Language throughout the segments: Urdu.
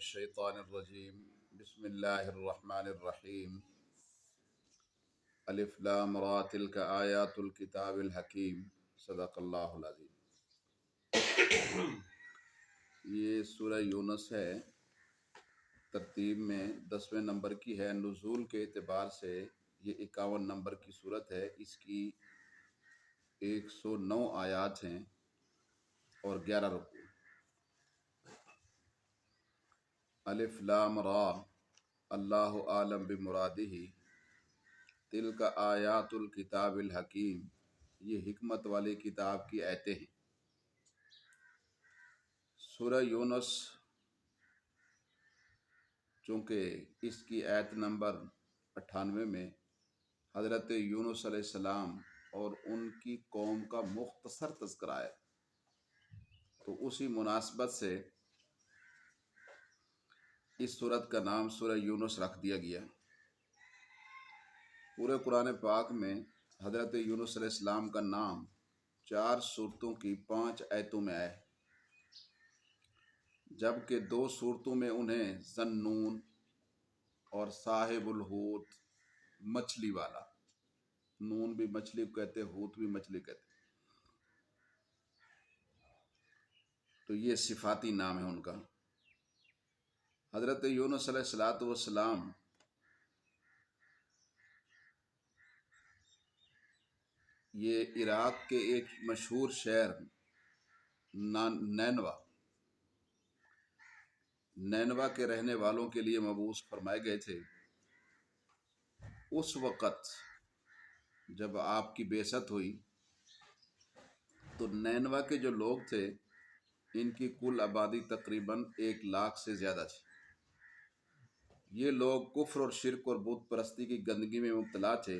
الشیطان الرجیم بسم اللہ الرحمن الرحیم الف لام را تلک آیات الکتاب الحکیم صدق اللہ العظیم۔ یہ سورہ یونس ہے، ترتیب میں 10ویں نمبر کی ہے، نزول کے اعتبار سے یہ 51 نمبر کی صورت ہے۔ اس کی 109 آیات ہیں اور 11 رکوع۔ الف لام را اللہ عالم بمرادہ تلک آیات الکتاب الحکیم، یہ حکمت والی کتاب کی آیتیں ہیں۔ سورہ یونس چونکہ اس کی آیت نمبر 98 میں حضرت یونس علیہ السلام اور ان کی قوم کا مختصر تذکرہ ہے، تو اسی مناسبت سے اس سورت کا نام سورہ یونس رکھ دیا گیا۔ پورے قرآن پاک میں حضرت یونس علیہ السلام کا نام 4 سورتوں کی 5 آیتوں میں آیا ہے، جبکہ 2 سورتوں میں انہیں ذنون اور صاحب الحوت، مچھلی والا، نون بھی مچھلی کو کہتے، حوت بھی مچھلی کہتے، تو یہ صفاتی نام ہے ان کا۔ حضرت یونس علیہ السلام یہ عراق کے ایک مشہور شہر نینوا کے رہنے والوں کے لیے مبعوث فرمائے گئے تھے۔ اس وقت جب آپ کی بعثت ہوئی تو نینوا کے جو لوگ تھے ان کی کل آبادی تقریباً 1 لاکھ سے زیادہ تھی۔ یہ لوگ کفر اور شرک اور بت پرستی کی گندگی میں مبتلا تھے۔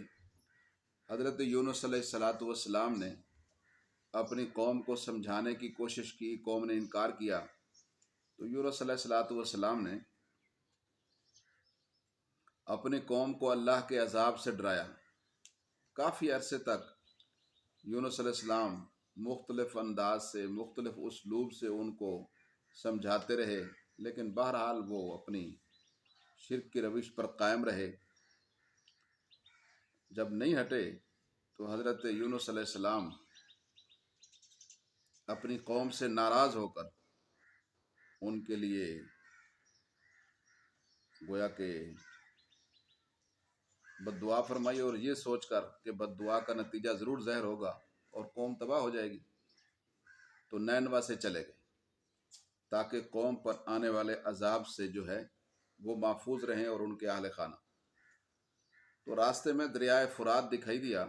حضرت یونس علیہ السلام نے اپنی قوم کو سمجھانے کی کوشش کی، قوم نے انکار کیا، تو یونس علیہ السلام نے اپنی قوم کو اللہ کے عذاب سے ڈرایا۔ کافی عرصے تک یونس علیہ السلام مختلف انداز سے، مختلف اسلوب سے ان کو سمجھاتے رہے، لیکن بہرحال وہ اپنی شرک کی روش پر قائم رہے۔ جب نہیں ہٹے تو حضرت یونس علیہ السلام اپنی قوم سے ناراض ہو کر ان کے لیے گویا کہ بد دعا فرمائی، اور یہ سوچ کر کہ بد دعا کا نتیجہ ضرور ظاہر ہوگا اور قوم تباہ ہو جائے گی، تو نینوا سے چلے گئے تاکہ قوم پر آنے والے عذاب سے جو ہے وہ محفوظ رہیں اور ان کے اہل خانہ۔ تو راستے میں دریائے فرات دکھائی دیا،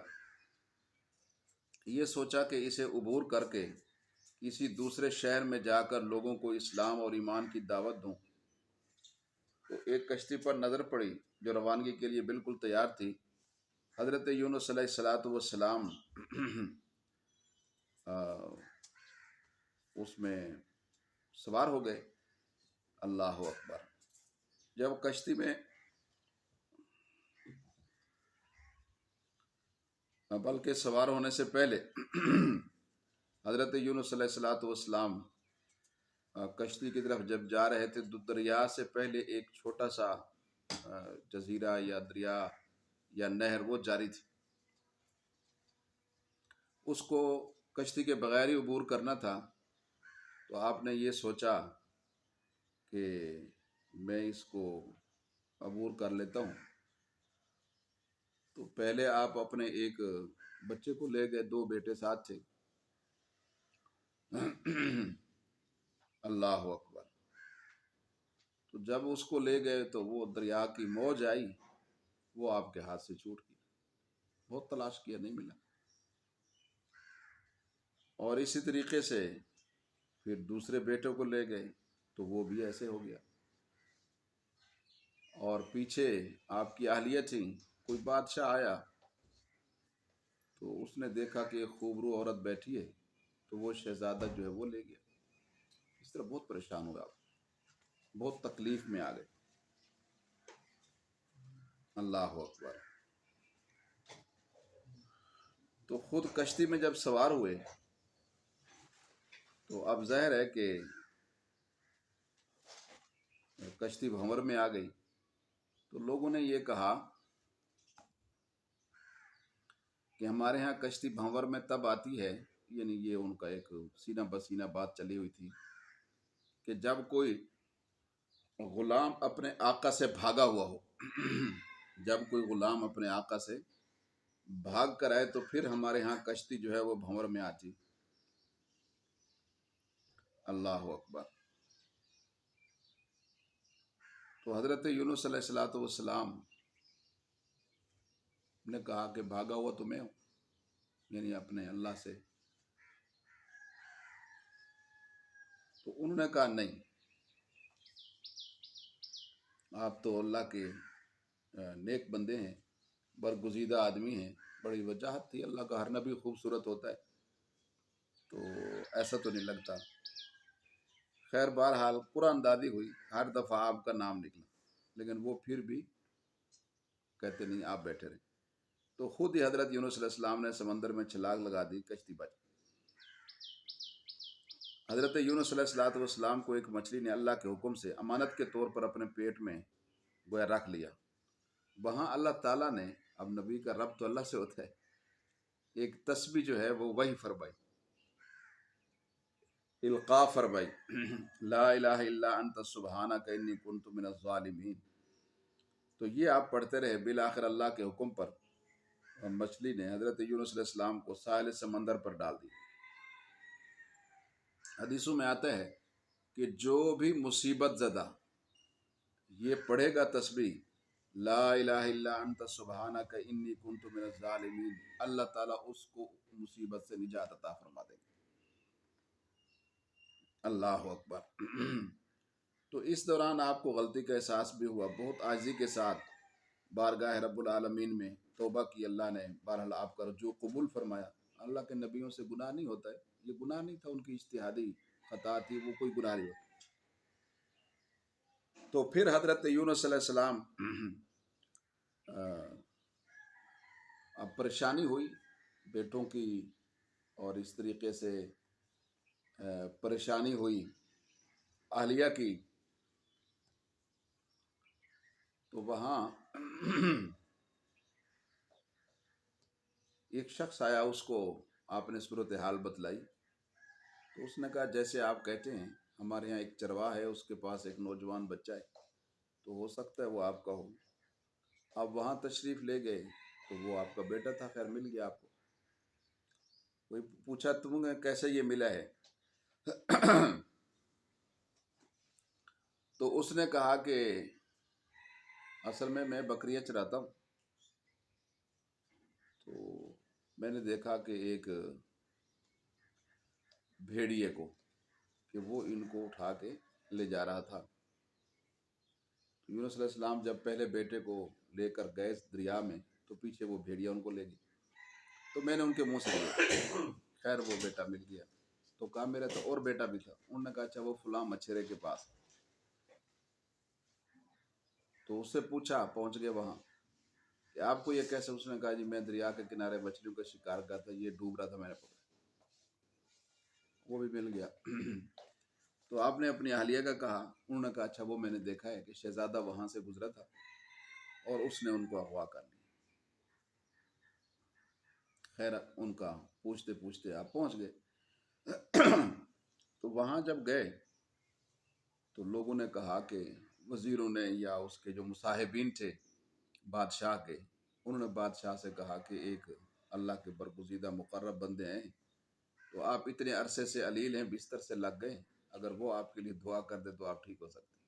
یہ سوچا کہ اسے عبور کر کے کسی دوسرے شہر میں جا کر لوگوں کو اسلام اور ایمان کی دعوت دوں۔ تو ایک کشتی پر نظر پڑی جو روانگی کے لیے بالکل تیار تھی۔ حضرت یونس علیہ السلام اس میں سوار ہو گئے۔ اللہ اکبر! جب کشتی میں بلکہ سوار ہونے سے پہلے حضرت یونس علیہ السلام کشتی کی طرف جب جا رہے تھے تو دریا سے پہلے ایک چھوٹا سا جزیرہ یا دریا یا نہر وہ جاری تھی، اس کو کشتی کے بغیر ہی عبور کرنا تھا۔ تو آپ نے یہ سوچا کہ میں اس کو عبور کر لیتا ہوں، تو پہلے آپ اپنے ایک بچے کو لے گئے، 2 بیٹے ساتھ تھے۔ اللہ اکبر! تو جب اس کو لے گئے تو وہ دریا کی موج آئی، وہ آپ کے ہاتھ سے چھوٹ گئی۔ بہت تلاش کیا، نہیں ملا۔ اور اسی طریقے سے پھر دوسرے بیٹے کو لے گئے تو وہ بھی ایسے ہو گیا۔ اور پیچھے آپ کی اہلیہ تھی، کوئی بادشاہ آیا تو اس نے دیکھا کہ ایک خوبرو عورت بیٹھی ہے، تو وہ شہزادہ جو ہے وہ لے گیا۔ اس طرح بہت پریشان ہوئے آپ، بہت تکلیف میں آ گئے۔ اللہ اکبر! تو خود کشتی میں جب سوار ہوئے تو اب ظاہر ہے کہ کشتی بھنور میں آ گئی تو لوگوں نے یہ کہا کہ ہمارے ہاں کشتی بھنور میں تب آتی ہے، یعنی یہ ان کا ایک سینہ بسینہ بات چلی ہوئی تھی، کہ جب کوئی غلام اپنے آقا سے بھاگا ہوا ہو جب کوئی غلام اپنے آقا سے بھاگ کر آئے تو پھر ہمارے ہاں کشتی جو ہے وہ بھنور میں آتی۔ اللہ اکبر۔ تو حضرت یونس علیہ الصلوۃ والسلام نے کہا کہ بھاگا ہوا تو میں ہوں، یعنی اپنے اللہ سے۔ تو انہوں نے کہا نہیں، آپ تو اللہ کے نیک بندے ہیں، برگزیدہ آدمی ہیں۔ بڑی وجاہت تھی، اللہ کا ہر نبی خوبصورت ہوتا ہے، تو ایسا تو نہیں لگتا۔ خیر بہرحال قرآن دادی ہوئی، ہر دفعہ آپ کا نام نکلا، لیکن وہ پھر بھی کہتے نہیں، آپ بیٹھے رہیں۔ تو خود ہی حضرت یونس علیہ السلام نے سمندر میں چھلانگ لگا دی، کشتی بچ۔ حضرت یونس علیہ الصلوۃ والسلام کو ایک مچھلی نے اللہ کے حکم سے امانت کے طور پر اپنے پیٹ میں گویا رکھ لیا۔ وہاں اللہ تعالیٰ نے، اب نبی کا رب تو اللہ سے ہوتا ہے، ایک تسبیح جو ہے وہ وہی فرمائی، القاء فرمائی، لا الہ الا انت سبحانک انی کنت من الظالمین۔ تو یہ آپ پڑھتے رہے، بالآخر اللہ کے حکم پر مچھلی نے حضرت یونس علیہ السلام کو ساحل سمندر پر ڈال دی۔ حدیثوں میں آتا ہے کہ جو بھی مصیبت زدہ یہ پڑھے گا تسبیح، لا الہ الا انت سبحانک انی کنت من الظالمین، اللہ تعالیٰ اس کو مصیبت سے نجات عطا فرما دے گا۔ اللہ اکبر۔ تو اس دوران آپ کو غلطی کا احساس بھی ہوا، بہت عاجزی کے ساتھ بارگاہ رب العالمین میں توبہ کی، اللہ نے بہرحال آپ کا رجوع قبول فرمایا۔ اللہ کے نبیوں سے گناہ نہیں ہوتا ہے، یہ گناہ نہیں تھا، ان کی اجتہادی خطا تھی، وہ کوئی گناہ نہیں ہوتا۔ تو پھر حضرت یونس علیہ السلام اب پریشانی ہوئی بیٹوں کی، اور اس طریقے سے پریشانی ہوئی اہلیہ کی۔ تو وہاں ایک شخص آیا، اس کو آپ نے صورتحال بتلائی، تو اس نے کہا جیسے آپ کہتے ہیں، ہمارے یہاں ایک چرواہ ہے، اس کے پاس ایک نوجوان بچہ ہے، تو ہو سکتا ہے وہ آپ کا ہو۔ آپ وہاں تشریف لے گئے تو وہ آپ کا بیٹا تھا، خیر مل گیا آپ کو۔ کوئی پوچھا تمہیں کیسے یہ ملا ہے؟ تو اس نے کہا کہ اصل میں بکریاں چراتا ہوں، تو میں نے دیکھا کہ ایک بھیڑیے کو، کہ وہ ان کو اٹھا کے لے جا رہا تھا۔ یونس علیہ السلام جب پہلے بیٹے کو لے کر گئے دریا میں، تو پیچھے وہ بھیڑیا ان کو لے گئی، تو میں نے ان کے منہ سے لیا، خیر وہ بیٹا مل گیا۔ تو کہا میرا تو اور بیٹا بھی تھا، انہوں نے کہا اچھا وہ فلاں مچھرے کے پاس۔ تو اس سے پوچھا، پہنچ گئے وہاں کہ آپ کو یہ کیسے؟ اس نے کہا جی میں دریا کے کنارے مچھلیوں کا شکار کرتا، یہ ڈوب رہا تھا، میں نے پکڑا، وہ بھی مل گیا۔ تو آپ نے اپنی اہلیہ کا کہا، انہوں نے کہا اچھا وہ میں نے دیکھا ہے کہ شہزادہ وہاں سے گزرا تھا اور اس نے ان کو اغوا کر لیا۔ خیر ان کا پوچھتے پوچھتے آپ پہنچ گئے۔ تو وہاں جب گئے تو لوگوں نے کہا کہ وزیروں نے یا اس کے جو مصاحبین تھے بادشاہ کے، انہوں نے بادشاہ سے کہا کہ ایک اللہ کے برگزیدہ مقرب بندے ہیں، تو آپ اتنے عرصے سے علیل ہیں، بستر سے لگ گئے، اگر وہ آپ کے لیے دعا کر دے تو آپ ٹھیک ہو سکتے ہیں۔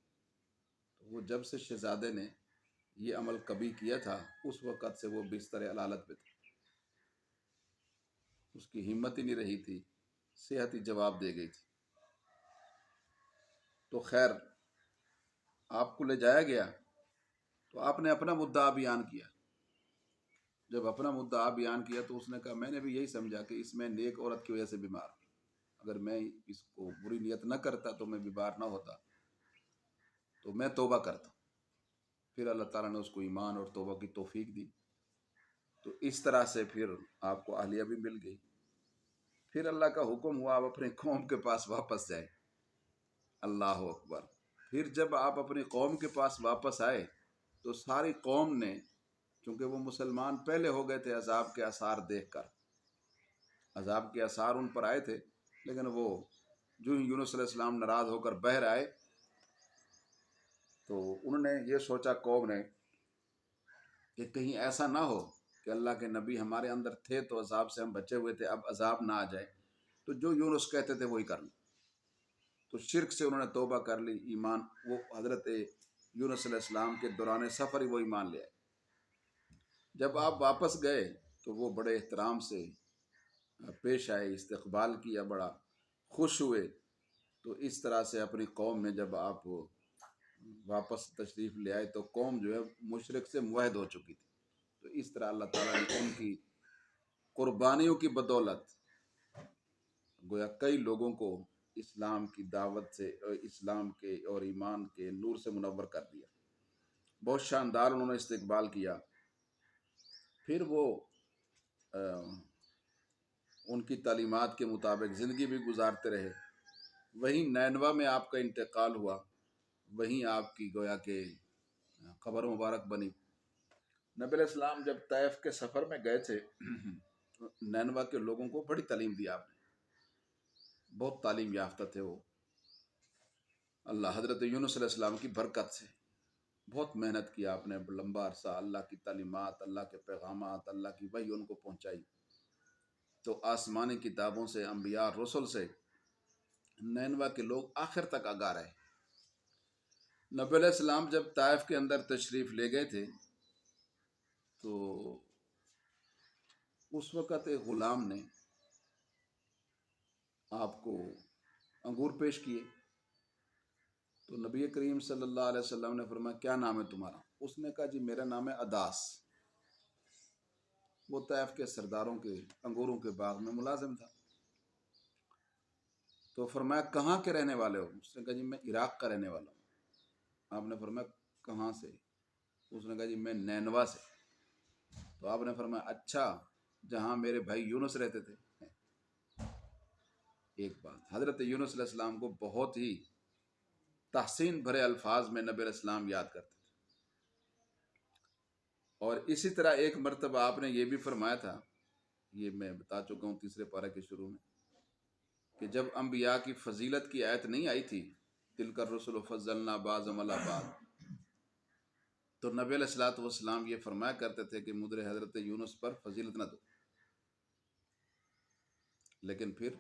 تو وہ جب سے شہزادے نے یہ عمل کبھی کیا تھا، اس وقت سے وہ بستر علالت پہ تھا، اس کی ہمت ہی نہیں رہی تھی، صحت ہی جواب دے گئی تھی۔ تو خیر آپ کو لے جایا گیا تو آپ نے اپنا مدعا بیان کیا۔ جب اپنا مدعا بیان کیا تو اس نے کہا میں نے بھی یہی سمجھا کہ اس میں نیک عورت کی وجہ سے بیمار ہوں، اگر میں اس کو بری نیت نہ کرتا تو میں بیمار نہ ہوتا، تو میں توبہ کرتا۔ پھر اللہ تعالیٰ نے اس کو ایمان اور توبہ کی توفیق دی، تو اس طرح سے پھر آپ کو اہلیہ بھی مل گئی۔ پھر اللہ کا حکم ہوا آپ اپنے قوم کے پاس واپس جائیں۔ اللہ اکبر۔ پھر جب آپ اپنی قوم کے پاس واپس آئے تو ساری قوم نے، چونکہ وہ مسلمان پہلے ہو گئے تھے عذاب کے آثار دیکھ کر، عذاب کے آثار ان پر آئے تھے، لیکن وہ جو ہی یونس علیہ السلام ناراض ہو کر بحر آئے تو انہوں نے یہ سوچا قوم نے کہ کہیں ایسا نہ ہو کہ اللہ کے نبی ہمارے اندر تھے تو عذاب سے ہم بچے ہوئے تھے، اب عذاب نہ آ جائے، تو جو یونس کہتے تھے وہی کر لیں۔ تو شرک سے انہوں نے توبہ کر لی، ایمان وہ حضرت یونس علیہ السلام کے دوران سفر ہی وہ ایمان لے آئے۔ جب آپ واپس گئے تو وہ بڑے احترام سے پیش آئے، استقبال کیا، بڑا خوش ہوئے۔ تو اس طرح سے اپنی قوم میں جب آپ واپس تشریف لے آئے تو قوم جو ہے مشرک سے موحد ہو چکی تھی۔ تو اس طرح اللہ تعالیٰ نے ان کی قربانیوں کی بدولت گویا کئی لوگوں کو اسلام کی دعوت سے، اسلام کے اور ایمان کے نور سے منور کر دیا۔ بہت شاندار انہوں نے استقبال کیا۔ پھر وہ ان کی تعلیمات کے مطابق زندگی بھی گزارتے رہے۔ وہیں نینوا میں آپ کا انتقال ہوا، وہیں آپ کی گویا کہ قبر مبارک بنی۔ نبی علیہ السلام جب طائف کے سفر میں گئے تھے نینوا کے لوگوں کو بڑی تعلیم دی آپ نے، بہت تعلیم یافتہ تھے وہ، اللہ حضرت یونس علیہ السلام کی برکت سے بہت محنت کی آپ نے، لمبا عرصہ اللہ کی تعلیمات، اللہ کے پیغامات، اللہ کی وحی ان کو پہنچائی۔ تو آسمانی کتابوں سے، انبیاء رسل سے نینوا کے لوگ آخر تک آگاہ رہے۔ نبی علیہ السلام جب طائف کے اندر تشریف لے گئے تھے تو اس وقت ایک غلام نے آپ کو انگور پیش کیے تو نبی کریم صلی اللہ علیہ وسلم نے فرمایا کیا نام ہے تمہارا؟ اس نے کہا جی میرا نام ہے اداس۔ وہ طائف کے سرداروں کے انگوروں کے باغ میں ملازم تھا۔ تو فرمایا کہاں کے رہنے والے ہو؟ اس نے کہا جی میں عراق کا رہنے والا ہوں۔ آپ نے فرمایا کہاں سے؟ اس نے کہا جی میں نینوا سے۔ تو آپ نے فرمایا اچھا، جہاں میرے بھائی یونس رہتے تھے۔ ایک بات، حضرت یونس علیہ السلام کو بہت ہی تحسین بھرے الفاظ میں نبی علیہ السلام یاد کرتے تھے۔ اور اسی طرح ایک مرتبہ آپ نے یہ بھی فرمایا تھا، یہ میں بتا چکا ہوں تیسرے پارہ کے شروع میں، کہ جب انبیاء کی فضیلت کی آیت نہیں آئی تھی تلک الرسل فضلنا بعضهم علی بعض، تو نبی علیہ الصلوۃ والسلام یہ فرمایا کرتے تھے کہ مجھے حضرت یونس پر فضیلت نہ دو۔ لیکن پھر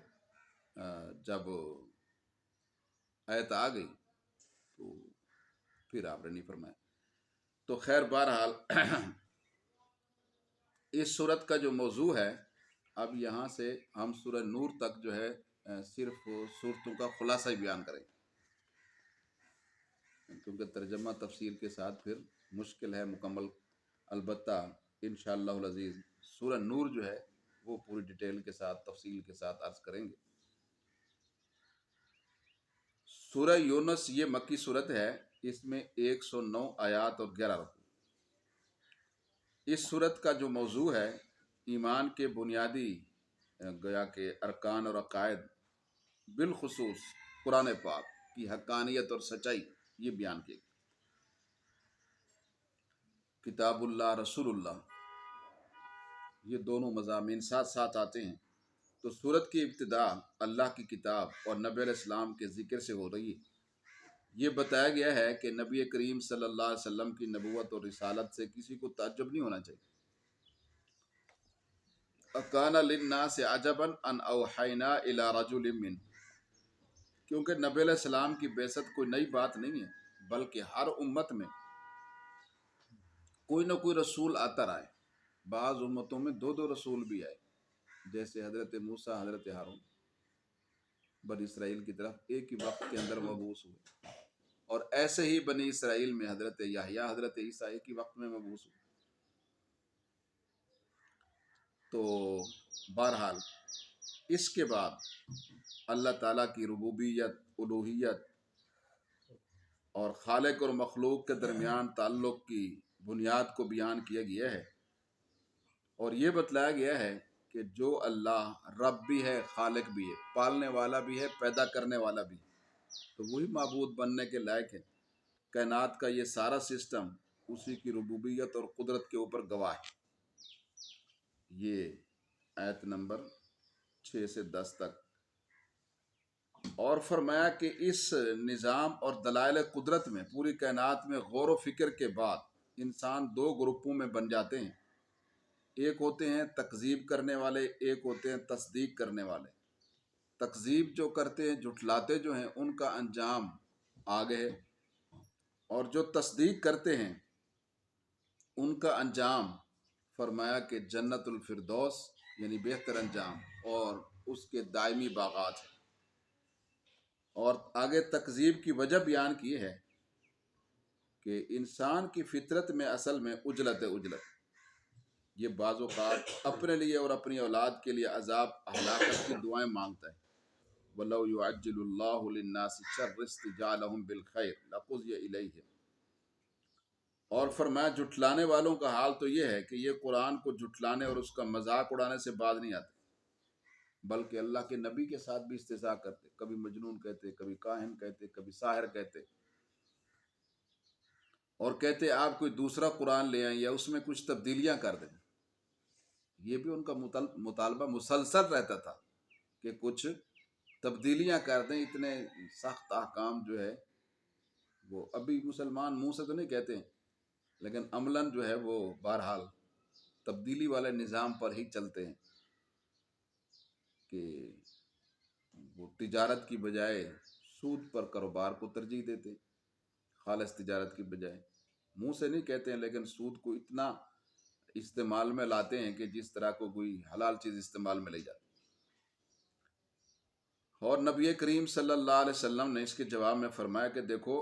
جب آیت آ گئی تو پھر آپ نے نہیں فرمایا۔ تو خیر بہرحال اس صورت کا جو موضوع ہے، اب یہاں سے ہم سورہ نور تک جو ہے صرف صورتوں کا خلاصہ ہی بیان کریں، کیونکہ ترجمہ تفسیر کے ساتھ پھر مشکل ہے مکمل۔ البتہ انشاءاللہ العزیز سورہ نور جو ہے وہ پوری ڈیٹیل کے ساتھ، تفصیل کے ساتھ عرض کریں گے۔ سورہ یونس یہ مکی صورت ہے، اس میں 109 آیات اور 11 رکوع۔ اس صورت کا جو موضوع ہے ایمان کے بنیادی گویا کے ارکان اور عقائد، بالخصوص قرآن پاک کی حقانیت اور سچائی، یہ بیان کی گئی۔ کتاب اللہ، رسول اللہ، یہ دونوں مضامین ساتھ ساتھ آتے ہیں۔ تو سورت کی ابتدا اللہ کی کتاب اور نبی علیہ السلام کے ذکر سے ہو رہی ہے۔ یہ بتایا گیا ہے کہ نبی کریم صلی اللہ علیہ وسلم کی نبوت اور رسالت سے کسی کو تعجب نہیں ہونا چاہیے۔ اکان للناس عجبا ان اوحینا الی رجل من، کیونکہ نبی علیہ السلام کی بعثت کوئی نئی بات نہیں ہے، بلکہ ہر امت میں کوئی نہ کوئی رسول آتا رہا ہے۔ بعض امتوں میں دو دو رسول بھی آئے، جیسے حضرت موسیٰ، حضرت ہارون بنی اسرائیل کی طرف ایک ہی وقت کے اندر مبعوث ہوئے، اور ایسے ہی بنی اسرائیل میں حضرت یحییٰ، حضرت عیسیٰ ایک ہی وقت میں مبعوث ہوئے۔ تو بہرحال اس کے بعد اللہ تعالیٰ کی ربوبیت، الوہیت اور خالق اور مخلوق کے درمیان تعلق کی بنیاد کو بیان کیا گیا ہے، اور یہ بتلایا گیا ہے کہ جو اللہ رب بھی ہے، خالق بھی ہے، پالنے والا بھی ہے، پیدا کرنے والا بھی ہے، تو وہی معبود بننے کے لائق ہے۔ کائنات کا یہ سارا سسٹم اسی کی ربوبیت اور قدرت کے اوپر گواہ ہے۔ یہ آیت نمبر 6 سے 10 تک۔ اور فرمایا کہ اس نظام اور دلائل قدرت میں پوری کائنات میں غور و فکر کے بعد انسان دو گروپوں میں بن جاتے ہیں۔ ایک ہوتے ہیں تکذیب کرنے والے، ایک ہوتے ہیں تصدیق کرنے والے۔ تکذیب جو کرتے ہیں، جھٹلاتے جو ہیں، ان کا انجام آگے ہے، اور جو تصدیق کرتے ہیں ان کا انجام فرمایا کہ جنت الفردوس یعنی بہتر انجام اور اس کے دائمی باغات ہیں۔ اور آگے تکذیب کی وجہ بیان کی ہے کہ انسان کی فطرت میں اصل میں عجلت ہے، عجلت۔ یہ بعض اوقات اپنے لیے اور اپنی اولاد کے لیے عذاب ہلاکت کی دعائیں مانگتا ہے۔ وَلَوْ يُعَجِّلُ اللَّهُ لِلنَّاسِ شَرَّ اسْتِعْجَالَهُم بِالْخَيْرِ لَقُضِيَ إِلَيْهِمْ۔ اور فرمایا جھٹلانے والوں کا حال تو یہ ہے کہ یہ قرآن کو جھٹلانے اور اس کا مذاق اڑانے سے باز نہیں آتے، بلکہ اللہ کے نبی کے ساتھ بھی استہزاء کرتے، کبھی مجنون کہتے، کبھی کاہن کہتے، کبھی ساحر کہتے، اور کہتے آپ کوئی دوسرا قرآن لے آئیں یا اس میں کچھ تبدیلیاں کر دیں۔ یہ بھی ان کا مطالبہ مسلسل رہتا تھا کہ کچھ تبدیلیاں کر دیں۔ اتنے سخت احکام جو ہے وہ ابھی مسلمان منہ سے تو نہیں کہتے ہیں، لیکن عملاً جو ہے وہ بہرحال تبدیلی والے نظام پر ہی چلتے ہیں کہ وہ تجارت کی بجائے سود پر کاروبار کو ترجیح دیتے، خالص تجارت کی بجائے۔ منہ سے نہیں کہتے ہیں لیکن سود کو اتنا استعمال میں لاتے ہیں کہ جس طرح کو کوئی حلال چیز استعمال میں لے جاتے۔ اور نبی کریم صلی اللہ علیہ وسلم نے اس کے جواب میں فرمایا کہ دیکھو،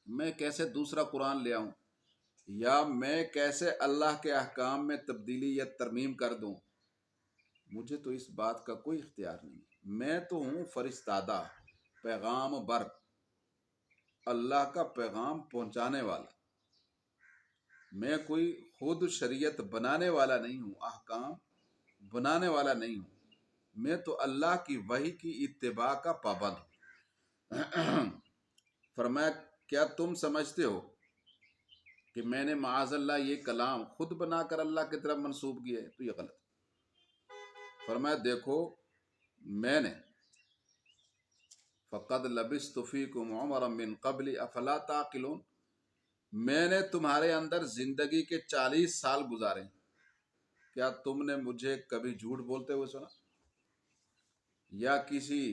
میں کیسے دوسرا قرآن لے آؤں یا میں کیسے اللہ کے احکام میں تبدیلی یا ترمیم کر دوں، مجھے تو اس بات کا کوئی اختیار نہیں۔ میں تو ہوں فرستادہ، پیغام بر، اللہ کا پیغام پہنچانے والا۔ میں کوئی خود شریعت بنانے والا نہیں ہوں، احکام بنانے والا نہیں ہوں، میں تو اللہ کی وحی کی اتباع کا پابند ہوں۔ فرمایا کیا تم سمجھتے ہو کہ میں نے معاذ اللہ یہ کلام خود بنا کر اللہ کی طرف منسوب کیا ہے؟ تو یہ غلط ہے۔ فرمایا دیکھو، میں نے فقد لبثت فیکم عمرا من قبل افلا تعقلون، میں نے تمہارے اندر زندگی کے 40 سال گزارے، کیا تم نے مجھے کبھی جھوٹ بولتے ہوئے سنا یا کسی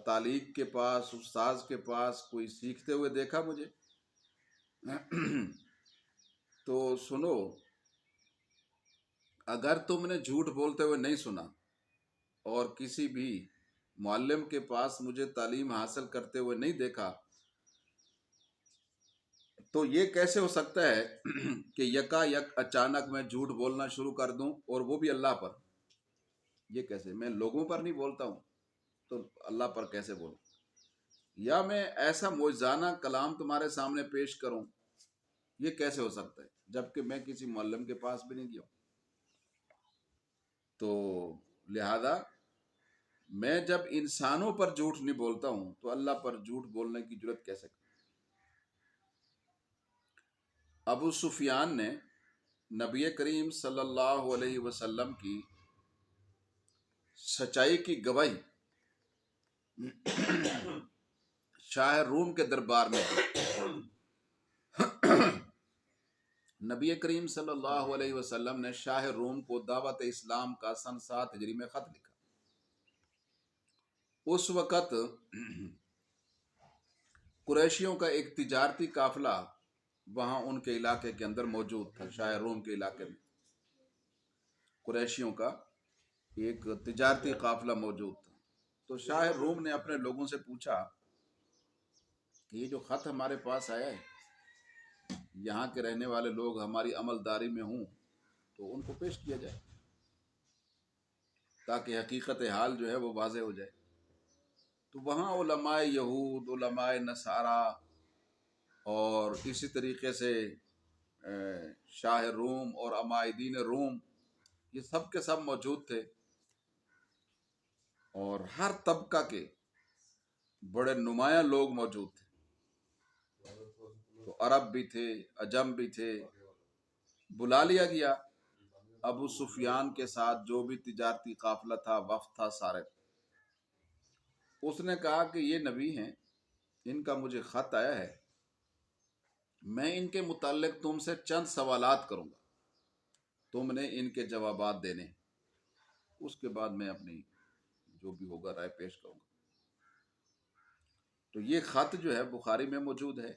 تعلیق کے پاس، استاذ کے پاس کوئی سیکھتے ہوئے دیکھا مجھے؟ تو سنو، اگر تم نے جھوٹ بولتے ہوئے نہیں سنا اور کسی بھی معلم کے پاس مجھے تعلیم حاصل کرتے ہوئے نہیں دیکھا، تو یہ کیسے ہو سکتا ہے کہ یکا یک اچانک میں جھوٹ بولنا شروع کر دوں، اور وہ بھی اللہ پر؟ یہ کیسے؟ میں لوگوں پر نہیں بولتا ہوں تو اللہ پر کیسے بولوں؟ یا میں ایسا معجزانہ کلام تمہارے سامنے پیش کروں، یہ کیسے ہو سکتا ہے جبکہ میں کسی معلم کے پاس بھی نہیں گیا ہوں؟ تو لہذا میں جب انسانوں پر جھوٹ نہیں بولتا ہوں تو اللہ پر جھوٹ بولنے کی جرت کیسے کروں؟ ابو سفیان نے نبی کریم صلی اللہ علیہ وسلم کی سچائی کی گواہی شاہ روم کے دربار میں نبی کریم صلی اللہ علیہ وسلم نے شاہ روم کو دعوت اسلام کا سن 7 ہجری میں خط لکھا۔ اس وقت قریشیوں کا ایک تجارتی قافلہ وہاں ان کے علاقے کے اندر موجود تھا۔ شاہ روم کے علاقے میں قریشیوں کا ایک تجارتی قافلہ موجود تھا۔ تو شاہ روم نے اپنے لوگوں سے پوچھا کہ یہ جو خط ہمارے پاس آیا ہے، یہاں کے رہنے والے لوگ ہماری عملداری میں ہوں تو ان کو پیش کیا جائے تاکہ حقیقت حال جو ہے وہ واضح ہو جائے۔ تو وہاں علماء یہود، علماء نصارہ اور اسی طریقے سے شاہ روم اور عمائدین روم، یہ سب کے سب موجود تھے، اور ہر طبقہ کے بڑے نمایاں لوگ موجود تھے، تو عرب بھی تھے، عجم بھی تھے۔ بلا لیا گیا ابو سفیان کے ساتھ جو بھی تجارتی قافلہ تھا، وفد تھا، سارے۔ اس نے کہا کہ یہ نبی ہیں، ان کا مجھے خط آیا ہے، میں ان کے متعلق تم سے چند سوالات کروں گا، تم نے ان کے جوابات دینے، اس کے بعد میں اپنی جو بھی ہوگا رائے پیش کروں گا۔ تو یہ خط جو ہے بخاری میں موجود ہے،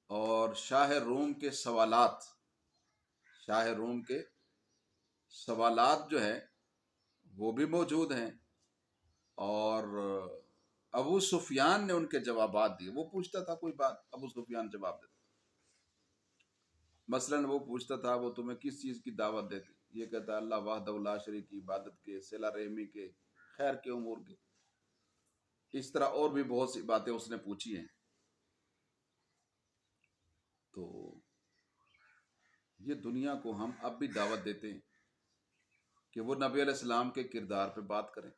اور شاہ روم کے سوالات، شاہ روم کے سوالات جو ہے وہ بھی موجود ہیں، اور ابو سفیان نے ان کے جوابات دیے۔ وہ پوچھتا تھا کوئی بات، ابو سفیان جواب دیتا۔ مثلاً وہ پوچھتا تھا وہ تمہیں کس چیز کی دعوت دیتے، یہ کہتا اللہ وحدہ لا شریک کی عبادت کے، صلہ رحمی کے، خیر کے امور کے۔ اس طرح اور بھی بہت سی باتیں اس نے پوچھی ہیں۔ تو یہ دنیا کو ہم اب بھی دعوت دیتے ہیں کہ وہ نبی علیہ السلام کے کردار پہ بات کریں،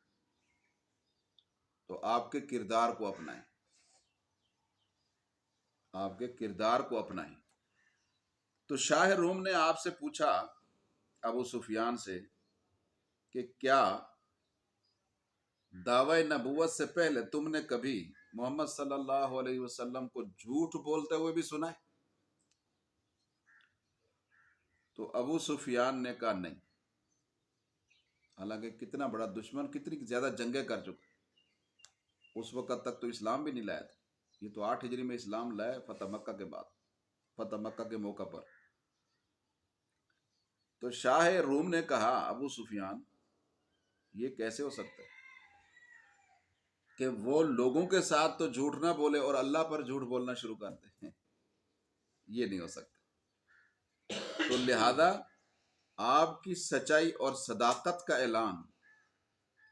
تو آپ کے کردار کو اپنائیں، آپ کے کردار کو اپنائیں۔ تو شاہ روم نے آپ سے پوچھا، ابو سفیان سے، کہ کیا دعوی نبوت سے پہلے تم نے کبھی محمد صلی اللہ علیہ وسلم کو جھوٹ بولتے ہوئے بھی سنا ہے؟ تو ابو سفیان نے کہا نہیں، حالانکہ کتنا بڑا دشمن، کتنی زیادہ جنگیں کر چکا، اس وقت تک تو اسلام بھی نہیں لایا تھا، یہ تو 8 ہجری میں اسلام لائے، فتح مکہ کے بعد، فتح مکہ کے موقع پر۔ تو شاہ روم نے کہا ابو سفیان یہ کیسے ہو سکتا ہے کہ وہ لوگوں کے ساتھ تو جھوٹ نہ بولے اور اللہ پر جھوٹ بولنا شروع کر دیں، یہ نہیں ہو سکتا۔ تو لہذا آپ کی سچائی اور صداقت کا اعلان،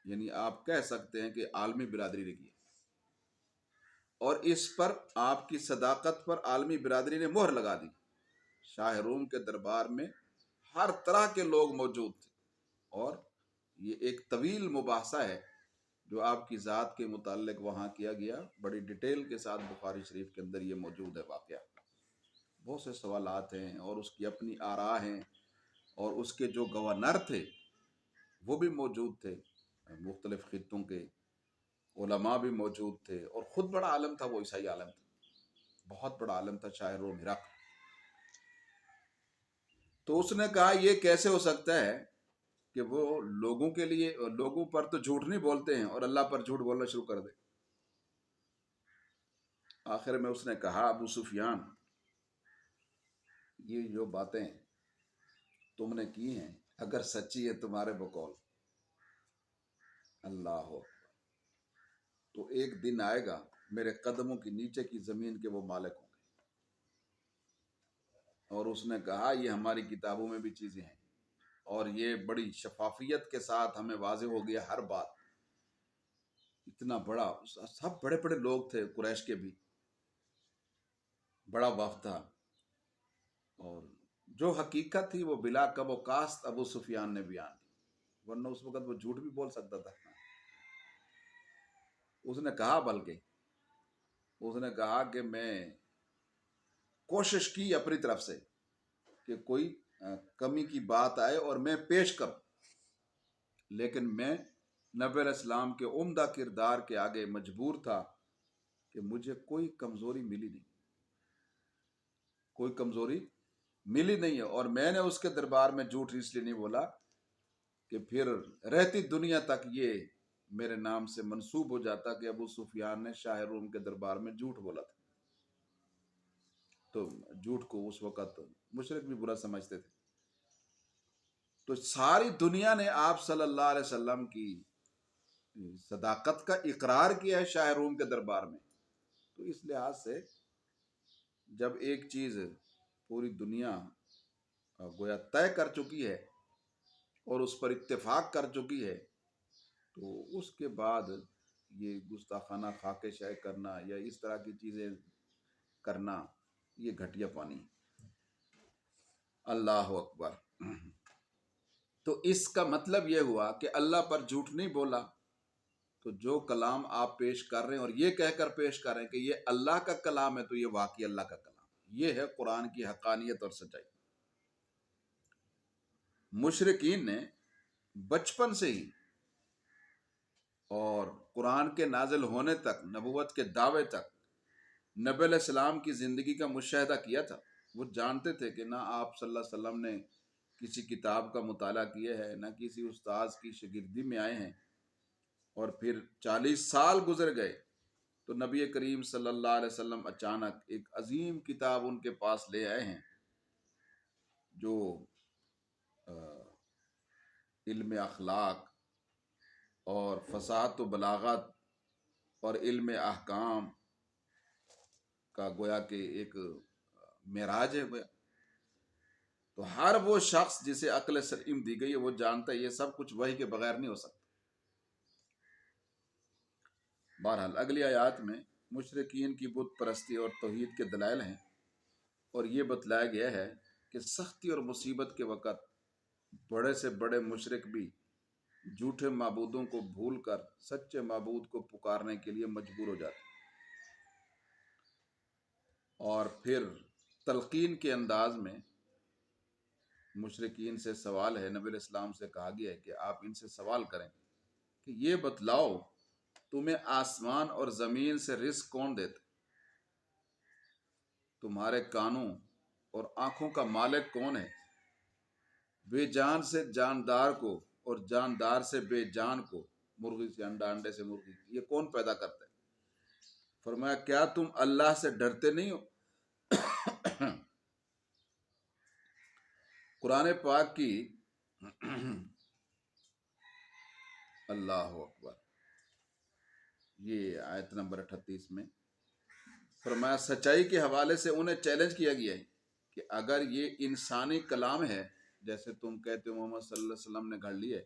یعنی آپ کہہ سکتے ہیں کہ عالمی برادری نے کیا، اور اس پر آپ کی صداقت پر عالمی برادری نے مہر لگا دی۔ شاہ روم کے دربار میں ہر طرح کے لوگ موجود تھے، اور یہ ایک طویل مباحثہ ہے جو آپ کی ذات کے متعلق وہاں کیا گیا، بڑی ڈیٹیل کے ساتھ بخاری شریف کے اندر یہ موجود ہے واقعہ۔ بہت سے سوالات ہیں، اور اس کی اپنی آراء ہیں، اور اس کے جو گورنر تھے وہ بھی موجود تھے، مختلف خطوں کے علماء بھی موجود تھے، اور خود بڑا عالم تھا، وہ عیسائی عالم تھا، بہت بڑا عالم تھا شاہ روم ہرقل۔ تو اس نے کہا یہ کیسے ہو سکتا ہے کہ وہ لوگوں کے لیے، لوگوں پر تو جھوٹ نہیں بولتے ہیں اور اللہ پر جھوٹ بولنا شروع کر دے۔ آخر میں اس نے کہا ابو سفیان یہ جو باتیں تم نے کی ہیں اگر سچی ہے تمہارے بقول، اللہ ہو، تو ایک دن آئے گا میرے قدموں کی نیچے کی زمین کے وہ مالک ہوں گے۔ اور اس نے کہا یہ ہماری کتابوں میں بھی چیزیں ہیں، اور یہ بڑی شفافیت کے ساتھ ہمیں واضح ہو گیا ہر بات۔ اتنا بڑا، سب بڑے بڑے لوگ تھے، قریش کے بھی بڑا وفد تھا، اور جو حقیقت تھی وہ بلا کب و کاست ابو سفیان نے بیان کی، ورنہ اس وقت وہ جھوٹ بھی بول سکتا تھا۔ اس نے کہا، بلکہ اس نے کہا کہ میں کوشش کی اپنی طرف سے کہ کوئی کمی کی بات آئے اور میں پیش کروں، لیکن میں نبی علیہ السلام کے عمدہ کردار کے آگے مجبور تھا کہ مجھے کوئی کمزوری ملی نہیں، کوئی کمزوری ملی نہیں ہے، اور میں نے اس کے دربار میں جھوٹ اس لیے نہیں بولا کہ پھر رہتی دنیا تک یہ میرے نام سے منسوب ہو جاتا کہ ابو سفیان نے شاہ روم کے دربار میں جھوٹ بولا تھا۔ تو جھوٹ کو اس وقت مشرک بھی برا سمجھتے تھے۔ تو ساری دنیا نے آپ صلی اللہ علیہ وسلم کی صداقت کا اقرار کیا ہے شاہ روم کے دربار میں۔ تو اس لحاظ سے جب ایک چیز پوری دنیا گویا طے کر چکی ہے اور اس پر اتفاق کر چکی ہے، تو اس کے بعد یہ گستاخانہ خاکے شائع کرنا یا اس طرح کی چیزیں کرنا یہ گھٹیا پانی ہے۔ اللہ اکبر۔ تو اس کا مطلب یہ ہوا کہ اللہ پر جھوٹ نہیں بولا، تو جو کلام آپ پیش کر رہے ہیں اور یہ کہہ کر پیش کر رہے ہیں کہ یہ اللہ کا کلام ہے، تو یہ واقعی اللہ کا کلام ہے۔ یہ ہے قرآن کی حقانیت اور سچائی۔ مشرکین نے بچپن سے ہی اور قرآن کے نازل ہونے تک، نبوت کے دعوے تک، نبی علیہ السلام کی زندگی کا مشاہدہ کیا تھا۔ وہ جانتے تھے کہ نہ آپ صلی اللہ علیہ وسلم نے کسی کتاب کا مطالعہ کیا ہے، نہ کسی استاذ کی شاگردی میں آئے ہیں، اور پھر 40 سال گزر گئے تو نبی کریم صلی اللہ علیہ وسلم اچانک ایک عظیم کتاب ان کے پاس لے آئے ہیں، جو علم اخلاق اور فصاحت و بلاغت اور علم احکام کا گویا کہ ایک معراج ہے گویا۔ تو ہر وہ شخص جسے عقل سلیم دی گئی ہے وہ جانتا ہے یہ سب کچھ وحی کے بغیر نہیں ہو سکتا۔ بہرحال اگلی آیات میں مشرکین کی بت پرستی اور توحید کے دلائل ہیں، اور یہ بتلایا گیا ہے کہ سختی اور مصیبت کے وقت بڑے سے بڑے مشرک بھی جھوٹے معبودوں کو بھول کر سچے معبود کو پکارنے کے لیے مجبور ہو جاتے ہیں۔ اور پھر تلقین کے انداز میں مشرکین سے سوال ہے، نبی علیہ السلام سے کہا گیا ہے کہ آپ ان سے سوال کریں کہ یہ بتلاؤ تمہیں آسمان اور زمین سے رزق کون دیتا؟ تمہارے کانوں اور آنکھوں کا مالک کون ہے؟ بے جان سے جاندار کو اور جاندار سے بے جان کو، مرغی سے انڈا، انڈے سے مرغی، یہ کون پیدا کرتا ہے؟ فرمایا کیا تم اللہ سے ڈرتے نہیں ہو؟ قرآن پاک کی اللہ اکبر، یہ آیت نمبر 38 میں فرمایا سچائی کے حوالے سے انہیں چیلنج کیا گیا ہے کہ اگر یہ انسانی کلام ہے جیسے تم کہتے ہو محمد صلی اللہ علیہ وسلم نے گھڑ لی ہے،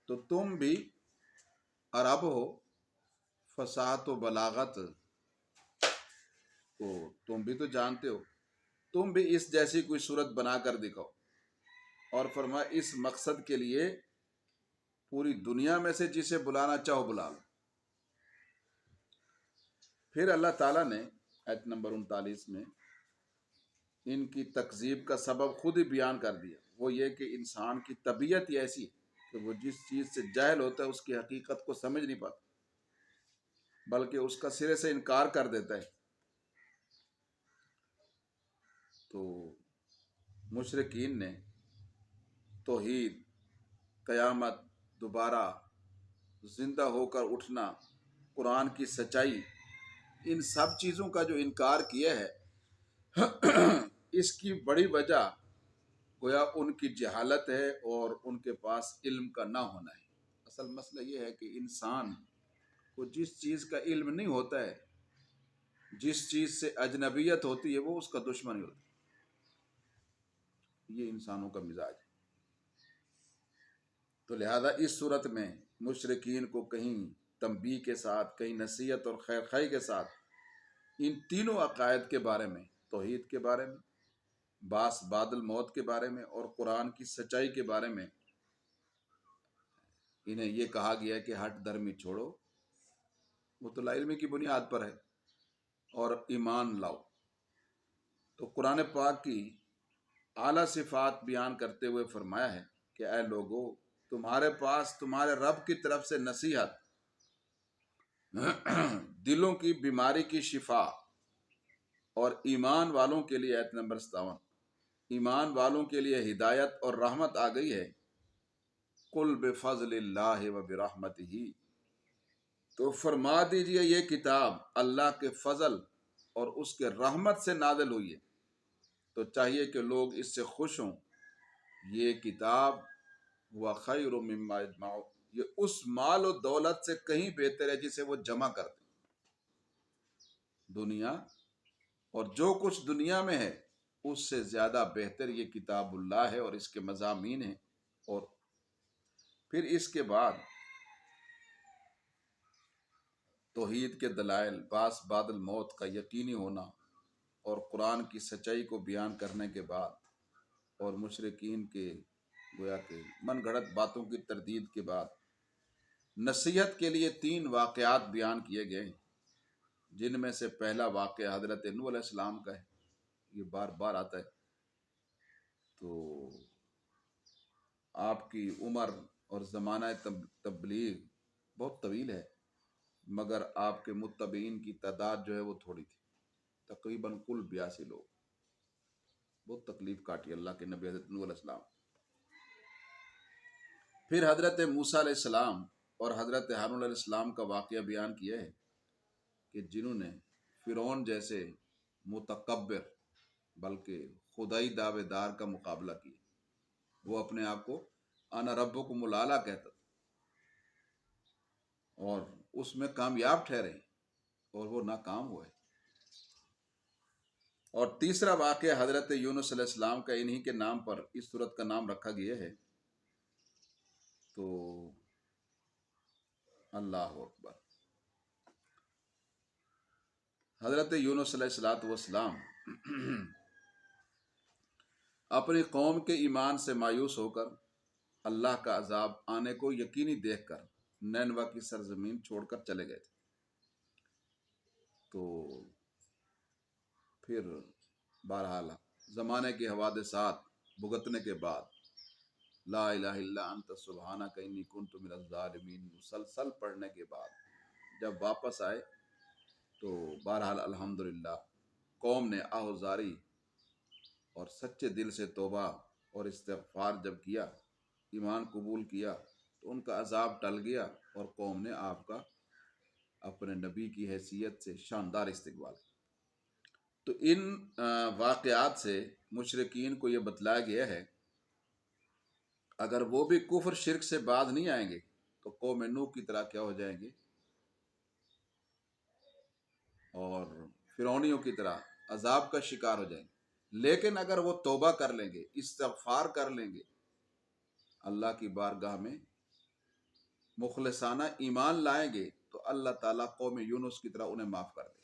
تو تم بھی عرب ہو، فصاحت و بلاغت کو تم بھی تو جانتے ہو، تم بھی اس جیسی کوئی صورت بنا کر دکھاؤ۔ اور فرمایا اس مقصد کے لیے پوری دنیا میں سے جسے بلانا چاہو بلا لو۔ پھر اللہ تعالیٰ نے آیت نمبر 39 میں ان کی تکذیب کا سبب خود ہی بیان کر دیا، وہ یہ کہ انسان کی طبیعت ہی ایسی ہے کہ وہ جس چیز سے جاہل ہوتا ہے اس کی حقیقت کو سمجھ نہیں پاتا، بلکہ اس کا سرے سے انکار کر دیتا ہے۔ تو مشرکین نے توحید، قیامت، دوبارہ زندہ ہو کر اٹھنا، قرآن کی سچائی، ان سب چیزوں کا جو انکار کیا ہے، اس کی بڑی وجہ گویا ان کی جہالت ہے اور ان کے پاس علم کا نہ ہونا ہے۔ اصل مسئلہ یہ ہے کہ انسان کو جس چیز کا علم نہیں ہوتا ہے، جس چیز سے اجنبیت ہوتی ہے، وہ اس کا دشمن ہی ہوتا ہے۔ یہ انسانوں کا مزاج ہے۔ تو لہذا اس صورت میں مشرکین کو کہیں تنبیہ کے ساتھ، کہیں نصیحت اور خیر خواہی کے ساتھ ان تینوں عقائد کے بارے میں، توحید کے بارے میں، باس بعد الموت کے بارے میں، اور قرآن کی سچائی کے بارے میں انہیں یہ کہا گیا ہے کہ ہٹ دھرمی چھوڑو، وہ تو لا علمی کی بنیاد پر ہے، اور ایمان لاؤ۔ تو قرآن پاک کی اعلیٰ صفات بیان کرتے ہوئے فرمایا ہے کہ اے لوگو، تمہارے پاس تمہارے رب کی طرف سے نصیحت، دلوں کی بیماری کی شفا، اور ایمان والوں کے لیے آیت نمبر 57، ایمان والوں کے لیے ہدایت اور رحمت آ گئی ہے۔ قل بفضل اللہ وبرحمتہ، تو فرما دیجئے یہ کتاب اللہ کے فضل اور اس کے رحمت سے نازل ہوئی ہے، تو چاہیے کہ لوگ اس سے خوش ہوں۔ یہ کتاب ہوا خیر مما یجمعون، یہ اس مال و دولت سے کہیں بہتر ہے جسے وہ جمع کرتے ہیں۔ دنیا اور جو کچھ دنیا میں ہے اس سے زیادہ بہتر یہ کتاب اللہ ہے اور اس کے مضامین ہیں۔ اور پھر اس کے بعد توحید کے دلائل، باس بعد الموت کا یقینی ہونا، اور قرآن کی سچائی کو بیان کرنے کے بعد، اور مشرکین کے گویا کہ من گھڑت باتوں کی تردید کے بعد، نصیحت کے لیے 3 واقعات بیان کیے گئے ہیں، جن میں سے پہلا واقعہ حضرت نوح علیہ السلام کا ہے، یہ بار بار آتا ہے۔ تو آپ کی عمر اور زمانہ تبلیغ بہت طویل ہے، مگر آپ کے متبعین کی تعداد جو ہے وہ تھوڑی تھی، تقریباً کل 82 لوگ۔ بہت تکلیف کاٹی اللہ کے نبی حضرت نوح علیہ السلام۔ پھر حضرت موسیٰ علیہ السلام اور حضرت ہارون علیہ السلام کا واقعہ بیان کیا ہے کہ جنہوں نے فرعون جیسے متکبر بلکہ خدائی دعوے دار کا مقابلہ کیا۔ وہ اپنے آپ کو انا ربکم الاعلی کہتا تھا اور اس میں کامیاب ٹھہرے اور وہ ناکام ہوئے۔ اور تیسرا واقعہ حضرت یونس علیہ السلام کا، انہی کے نام پر اس سورت کا نام رکھا گیا ہے۔ تو اللہ اکبر، حضرت یونس علیہ السلام اپنی قوم کے ایمان سے مایوس ہو کر اللہ کا عذاب آنے کو یقینی دیکھ کر نینوا کی سرزمین چھوڑ کر چلے گئے تھے۔ تو پھر بہرحال زمانے کے حوادثات بھگتنے کے بعد لا الہ الا انت سبحانک انی کنت من الظالمین مسلسل پڑھنے کے بعد جب واپس آئے تو بہرحال الحمدللہ قوم نے آہوزاری اور سچے دل سے توبہ اور استغفار جب کیا، ایمان قبول کیا، تو ان کا عذاب ٹل گیا اور قوم نے آپ کا اپنے نبی کی حیثیت سے شاندار استقبال کیا۔ تو ان واقعات سے مشرکین کو یہ بتلایا گیا ہے اگر وہ بھی کفر شرک سے بعد نہیں آئیں گے تو قوم نوح کی طرح کیا ہو جائیں گے، اور فرعونیوں کی طرح عذاب کا شکار ہو جائیں گے۔ لیکن اگر وہ توبہ کر لیں گے، استغفار کر لیں گے، اللہ کی بارگاہ میں مخلصانہ ایمان لائیں گے، تو اللہ تعالیٰ قوم یونس کی طرح انہیں معاف کر دے۔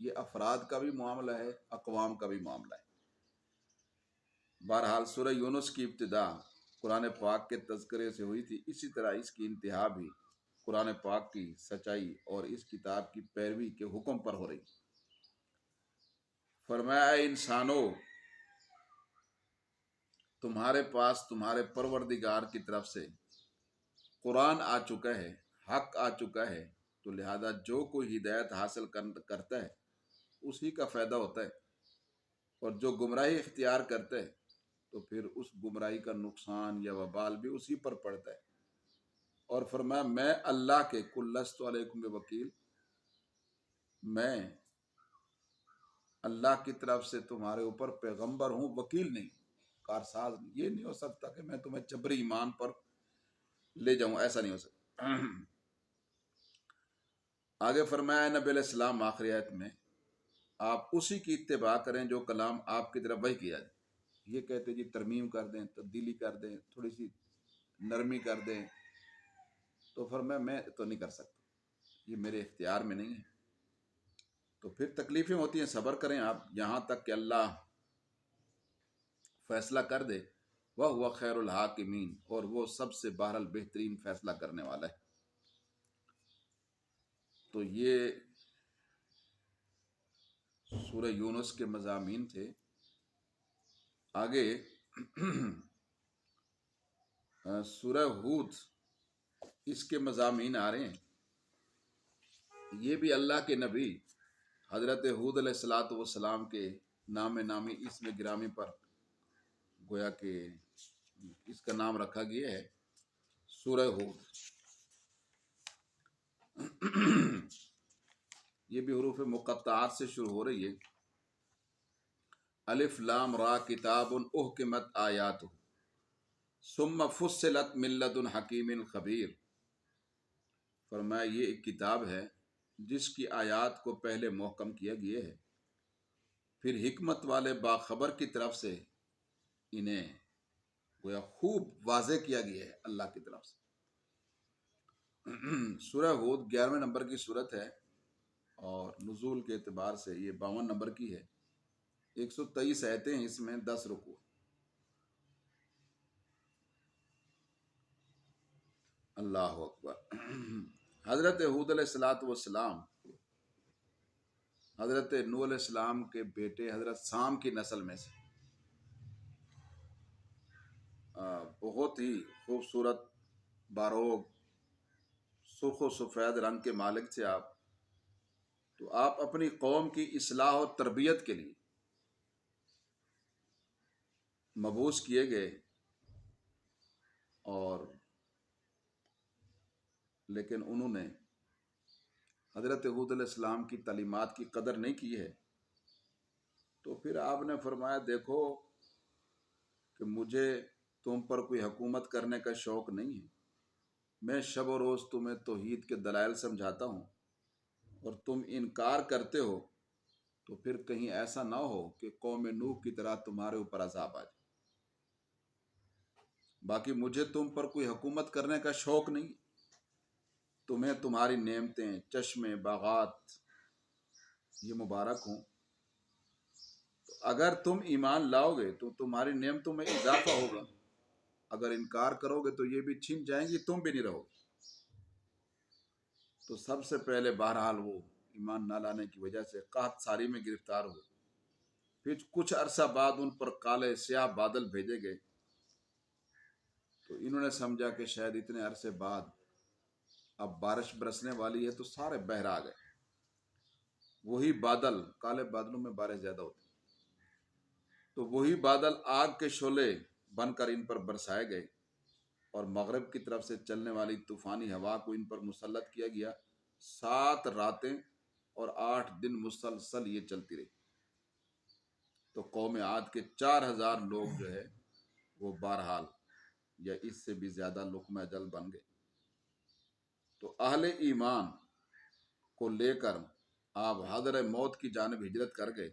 یہ افراد کا بھی معاملہ ہے، اقوام کا بھی معاملہ ہے۔ بہرحال سورہ یونس کی ابتدا قرآن پاک کے تذکرے سے ہوئی تھی، اسی طرح اس کی انتہا بھی قرآن پاک کی سچائی اور اس کتاب کی پیروی کے حکم پر ہو رہی۔ فرمایا اے انسانو، تمہارے پاس تمہارے پروردگار کی طرف سے قرآن آ چکا ہے، حق آ چکا ہے، تو لہذا جو کوئی ہدایت حاصل کرتا ہے اسی کا فائدہ ہوتا ہے، اور جو گمراہی اختیار کرتا ہے تو پھر اس گمراہی کا نقصان یا وبال بھی اسی پر پڑتا ہے۔ اور فرمایا میں اللہ کے قل لست علیکم بوکیل، میں اللہ کی طرف سے تمہارے اوپر پیغمبر ہوں، وکیل نہیں، کارساز نہیں۔ یہ نہیں ہو سکتا کہ میں تمہیں جبری ایمان پر لے جاؤں، ایسا نہیں ہو سکتا۔ آگے فرمایا نبی علیہ السلام آخری آیت میں آپ اسی کی اتباع کریں جو کلام آپ کی طرف وحی کیا جائے۔ یہ کہتے جی ترمیم کر دیں، تبدیلی کر دیں، تھوڑی سی نرمی کر دیں، تو فرمایا میں تو نہیں کر سکتا، یہ میرے اختیار میں نہیں ہے۔ تو پھر تکلیفیں ہوتی ہیں، صبر کریں آپ یہاں تک کہ اللہ فیصلہ کر دے۔ وَهُوَ خَيْرُ الْحَاكِمِينَ، اور وہ سب سے بہرحال بہترین فیصلہ کرنے والا ہے۔ تو یہ سورہ یونس کے مضامین تھے۔ آگے سورہ ہود، اس کے مضامین آ رہے ہیں۔ یہ بھی اللہ کے نبی حضرت ہود علیہ السلام کے نام نامی اس میں گرامی پر گویا کہ اس کا نام رکھا گیا ہے سورہ ہود۔ یہ بھی حروف مقطعات سے شروع ہو رہی ہے۔ الف لام را کتاب احکمت آیاتہ ثم فصلت من لدن حکیم خبیر۔ فرمایا یہ ایک کتاب ہے جس کی آیات کو پہلے محکم کیا گیا ہے، پھر حکمت والے باخبر کی طرف سے انہیں گویا خوب واضح کیا گیا ہے اللہ کی طرف سے۔ سورہ ہود 11ویں نمبر کی سورت ہے اور نزول کے اعتبار سے یہ 52 نمبر کی ہے۔ 123 آیتیں ہیں اس میں، 10 رکوع۔ اللہ اکبر۔ حضرت حود علیہ الصلوۃ والسلام حضرت نوح علیہ السلام کے بیٹے حضرت سام کی نسل میں سے بہت ہی خوبصورت، باروب، سرخ و سفید رنگ کے مالک تھے آپ۔ تو آپ اپنی قوم کی اصلاح و تربیت کے لیے مبعوث کیے گئے، اور لیکن انہوں نے حضرت حود علیہ السلام کی تعلیمات کی قدر نہیں کی ہے۔ تو پھر آپ نے فرمایا دیکھو کہ مجھے تم پر کوئی حکومت کرنے کا شوق نہیں ہے، میں شب و روز تمہیں توحید کے دلائل سمجھاتا ہوں اور تم انکار کرتے ہو، تو پھر کہیں ایسا نہ ہو کہ قوم نوح کی طرح تمہارے اوپر عذاب آ جائے۔ باقی مجھے تم پر کوئی حکومت کرنے کا شوق نہیں، تمہیں تمہاری نعمتیں، چشمے، باغات یہ مبارک ہوں۔ اگر تم ایمان لاؤ گے تو تمہاری نعمتوں میں اضافہ ہوگا، اگر انکار کرو گے تو یہ بھی چھن جائیں گی، تم بھی نہیں رہو گے۔ تو سب سے پہلے بہرحال وہ ایمان نہ لانے کی وجہ سے قحط ساری میں گرفتار ہوئے۔ پھر کچھ عرصہ بعد ان پر کالے سیاہ بادل بھیجے گئے، تو انہوں نے سمجھا کہ شاید اتنے عرصے بعد اب بارش برسنے والی ہے، تو سارے بہر آ گئے۔ وہی بادل، کالے بادلوں میں بارش زیادہ ہوتی، تو وہی بادل آگ کے شعلے بن کر ان پر برسائے گئے، اور مغرب کی طرف سے چلنے والی طوفانی ہوا کو ان پر مسلط کیا گیا۔ 7 راتیں اور 8 دن مسلسل یہ چلتی رہی۔ تو قوم عاد کے 4000 لوگ جو ہے وہ بہرحال یا اس سے بھی زیادہ لقمہ اجل بن گئے۔ تو اہل ایمان کو لے کر آپ حضر موت کی جانب ہجرت کر گئے،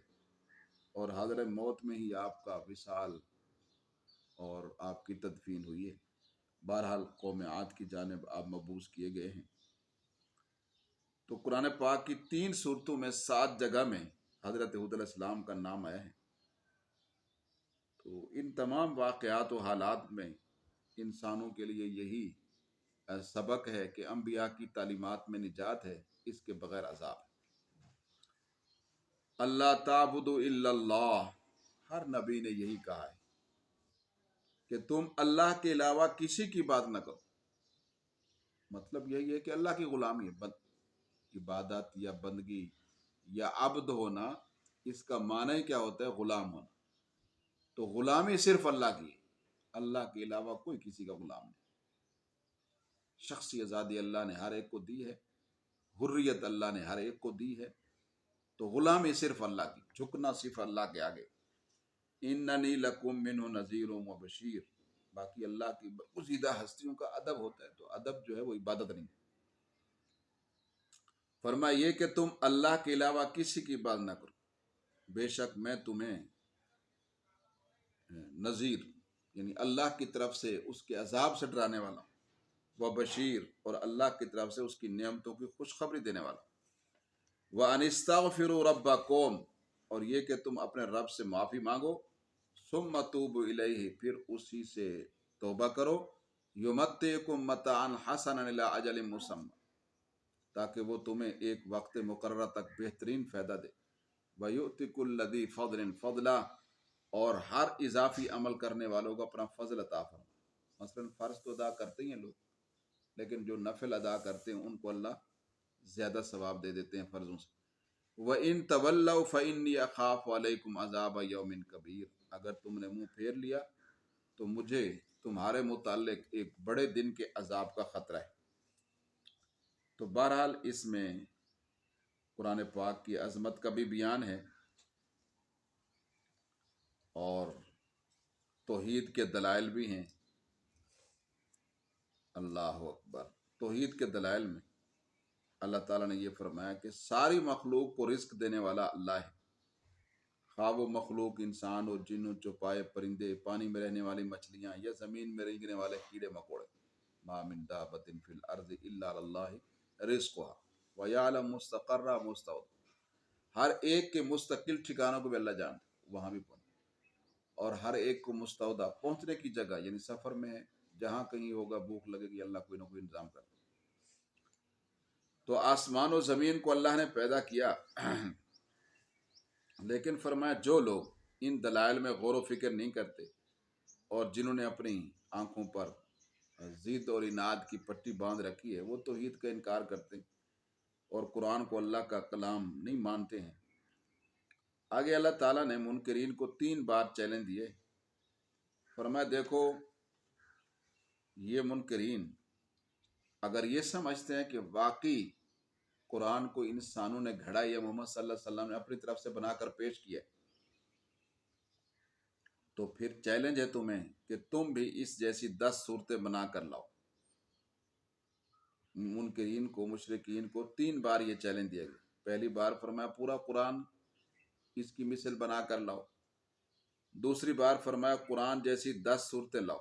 اور حضر موت میں ہی آپ کا وصال اور آپ کی تدفین ہوئی ہے۔ بہرحال قوم عاد کی جانب آپ مبعوث کیے گئے ہیں۔ تو قرآن پاک کی 3 صورتوں میں 7 جگہ میں حضرت حود علیہ السلام کا نام آیا ہے۔ تو ان تمام واقعات و حالات میں انسانوں کے لیے یہی سبق ہے کہ انبیاء کی تعلیمات میں نجات ہے، اس کے بغیر عذاب ہے۔ اللہ تعبدوا الا اللہ، ہر نبی نے یہی کہا ہے کہ تم اللہ کے علاوہ کسی کی بات نہ کرو۔ مطلب یہی ہے کہ اللہ کی غلامی ہے، عبادت یا بندگی یا عبد ہونا، اس کا معنی کیا ہوتا ہے؟ غلام ہونا۔ تو غلامی صرف اللہ کی ہے، اللہ کے علاوہ کوئی کسی کا غلام نہیں۔ شخصی آزادی اللہ نے ہر ایک کو دی ہے، حریت اللہ نے ہر ایک کو دی ہے، تو غلامی صرف اللہ کی، جھکنا صرف اللہ کے آگے۔ اننی لکم منہ نذیر و بشیر، باقی اللہ کی برگزیدہ ہستیوں کا ادب ہوتا ہے، تو ادب جو ہے وہ عبادت نہیں ہے۔ فرمایا یہ کہ تم اللہ کے علاوہ کسی کی بات نہ کرو، بے شک میں تمہیں نذیر یعنی اللہ کی طرف سے اس کے عذاب سے ڈرانے والا ہوں، و بشیر اور اللہ کی طرف سے اس کی نعمتوں کی خوشخبری دینے والا ہوں۔ وَأَنِ اسْتَغْفِرُوا رَبَّكُمْ، اور یہ کہ تم اپنے رب سے معافی مانگو، ثُمَّ تُوبُوا إِلَيْهِ، پھر اسی سے توبہ کرو، يُمَتِّعْكُمْ مَتَاعًا حَسَنًا إِلَىٰ أَجَلٍ مُّسَمًّى، تاکہ وہ تمہیں ایک وقت مقررہ تک بہترین فائدہ دے، وَيُؤْتِ كُلَّ ذِي فَضْلٍ فَضْلَهُ، اور ہر اضافی عمل کرنے والوں کو اپنا فضل عطا فرمائے۔ مثلا فرض تو ادا کرتے ہی ہیں لوگ، لیکن جو نفل ادا کرتے ہیں ان کو اللہ زیادہ ثواب دے دیتے ہیں فرضوں سے۔ وَإِن تَوَلَّوْا فَإِنِّي أَخَافُ عَلَيْكُمْ عَذَابَ يَوْمٍ كَبِيرٍ، اگر تم نے منہ پھیر لیا تو مجھے تمہارے متعلق ایک بڑے دن کے عذاب کا خطرہ ہے۔ تو بہرحال اس میں قرآن پاک کی عظمت کا بھی بیان ہے، اور توحید کے دلائل بھی ہیں۔ اللہ اکبر۔ توحید کے دلائل میں اللہ تعالیٰ نے یہ فرمایا کہ ساری مخلوق کو رزق دینے والا اللہ ہے، خواہ وہ مخلوق انسان اور جن و چوپائے پرندے، پانی میں رہنے والی مچھلیاں، یا زمین میں رینگنے والے کیڑے مکوڑے۔ ما من دابۃ فی الارض الا علی اللہ رزقها ویعلم مستقرها مستودعها، ہر ایک کے مستقل ٹھکانوں کو بھی اللہ جانتا ہے، وہاں بھی پہنچے، اور ہر ایک کو مستودع پہنچنے کی جگہ یعنی سفر میں ہے، جہاں کہیں ہوگا بھوک لگے گی اللہ کوئی نہ کوئی انتظام کر دے۔ تو آسمان و زمین کو اللہ نے پیدا کیا، لیکن فرمایا جو لوگ ان دلائل میں غور و فکر نہیں کرتے اور جنہوں نے اپنی آنکھوں پر ضد اور عناد کی پٹی باندھ رکھی ہے، وہ توحید کا انکار کرتے ہیں اور قرآن کو اللہ کا کلام نہیں مانتے ہیں۔ آگے اللہ تعالیٰ نے منکرین کو 3 بار چیلنج دیے۔ فرمایا دیکھو یہ منکرین اگر یہ سمجھتے ہیں کہ واقعی قرآن کو انسانوں نے گھڑا یا محمد صلی اللہ علیہ وسلم نے اپنی طرف سے بنا کر پیش کیا، تو پھر چیلنج ہے تمہیں کہ تم بھی اس جیسی 10 صورتیں بنا کر لاؤ۔ منکرین کو، مشرکین کو 3 بار یہ چیلنج دیا گیا۔ پہلی بار فرمایا پورا قرآن اس کی مثل بنا کر لاؤ، دوسری بار فرمایا قرآن جیسی 10 صورتیں لاؤ،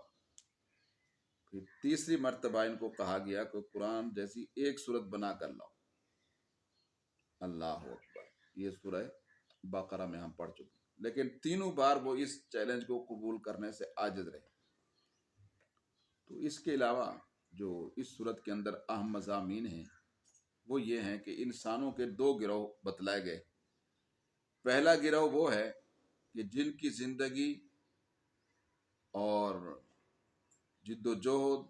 پھر تیسری مرتبہ ان کو کہا گیا کہ قرآن جیسی 1 صورت بنا کر لاؤ۔ اللہ اکبر، یہ سورہ بقرہ میں ہم پڑھ چکے ہیں، لیکن تینوں بار وہ اس چیلنج کو قبول کرنے سے عاجز رہے۔ تو اس کے علاوہ جو اس صورت کے اندر اہم مضامین ہیں وہ یہ ہیں کہ انسانوں کے 2 گروہ بتلائے گئے۔ پہلا گروہ وہ ہے کہ جن کی زندگی اور جد و جہد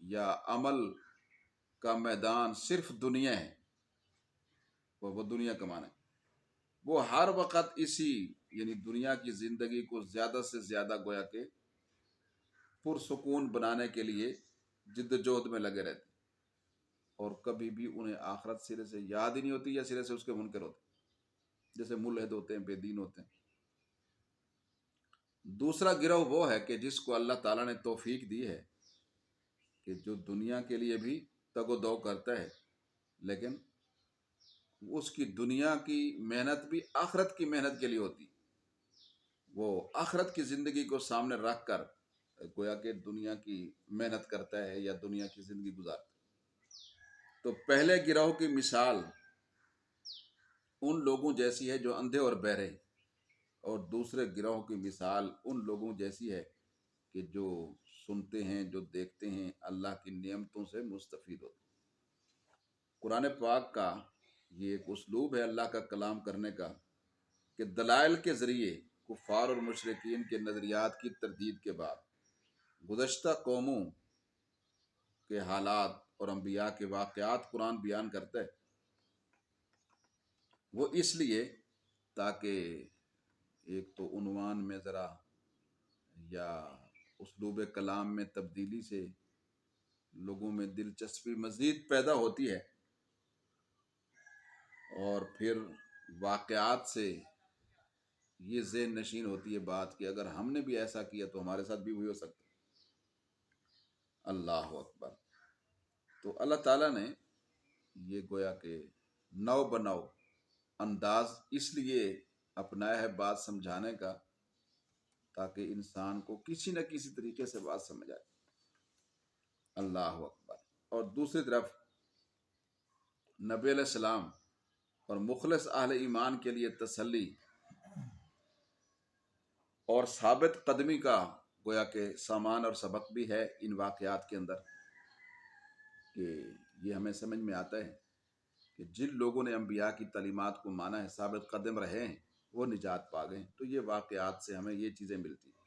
یا عمل کا میدان صرف دنیا ہے، وہ دنیا کمانا ہے، وہ ہر وقت اسی یعنی دنیا کی زندگی کو زیادہ سے زیادہ گویا کہ پرسکون بنانے کے لیے جد و جہد میں لگے رہتے، اور کبھی بھی انہیں آخرت سرے سے یاد ہی نہیں ہوتی یا سرے سے اس کے منکر ہوتے، جیسے ملحد ہوتے ہیں، بے دین ہوتے ہیں۔ دوسرا گروہ وہ ہے کہ جس کو اللہ تعالیٰ نے توفیق دی ہے کہ جو دنیا کے لیے بھی تگ و دو کرتا ہے، لیکن اس کی دنیا کی محنت بھی آخرت کی محنت کے لیے ہوتی، وہ آخرت کی زندگی کو سامنے رکھ کر گویا کہ دنیا کی محنت کرتا ہے یا دنیا کی زندگی گزارتا ہے۔ تو پہلے گروہ کی مثال ان لوگوں جیسی ہے جو اندھے اور بہرے، اور دوسرے گروہ کی مثال ان لوگوں جیسی ہے کہ جو سنتے ہیں، جو دیکھتے ہیں، اللہ کی نعمتوں سے مستفید ہوتے ہیں۔ قرآن پاک کا یہ ایک اسلوب ہے اللہ کا کلام کرنے کا کہ دلائل کے ذریعے کفار اور مشرکین کے نظریات کی تردید کے بعد گزشتہ قوموں کے حالات اور انبیاء کے واقعات قرآن بیان کرتا ہے، وہ اس لیے تاکہ ایک تو عنوان میں ذرا یا اسلوب کلام میں تبدیلی سے لوگوں میں دلچسپی مزید پیدا ہوتی ہے، اور پھر واقعات سے یہ ذہن نشین ہوتی ہے بات کہ اگر ہم نے بھی ایسا کیا تو ہمارے ساتھ بھی وہی ہو سکتا ہے۔ اللہ اکبر۔ تو اللہ تعالیٰ نے یہ گویا کہ نو بنو انداز اس لیے اپنایا ہے بات سمجھانے کا تاکہ انسان کو کسی نہ کسی طریقے سے بات سمجھ آئے۔ اللہ اکبر۔ اور دوسری طرف نبی علیہ السلام اور مخلص اہل ایمان کے لیے تسلی اور ثابت قدمی کا گویا کہ سامان اور سبق بھی ہے ان واقعات کے اندر، کہ یہ ہمیں سمجھ میں آتا ہے کہ جن لوگوں نے انبیاء کی تعلیمات کو مانا ہے، ثابت قدم رہے ہیں، وہ نجات پا گئے۔ تو یہ واقعات سے ہمیں یہ چیزیں ملتی ہیں۔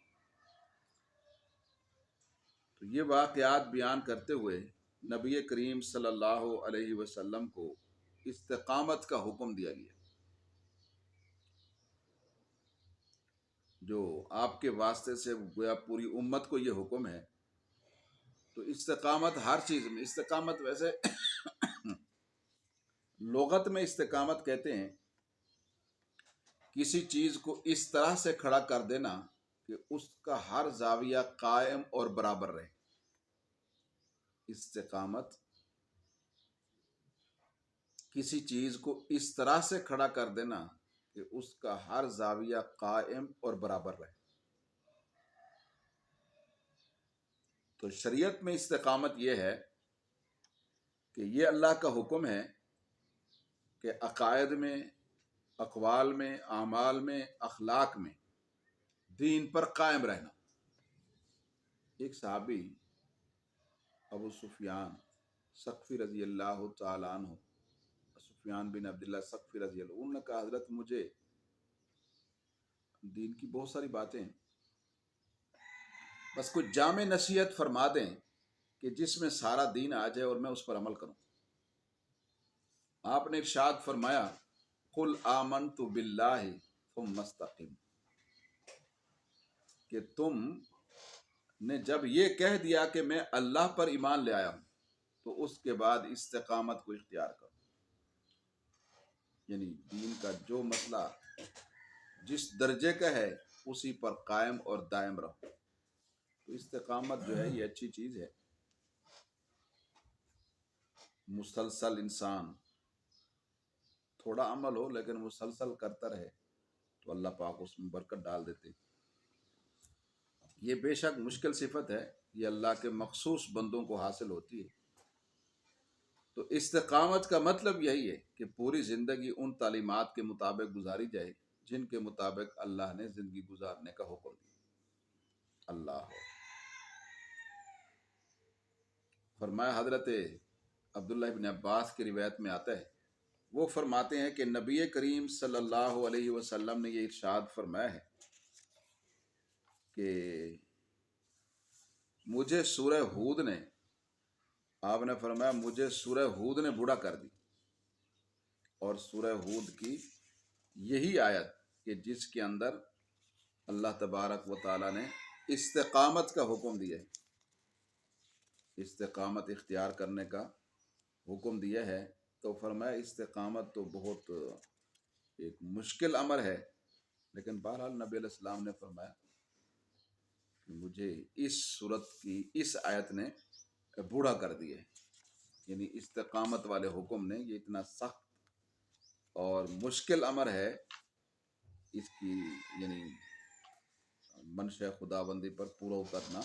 تو یہ واقعات بیان کرتے ہوئے نبی کریم صلی اللہ علیہ وسلم کو استقامت کا حکم دیا گیا، جو آپ کے واسطے سے گویا پوری امت کو یہ حکم ہے۔ تو استقامت ہر چیز میں، استقامت ویسے لغت میں استقامت کہتے ہیں کسی چیز کو اس طرح سے کھڑا کر دینا کہ اس کا ہر زاویہ قائم اور برابر رہے۔ استقامت کسی چیز کو اس طرح سے کھڑا کر دینا کہ اس کا ہر زاویہ قائم اور برابر رہے۔ تو شریعت میں استقامت یہ ہے کہ یہ اللہ کا حکم ہے کہ عقائد میں، اقوال میں، اعمال میں، اخلاق میں دین پر قائم رہنا۔ ایک صحابی ابو سفیان ثقفی رضی اللہ تعالیٰ عنہ، سفیان بن عبداللہ ثقفی رضی اللہ، انہوں نے کہا حضرت مجھے دین کی بہت ساری باتیں ہیں، بس کچھ جامع نصیحت فرما دیں کہ جس میں سارا دین آ جائے اور میں اس پر عمل کروں۔ آپ نے ارشاد فرمایا قل آمنت باللہ ثم استقم، کہ تم نے جب یہ کہہ دیا کہ میں اللہ پر ایمان لے آیا ہوں تو اس کے بعد استقامت کو اختیار کرو، یعنی دین کا جو مسئلہ جس درجے کا ہے اسی پر قائم اور دائم رہو۔ تو استقامت جو ہے یہ اچھی چیز ہے، مسلسل انسان تھوڑا عمل ہو لیکن مسلسل کرتا رہے تو اللہ پاک اس میں برکت ڈال دیتے۔ یہ بے شک مشکل صفت ہے، یہ اللہ کے مخصوص بندوں کو حاصل ہوتی ہے۔ تو استقامت کا مطلب یہی ہے کہ پوری زندگی ان تعلیمات کے مطابق گزاری جائے جن کے مطابق اللہ نے زندگی گزارنے کا حکم دیا۔ اللہ فرمایا، حضرت عبداللہ بن عباس کی روایت میں آتا ہے، وہ فرماتے ہیں کہ نبی کریم صلی اللہ علیہ وسلم نے یہ ارشاد فرمایا ہے کہ مجھے سورہ ہود نے، آپ نے فرمایا مجھے سورہ ہود نے بوڑھا کر دی، اور سورہ ہود کی یہی آیت کہ جس کے اندر اللہ تبارک و تعالی نے استقامت کا حکم دیا ہے، استقامت اختیار کرنے کا حکم دیا ہے، تو فرمایا استقامت تو بہت ایک مشکل امر ہے، لیکن بہرحال نبی علیہ السلام نے فرمایا کہ مجھے اس صورت کی اس آیت نے بوڑھا کر دیا ہے، یعنی استقامت والے حکم نے، یہ اتنا سخت اور مشکل امر ہے، اس کی یعنی منشا خدا بندی پر پورا اترنا،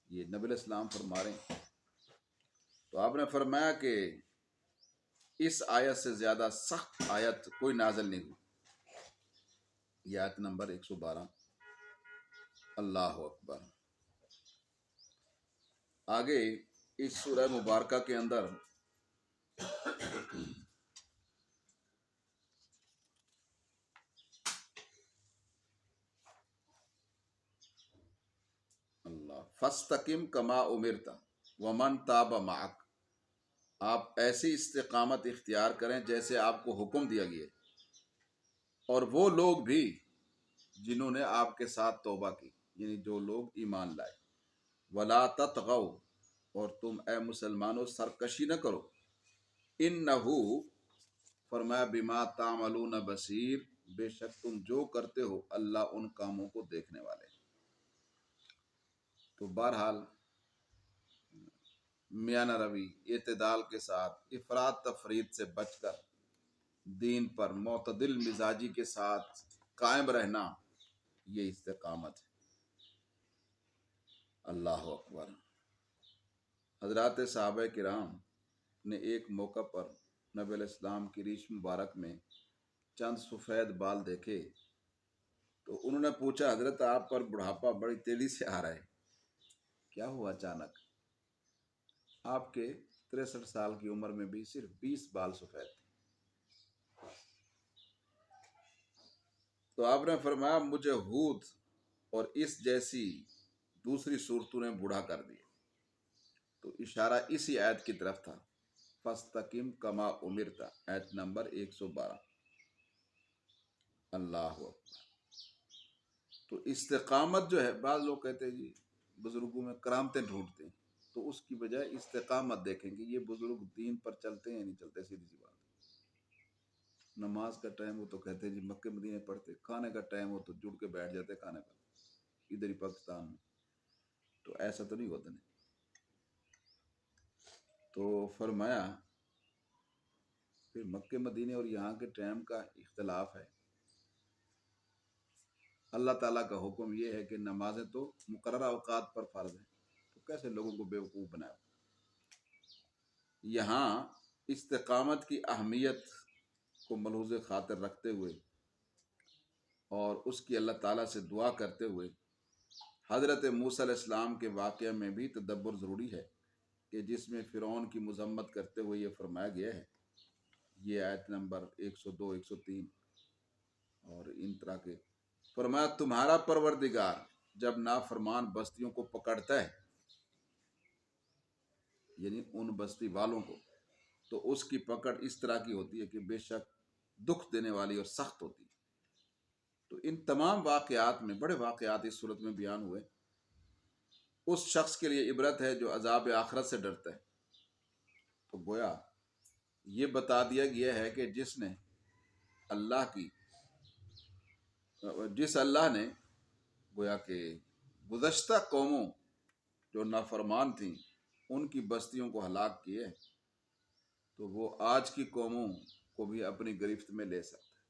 یہ نبی علیہ السلام فرما رہے ہیں۔ تو آپ نے فرمایا کہ اس آیت سے زیادہ سخت آیت کوئی نازل نہیں ہوئی، یہ آیت نمبر 112۔ اللہ اکبر۔ آگے اس سورہ مبارکہ کے اندر اللہ فاستقم کما امرت ومن تاب معک، آپ ایسی استقامت اختیار کریں جیسے آپ کو حکم دیا گیا، اور وہ لوگ بھی جنہوں نے آپ کے ساتھ توبہ کی، یعنی جو لوگ ایمان لائے۔ ولا تطغوا، اور تم اے مسلمانوں سرکشی نہ کرو، انہو فرمایا بما تعملون بصیر، بے شک تم جو کرتے ہو اللہ ان کاموں کو دیکھنے والے۔ تو بہرحال میانہ روی، اعتدال کے ساتھ، افراط تفرید سے بچ کر دین پر معتدل مزاجی کے ساتھ قائم رہنا، یہ استقامت ہے۔ اللہ اکبر۔ حضرات صحابہ کرام نے ایک موقع پر نبی علیہ السلام کی ریش مبارک میں چند سفید بال دیکھے، تو انہوں نے پوچھا حضرت آپ پر بڑھاپا بڑی تیزی سے آ رہا ہے، کیا ہوا اچانک؟ آپ کے 63 سال کی عمر میں بھی صرف 20 بال سفید تھے۔ تو آپ نے فرمایا مجھے ہود اور اس جیسی دوسری صورتوں نے بوڑھا کر دیا، تو اشارہ اسی آیت کی طرف تھا، فاستقم کما امرت، آیت نمبر 112۔ اللہ اکبر۔ تو استقامت جو ہے، بعض لوگ کہتے ہیں جی بزرگوں میں کرامتیں ڈھونڈتے ہیں، تو اس کی بجائے استقامت دیکھیں گے یہ بزرگ دین پر چلتے ہیں یا نہیں چلتے، سیدھی سی بات۔ نماز کا ٹائم ہو تو کہتے ہیں جی مکے مدینے پڑھتے، کھانے کا ٹائم ہو تو جڑ کے بیٹھ جاتے کھانے پر، ادھر ہی پاکستان میں۔ تو ایسا تو نہیں ہوتا نہیں۔ تو فرمایا پھر مکے مدینے اور یہاں کے ٹائم کا اختلاف ہے، اللہ تعالیٰ کا حکم یہ ہے کہ نمازیں تو مقررہ اوقات پر فرض ہیں، تو کیسے لوگوں کو بیوقوف بنایا؟ یہاں استقامت کی اہمیت کو ملحوظ خاطر رکھتے ہوئے اور اس کی اللہ تعالیٰ سے دعا کرتے ہوئے حضرت موسیٰ علیہ السلام کے واقعہ میں بھی تدبر ضروری ہے کہ جس میں فرعون کی مذمت کرتے ہوئے یہ فرمایا گیا ہے، یہ آیت نمبر 102 103 اور ان طرح کے، فرمایا تمہارا پروردگار جب نافرمان بستیوں کو پکڑتا ہے، یعنی ان بستی والوں کو، تو اس کی پکڑ اس طرح کی ہوتی ہے کہ بے شک دکھ دینے والی اور سخت ہوتی ہے۔ تو ان تمام واقعات میں، بڑے واقعات اس صورت میں بیان ہوئے، اس شخص کے لیے عبرت ہے جو عذاب آخرت سے ڈرتا ہے۔ تو گویا یہ بتا دیا گیا ہے کہ جس اللہ نے گویا کہ گزشتہ قوموں جو نافرمان تھیں ان کی بستیوں کو ہلاک کیے، تو وہ آج کی قوموں کو بھی اپنی گرفت میں لے سکتا ہے۔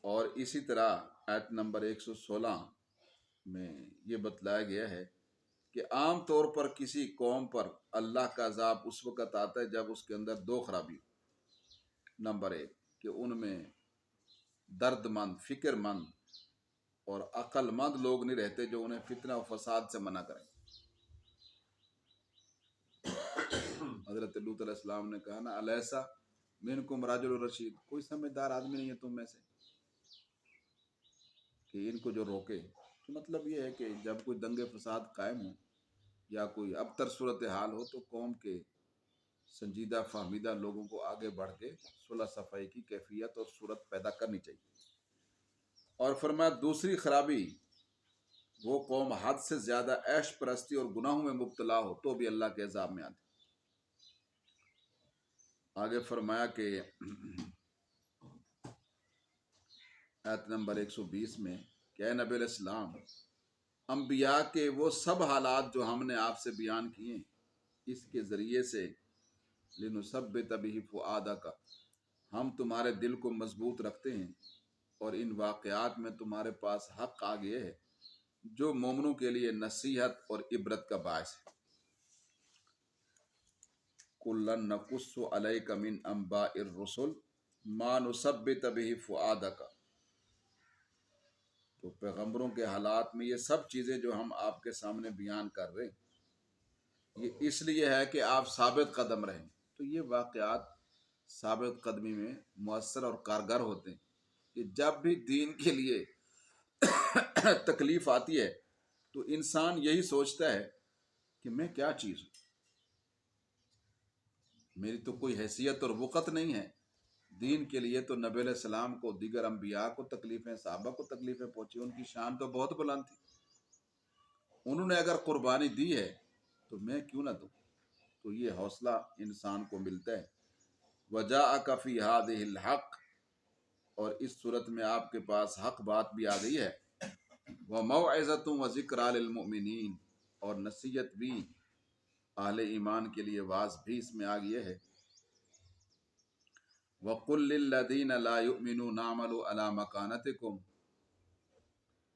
اور اسی طرح آیت نمبر 116 میں یہ بتلایا گیا ہے کہ عام طور پر کسی قوم پر اللہ کا عذاب اس وقت آتا ہے جب اس کے اندر دو خرابی ہو۔ نمبر ایک کہ ان میں درد مند، فکر مند اور عقل مند لوگ نہیں رہتے جو انہیں فتنہ و فساد سے منع کریں۔ حضرت لوط علیہ السلام نے کہا نا، الیسا منکم رجل رشید، کوئی سمجھدار آدمی نہیں ہے تم میں سے کہ ان کو جو روکے۔ تو مطلب یہ ہے کہ جب کوئی دنگے فساد قائم ہو یا کوئی ابتر صورتحال ہو تو قوم کے سنجیدہ فہمیدہ لوگوں کو آگے بڑھ کے صلح صفائی کی کیفیت اور صورت پیدا کرنی چاہیے۔ اور فرمایا دوسری خرابی، وہ قوم حد سے زیادہ عیش پرستی اور گناہوں میں مبتلا ہو تو بھی اللہ کے عذاب میں آتی۔ آگے فرمایا کہ آیت نمبر 120 میں کہ اے نبی علیہ السلام، انبیاء کے وہ سب حالات جو ہم نے آپ سے بیان کیے اس کے ذریعے سے لنثبت بہ فؤادک، ہم تمہارے دل کو مضبوط رکھتے ہیں، اور ان واقعات میں تمہارے پاس حق آ گئے ہے جو مومنوں کے لیے نصیحت اور عبرت کا باعث ہے۔ کُلًّا نَقُصُّ عَلَيْكَ مِنْ أَنْبَاءِ الرُّسُلِ مَا نُثَبِّتُ بِهِ فُؤَادَكَ۔ تو پیغمبروں کے حالات میں یہ سب چیزیں جو ہم آپ کے سامنے بیان کر رہے ہیں، یہ اس لیے ہے کہ آپ ثابت قدم رہیں۔ تو یہ واقعات ثابت قدمی میں مؤثر اور کارگر ہوتے ہیں کہ جب بھی دین کے لیے تکلیف آتی ہے تو انسان یہی سوچتا ہے کہ میں کیا چیز ہوں، میری تو کوئی حیثیت اور وقت نہیں ہے دین کے لیے۔ تو نبی علیہ السلام کو، دیگر انبیاء کو تکلیفیں، صحابہ کو تکلیفیں پہنچی، ان کی شان تو بہت بلند تھی، انہوں نے اگر قربانی دی ہے تو میں کیوں نہ دوں۔ تو یہ حوصلہ انسان کو ملتا ہے۔ وَجَاءَكَ فِي هَٰذِهِ الْحَقُّ، اور اس صورت میں آپ کے پاس حق بات بھی آ گئی ہے۔ وَمَوْعِظَةٌ وَذِكْرَىٰ لِلْمُؤْمِنِينَ، اور نصیحت بھی اہل ایمان کے لیے، واعظ بھی اس میں آ گیا ہے۔ وَقُلْ لِلَّذِينَ لَا يُؤْمِنُونَ اعْمَلُوا عَلَىٰ مَكَانَتِكُمْ،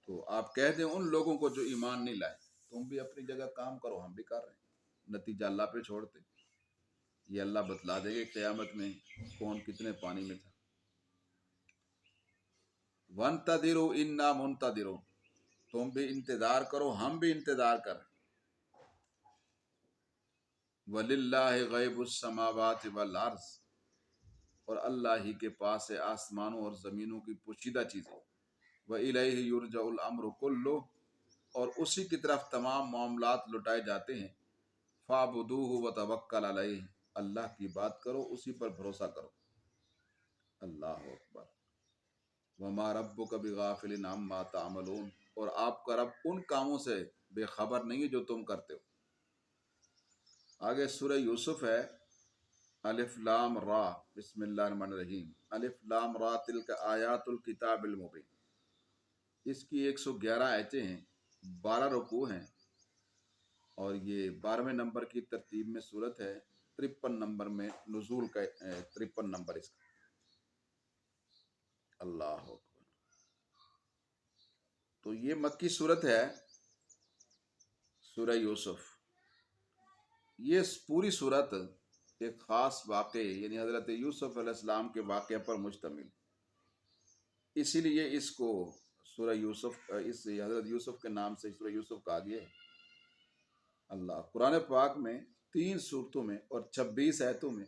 تو آپ کہہ دیں ان لوگوں کو جو ایمان نہیں لائے، تم بھی اپنی جگہ کام کرو، ہم بھی کر رہے ہیں، نتیجہ اللہ پہ چھوڑتے۔ یہ اللہ بتلا دے گے قیامت میں کون کتنے پانی میں تھا۔ وَانتَظِرُوا إِنَّا مُنتَظِرُونَ، تم بھی انتظار کرو، ہم بھی انتظار کریں۔ وَلِلَّهِ غَيْبُ السَّمَاوَاتِ وَالْأَرْضِ، اور اللہ ہی کے پاس ہے آسمانوں اور زمینوں کی پوشیدہ چیزیں۔ وَإِلَيْهِ يُرْجَعُ الْأَمْرُ كُلُّهُ، اور اسی کی طرف تمام معاملات لوٹائے جاتے ہیں۔ فَاعْبُدُوهُ وَتَوَكَّلْ عَلَيْهِ، اللہ کی بات کرو، اسی پر بھروسہ کرو۔ اللہ اکبر۔ وَمَا رَبُّكَ بِغَافِلٍ عَمَّا تَعْمَلُونَ، اور آپ کا رب ان کاموں سے بے خبر نہیں ہے جو تم کرتے ہو۔ آگے سورہ یوسف ہے، الف لام را، بسم اللہ الرحمن الرحیم۔ الف لام را تلک آیات الکتاب المبین، اس کی 111 آیتیں ہیں، 12 رکوع ہیں، اور یہ 12ویں نمبر کی ترتیب میں صورت ہے، 53 نمبر میں نزول کا 53 نمبر اس کا۔ اللہ اکبر۔ تو یہ مکی صورت ہے، سورہ یوسف۔ یہ پوری صورت ایک خاص واقعے یعنی حضرت یوسف علیہ السلام کے واقعے پر مشتمل، اسی لیے اس کو سورہ یوسف، اس حضرت یوسف کے نام سے سورہ یوسف کہا گیا ہے۔ اللہ قرآن پاک میں 3 صورتوں میں اور 26 آیتوں میں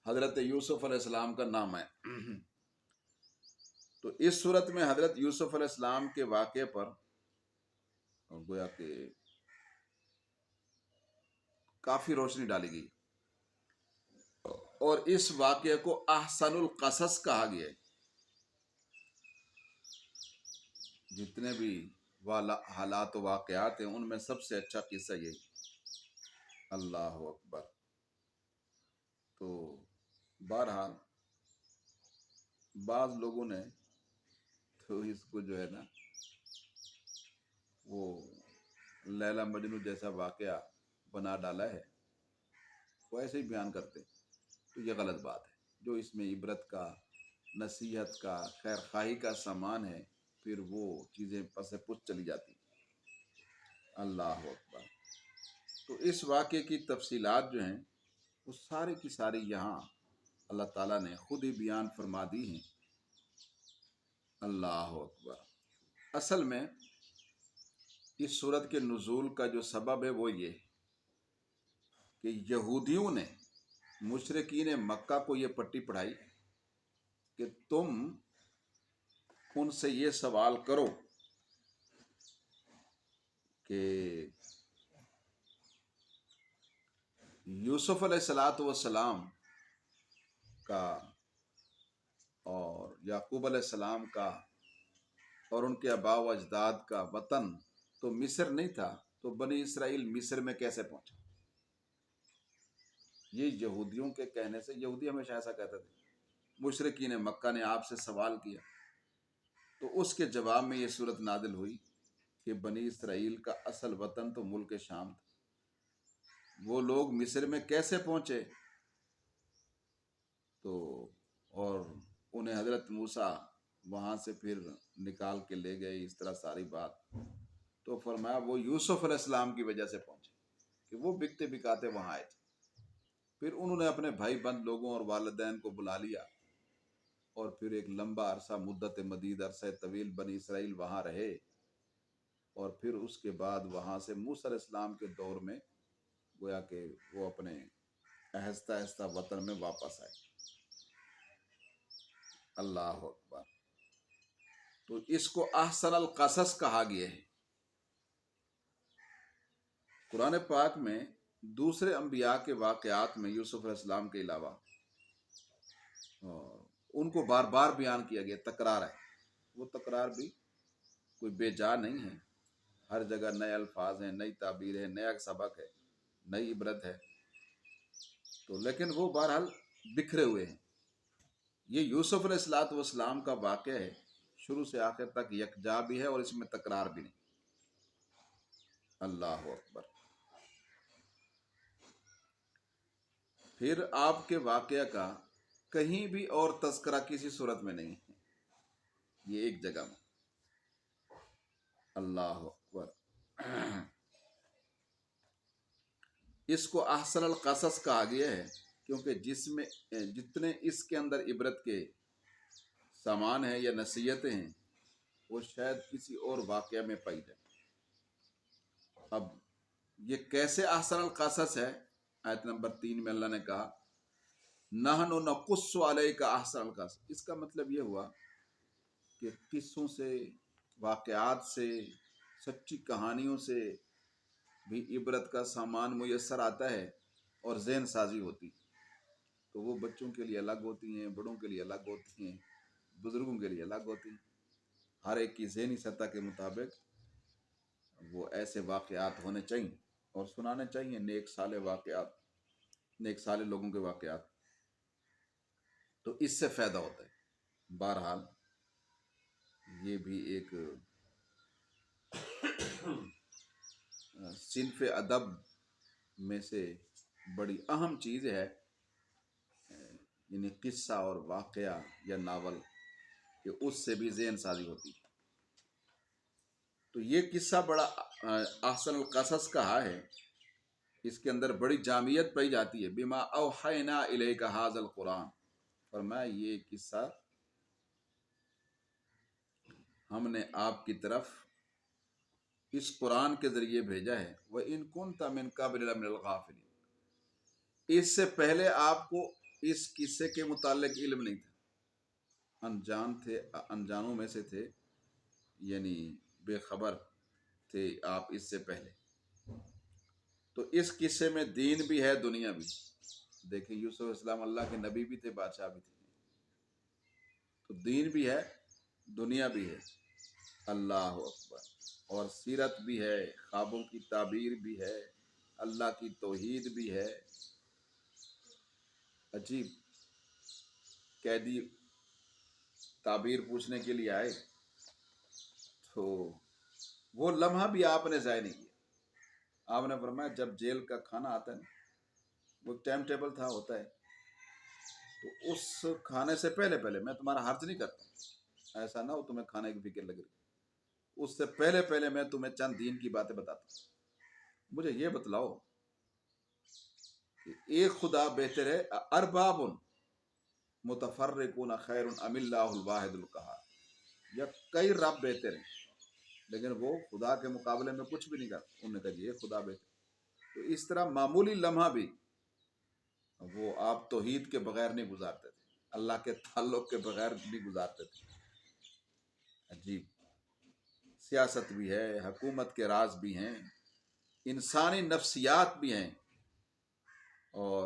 حضرت یوسف علیہ السلام کا نام ہے۔ تو اس صورت میں حضرت یوسف علیہ السلام کے واقعے پر گویا کہ کافی روشنی ڈالی گئی، اور اس واقعے کو احسن القصص کہا گیا ہے۔ جتنے بھی حالات و واقعات ہیں ان میں سب سے اچھا قصہ یہی۔ اللہ اکبر۔ تو بہرحال بعض لوگوں نے تو اس کو جو ہے نا وہ لیلا مجنوں جیسا واقعہ بنا ڈالا ہے، وہ ایسے ہی بیان کرتے، تو یہ غلط بات ہے۔ جو اس میں عبرت کا، نصیحت کا، خیر خواہی کا سامان ہے، پھر وہ چیزیں پس پس چلی جاتی۔ اللہ اکبر۔ تو اس واقعے کی تفصیلات جو ہیں وہ سارے کی ساری یہاں اللہ تعالیٰ نے خود ہی بیان فرما دی ہیں۔ اللہ اکبر۔ اصل میں اس سورت کے نزول کا جو سبب ہے وہ یہ کہ یہودیوں نے مشرکین مکہ کو یہ پٹی پڑھائی کہ تم ان سے یہ سوال کرو کہ یوسف علیہ السلام کا اور یعقوب علیہ السلام کا اور ان کے آباء و اجداد کا وطن تو مصر نہیں تھا، تو بنی اسرائیل مصر میں کیسے پہنچا؟ یہ یہودیوں کے کہنے سے، یہودی ہمیشہ ایسا کہتے تھے، مشرکین مکہ نے آپ سے سوال کیا، تو اس کے جواب میں یہ صورت نازل ہوئی کہ بنی اسرائیل کا اصل وطن تو ملک شام تھا، وہ لوگ مصر میں کیسے پہنچے؟ تو اور انہیں حضرت موسیٰ وہاں سے پھر نکال کے لے گئے، اس طرح ساری بات۔ تو فرمایا وہ یوسف علیہ السلام کی وجہ سے پہنچے کہ وہ بکتے بکاتے وہاں آئے تھے۔ پھر انہوں نے اپنے بھائی بند لوگوں اور والدین کو بلا لیا، اور پھر ایک لمبا عرصہ، مدت مدید، عرصہ طویل بنی اسرائیل وہاں رہے، اور پھر اس کے بعد وہاں سے موسیٰ علیہ السلام کے دور میں گویا کہ وہ اپنے آہستہ آہستہ وطن میں واپس آئے۔ اللہ اکبر۔ تو اس کو احسن القصص کہا گیا ہے۔ قرآن پاک میں دوسرے انبیاء کے واقعات میں یوسف علیہ السلام کے علاوہ ان کو بار بار بیان کیا گیا، تکرار ہے۔ وہ تکرار بھی کوئی بے جا نہیں ہے، ہر جگہ نئے الفاظ ہیں، نئی تعبیر ہے، نیا سبق ہے، نئی عبرت ہے، تو لیکن وہ بہرحال بکھرے ہوئے ہیں۔ یہ یوسف علیہ السلام کا واقعہ ہے، شروع سے آخر تک یکجا بھی ہے اور اس میں تکرار بھی نہیں۔ اللہ اکبر۔ پھر آپ کے واقعہ کا کہیں بھی اور تذکرہ کسی صورت میں نہیں ہے، یہ ایک جگہ میں۔ اللہ اکبر۔ اس کو احسن القصص کہا گیا ہے کیونکہ جتنے اس کے اندر عبرت کے سامان ہیں یا نصیحتیں ہیں وہ شاید کسی اور واقعہ میں پائی جائیں۔ اب یہ کیسے احسن القصص ہے؟ آیت نمبر 3 میں اللہ نے کہا نحن نقص علیک احسن القصص۔ اس کا مطلب یہ ہوا کہ قصوں سے، واقعات سے، سچی کہانیوں سے بھی عبرت کا سامان میسر آتا ہے اور ذہن سازی ہوتی، تو وہ بچوں کے لیے الگ ہوتی ہیں، بڑوں کے لیے الگ ہوتی ہیں، بزرگوں کے لیے الگ ہوتی ہیں۔ ہر ایک کی ذہنی سطح کے مطابق وہ ایسے واقعات ہونے چاہیے اور سنانے چاہیے، نیک صالح واقعات، نیک صالح لوگوں کے واقعات، تو اس سے فائدہ ہوتا ہے۔ بہرحال یہ بھی ایک صنف ادب میں سے بڑی اہم چیز ہے، یعنی قصہ اور واقعہ یا ناول، کہ اس سے بھی ذہن سازی ہوتی ہے۔ تو یہ قصہ بڑا احسن القصص کہا ہے، اس کے اندر بڑی جامعیت پائی جاتی ہے۔ بما اوحینا الیک ھذا القرآن، فرمایا یہ قصہ ہم نے آپ کی طرف اس قرآن کے ذریعے بھیجا ہے، وَإِن كُنتَ مِن قَبْلِ لَمِنَ الْغَافِلِينَ۔ اس سے پہلے آپ کو اس قصے کے متعلق علم نہیں تھا، انجان تھے، انجانوں میں سے تھے، یعنی بے خبر تھے آپ اس سے پہلے۔ تو اس قصے میں دین بھی ہے، دنیا بھی۔ دیکھیں یوسف علیہ السلام اللہ کے نبی بھی تھے، بادشاہ بھی تھے، تو دین بھی ہے، دنیا بھی ہے۔ اللہ اکبر۔ اور سیرت بھی ہے، خوابوں کی تعبیر بھی ہے، اللہ کی توحید بھی ہے۔ عجیب، قیدی تعبیر پوچھنے کے لیے آئے تو وہ لمحہ بھی آپ نے ضائع نہیں کیا۔ آپ نے فرمایا جب جیل کا کھانا آتا ہے نا، وہ ٹائم ٹیبل تھا، ہوتا ہے، تو اس کھانے سے پہلے میں تمہارا حرج نہیں کرتا، ایسا نہ ہو تمہیں کھانے کی فکر لگ رہی، اس سے پہلے میں تمہیں چند دین کی باتیں بتاتا ہوں۔ مجھے یہ بتلاؤ کہ ایک خدا بہتر ہے، ارباب متفرقون خیر ام اللہ الواحد القہار، یا کئی رب بہتر ہیں لیکن وہ خدا کے مقابلے میں کچھ بھی نہیں کرتا، انہوں نے کہا یہ خدا بہتر۔ تو اس طرح معمولی لمحہ بھی وہ آپ توحید کے بغیر نہیں گزارتے تھے، اللہ کے تعلق کے بغیر نہیں گزارتے تھے۔ عجیب، سیاست بھی ہے، حکومت کے راز بھی ہیں، انسانی نفسیات بھی ہیں، اور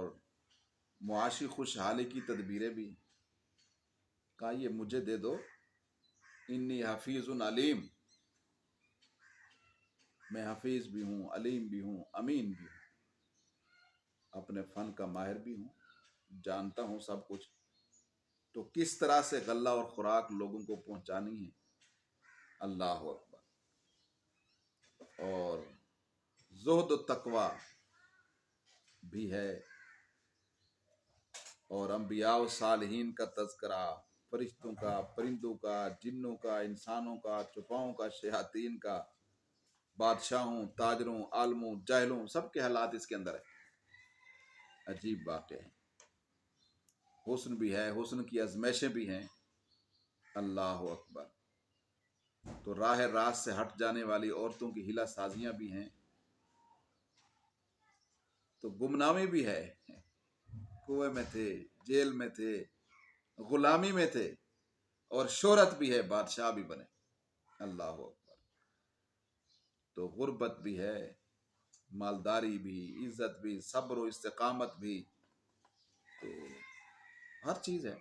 معاشی خوشحالی کی تدبیریں بھی ہیں۔ کہا یہ مجھے دے دو، انی حفیظ علیم، میں حفیظ بھی ہوں، علیم بھی ہوں، امین بھی ہوں، اپنے فن کا ماہر بھی ہوں، جانتا ہوں سب کچھ۔ تو کس طرح سے غلہ اور خوراک لوگوں کو پہنچانی ہے، اللہ اکبر۔ اور زہد و تقوی بھی ہے، اور انبیاء و صالحین کا تذکرہ، فرشتوں کا، پرندوں کا، جنوں کا، انسانوں کا، چپاؤں کا، شیاطین کا، بادشاہوں، تاجروں، عالموں، جاہلوں، سب کے حالات اس کے اندر ہے۔ عجیب بات ہے، حسن بھی ہے، حسن کی ازمائشیں بھی ہیں، اللہ اکبر۔ تو راہ راست سے ہٹ جانے والی عورتوں کی ہیلا سازیاں بھی ہیں، تو گمنامی بھی ہے، کنویں میں تھے، جیل میں تھے، غلامی میں تھے، اور شہرت بھی ہے، بادشاہ بھی بنے، اللہ اکبر۔ تو غربت بھی ہے، مالداری بھی، عزت بھی، صبر و استقامت بھی، تو ہر چیز ہے،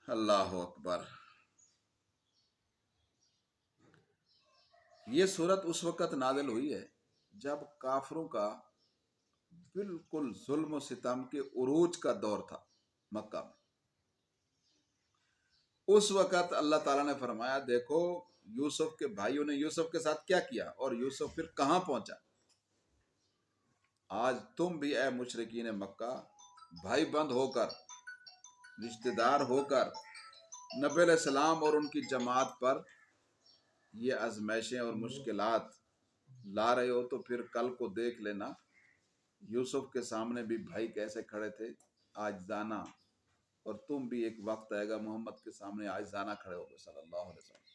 اللہ اکبر۔ یہ صورت اس وقت نازل ہوئی ہے جب کافروں کا بالکل ظلم و ستم کے عروج کا دور تھا مکہ میں۔ اس وقت اللہ تعالیٰ نے فرمایا دیکھو یوسف کے بھائیوں نے یوسف کے ساتھ کیا کیا، اور یوسف پھر کہاں پہنچا۔ آج تم بھی اے مشرکین مکہ بھائی بند ہو کر، رشتہ دار ہو کر، نبی علیہ السلام اور ان کی جماعت پر یہ آزمائشیں اور مشکلات لا رہے ہو، تو پھر کل کو دیکھ لینا یوسف کے سامنے بھی بھائی کیسے کھڑے تھے، عاجزانہ، اور تم بھی ایک وقت آئے گا محمد کے سامنے عاجزانہ کھڑے ہوگے صلی اللہ علیہ وسلم۔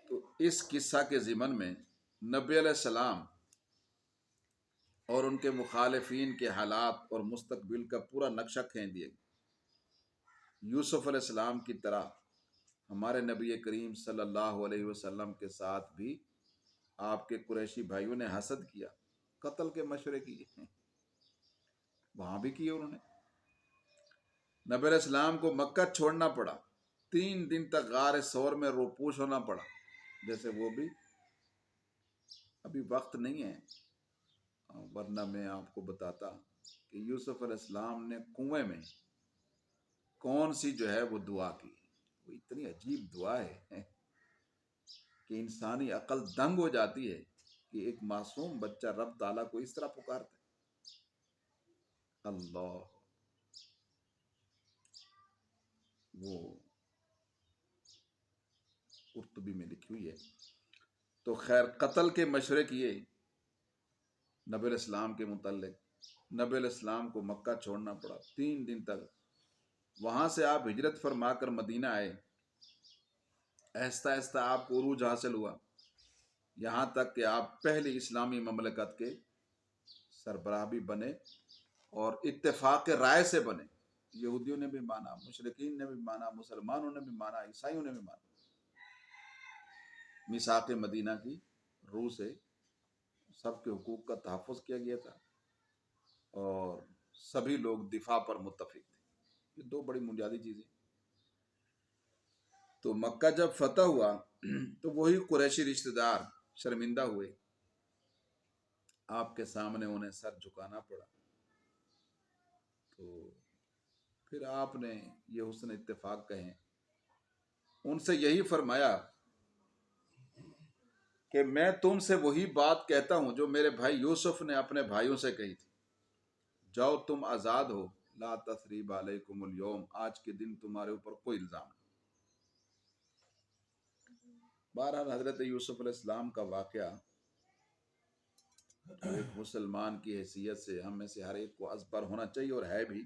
تو اس قصہ کے ضمن میں نبی علیہ السلام اور ان کے مخالفین کے حالات اور مستقبل کا پورا نقشہ کھینچ دیا گیا۔ یوسف علیہ السلام کی طرح ہمارے نبی کریم صلی اللہ علیہ وسلم کے ساتھ بھی آپ کے قریشی بھائیوں نے حسد کیا، قتل کے مشورے کیے، وہاں بھی کیے انہوں نے۔ نبی علیہ السلام کو مکہ چھوڑنا پڑا، 3 دن تک غار ثور میں روپوش ہونا پڑا، جیسے وہ بھی ابھی وقت نہیں ہے، ورنہ میں آپ کو بتاتا کہ یوسف علیہ السلام نے کنویں میں کون سی جو ہے وہ دعا کی، وہ اتنی عجیب دعا ہے کہ انسانی عقل دنگ ہو جاتی ہے کہ ایک معصوم بچہ رب تعالیٰ کو اس طرح پکارتا ہے۔ اللہ، وہ قرطبی میں لکھی ہوئی ہے۔ تو خیر قتل کے مشورے کیے نبی علیہ السلام کے متعلق، نبی علیہ السلام کو مکہ چھوڑنا پڑا 3 دن تک، وہاں سے آپ ہجرت فرما کر مدینہ آئے، آہستہ آہستہ آپ کو عروج حاصل ہوا، یہاں تک کہ آپ پہلی اسلامی مملکت کے سربراہ بھی بنے اور اتفاق رائے سے بنے۔ یہودیوں نے بھی مانا، مشرکین نے بھی مانا، مسلمانوں نے بھی مانا، عیسائیوں نے بھی مانا۔ میثاق مدینہ کی روح سے سب کے حقوق کا تحفظ کیا گیا تھا اور سبھی لوگ دفاع پر متفق تھے۔ یہ دو بڑی بنیادی چیزیں۔ تو مکہ جب فتح ہوا تو وہی قریشی رشتہ دار شرمندہ ہوئے، آپ کے سامنے انہیں سر جھکانا پڑا۔ تو پھر آپ نے یہ حسن اتفاق کہیں، ان سے یہی فرمایا کہ میں تم سے وہی بات کہتا ہوں جو میرے بھائی یوسف نے اپنے بھائیوں سے کہی تھی، جاؤ تم آزاد ہو، لا تثریب علیکم اليوم، آج کے دن تمہارے اوپر کوئی الزام نہیں۔ بہرحال حضرت یوسف علیہ السلام کا واقعہ ایک مسلمان کی حیثیت سے ہم میں سے ہر ایک کو ازبر ہونا چاہیے، اور ہے بھی،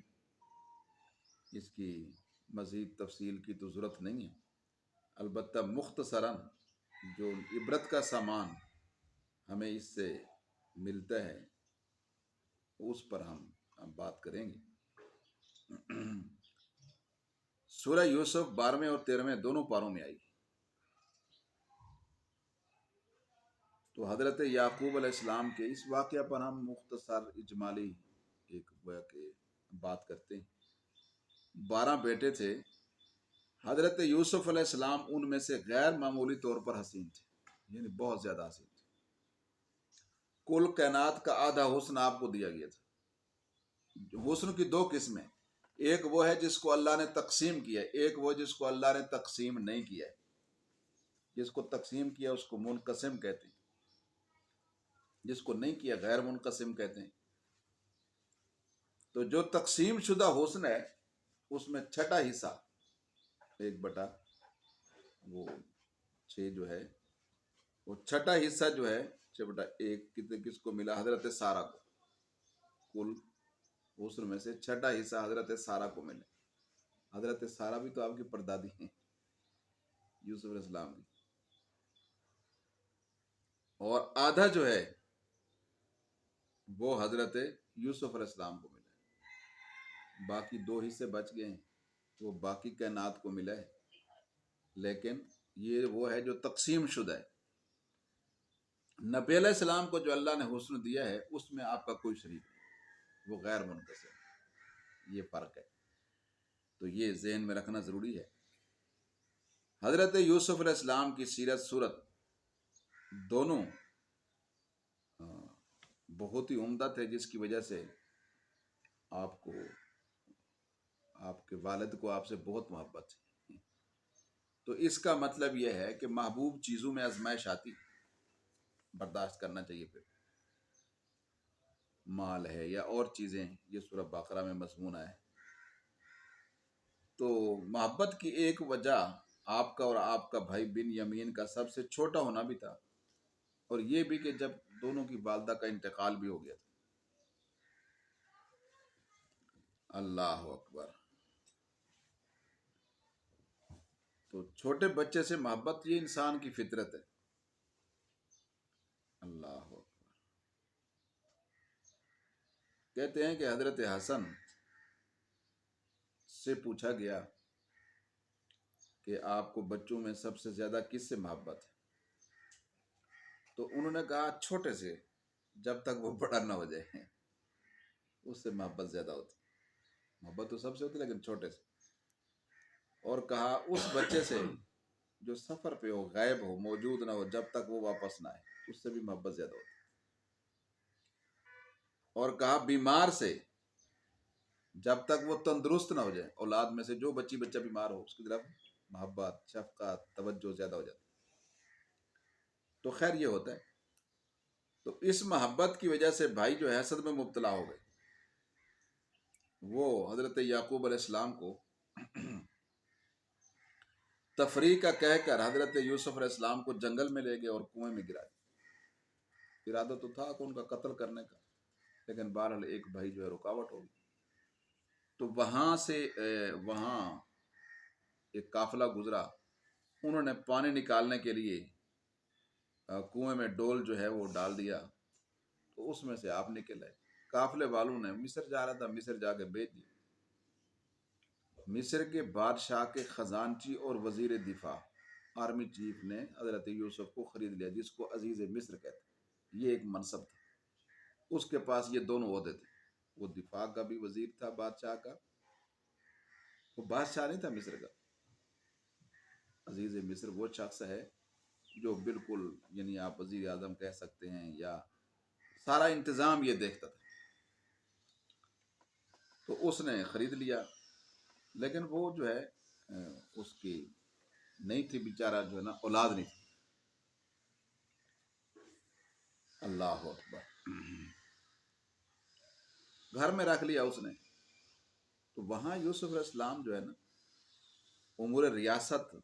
اس کی مزید تفصیل کی تو ضرورت نہیں ہے۔ البتہ مختصراً جو عبرت کا سامان ہمیں اس سے ملتا ہے اس پر ہم بات کریں گے۔ سورہ یوسف 12ویں اور 13ویں دونوں پاروں میں آئی۔ تو حضرت یعقوب علیہ السلام کے اس واقعہ پر ہم مختصر اجمالی ایک بات کرتے ہیں۔ 12 بیٹے تھے۔ حضرت یوسف علیہ السلام ان میں سے غیر معمولی طور پر حسین تھے، یعنی بہت زیادہ حسین تھے۔ کل کائنات کا آدھا حسن آپ کو دیا گیا تھا۔ حسن کی دو قسمیں، ایک وہ ہے جس کو اللہ نے تقسیم کیا ہے، ایک وہ جس کو اللہ نے تقسیم نہیں کیا ہے۔ جس کو تقسیم کیا اس کو منقسم کہتے ہیں، جس کو نہیں کیا غیر منقسم کہتے ہیں۔ تو جو تقسیم شدہ حسن ہے اس میں چھٹا حصہ 1/6 جو ہے، وہ چھٹا حصہ جو ہے 6/1 کس کو ملا؟ حضرت سارہ کو۔ کل حسن میں سے چھٹا حصہ حضرت سارہ کو ملے۔ حضرت سارہ بھی تو آپ کی پردادی ہیں یوسف علیہ السلام کی۔ اور آدھا جو ہے وہ حضرت یوسف علیہ السلام کو ملا۔ باقی 2 حصے بچ گئے ہیں، وہ باقی کائنات کو ملا ہے، لیکن یہ وہ ہے جو تقسیم شدہ ہے۔ نبی علیہ السلام کو جو اللہ نے حسن دیا ہے اس میں آپ کا کوئی شریک نہیں، وہ غیر منقسم، یہ فرق ہے۔ تو یہ ذہن میں رکھنا ضروری ہے۔ حضرت یوسف علیہ السلام کی سیرت صورت دونوں بہت ہی عمدہ تھے، جس کی وجہ سے آپ کو، آپ کے والد کو آپ سے بہت محبت ہے۔ تو اس کا مطلب یہ ہے کہ محبوب چیزوں میں آزمائش آتی، برداشت کرنا چاہیے۔ پھر مال ہے یا اور چیزیں، یہ سورہ بقرہ میں مضمون ہے۔ تو محبت کی ایک وجہ آپ کا اور آپ کا بھائی بن یمین کا سب سے چھوٹا ہونا بھی تھا، اور یہ بھی کہ جب دونوں کی والدہ کا انتقال بھی ہو گیا تھا۔ اللہ اکبر۔ تو چھوٹے بچے سے محبت یہ انسان کی فطرت ہے۔ اللہ اکبر۔ کہتے ہیں کہ حضرت حسن سے پوچھا گیا کہ آپ کو بچوں میں سب سے زیادہ کس سے محبت ہے؟ تو انہوں نے کہا چھوٹے سے، جب تک وہ بڑا نہ ہو جائے اس سے محبت زیادہ ہوتی۔ محبت تو سب سے ہوتی لیکن چھوٹے سے۔ اور کہا اس بچے سے جو سفر پہ ہو، غائب ہو، موجود نہ ہو، جب تک وہ واپس نہ آئے، اس سے بھی محبت زیادہ ہوتی۔ اور کہا بیمار سے، جب تک وہ تندرست نہ ہو جائے۔ اولاد میں سے جو بچہ بیمار ہو اس کی طرف محبت، شفقت، توجہ زیادہ ہو جاتی۔ تو خیر یہ ہوتا ہے۔ تو اس محبت کی وجہ سے بھائی جو حسد میں مبتلا ہو گئے، وہ حضرت یعقوب علیہ السلام کو تفریح کا کہہ کر حضرت یوسف علیہ السلام کو جنگل میں لے گئے اور کنویں میں گرا دیا۔ ارادہ تو تھا کہ ان کا قتل کرنے کا، لیکن بہرحال ایک بھائی جو ہے رکاوٹ ہو گئی۔ تو وہاں سے ایک قافلہ گزرا انہوں نے پانی نکالنے کے لیے کنویں میں ڈول جو ہے وہ ڈال دیا، تو اس میں سے آپ نکل آئے۔ قافلے والوں نے مصر جا رہا تھا، مصر جا کے بیچ دیا۔ مصر کے بادشاہ کے خزانچی اور وزیر دفاع آرمی چیف نے حضرت یوسف کو خرید لیا، جس کو عزیز مصر کہتے ہیں۔ یہ ایک منصب تھا، اس کے پاس یہ دونوں عہدے تھے، وہ دفاع کا بھی وزیر تھا بادشاہ کا، وہ بادشاہ نہیں تھا مصر کا۔ عزیز مصر وہ شخص ہے جو بالکل، یعنی آپ وزیر اعظم کہہ سکتے ہیں، یا سارا انتظام یہ دیکھتا تھا۔ تو اس نے خرید لیا، لیکن وہ جو ہے اس کی نہیں تھی بیچارہ، جو ہے نا اولاد نہیں تھی۔ اللہ اکبر، گھر میں رکھ لیا اس نے۔ تو وہاں یوسف علیہ السلام جو ہے نا امور ریاست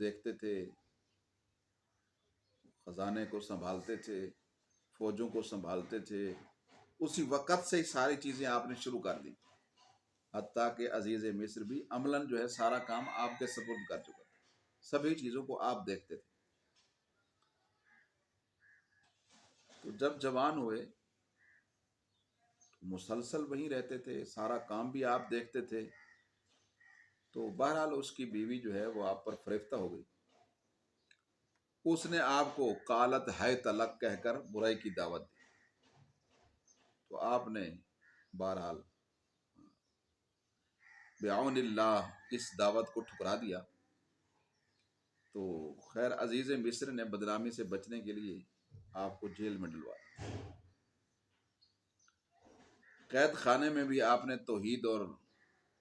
دیکھتے تھے، خزانے کو سنبھالتے تھے، فوجوں کو سنبھالتے تھے۔ اسی وقت سے ہی ساری چیزیں آپ نے شروع کر دی، حتیٰ کہ عزیز مصر بھی عملاً جو ہے سارا کام آپ کے سپرد کر چکا تھا، سبھی چیزوں کو آپ دیکھتے تھے۔ تو جب جوان ہوئے تو مسلسل وہیں رہتے تھے، سارا کام بھی آپ دیکھتے تھے۔ تو بہرحال اس کی بیوی جو ہے وہ آپ پر فریفتہ ہو گئی، اس نے آپ کو قالت ہے طلق کہہ کر برائی کی دعوت دی۔ تو آپ نے بہرحال بعون اللہ اس دعوت کو ٹھکرا دیا۔ تو خیر عزیز مصر نے بدنامی سے بچنے کے لیے آپ کو جیل میں ڈلوایا۔ قید خانے میں بھی آپ نے توحید اور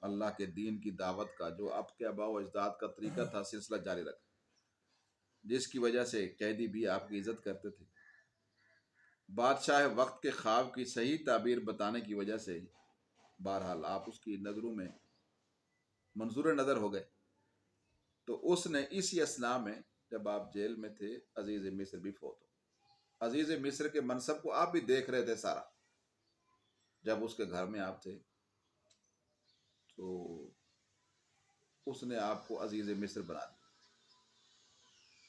اللہ کے دین کی دعوت کا، جو آپ کے آباء و اجداد کا طریقہ تھا، سلسلہ جاری رکھا، جس کی وجہ سے قیدی بھی آپ کی عزت کرتے تھے۔ بادشاہ وقت کے خواب کی صحیح تعبیر بتانے کی وجہ سے بہرحال آپ اس کی نظروں میں منظور نظر ہو گئے۔ تو اس نے اسی اثناء میں، جب آپ جیل میں تھے، عزیز مصر بھی فوت ہو۔ عزیز مصر کے منصب کو آپ بھی دیکھ رہے تھے سارا، جب اس کے گھر میں آپ تھے، تو اس نے آپ کو عزیز مصر بنا دیا۔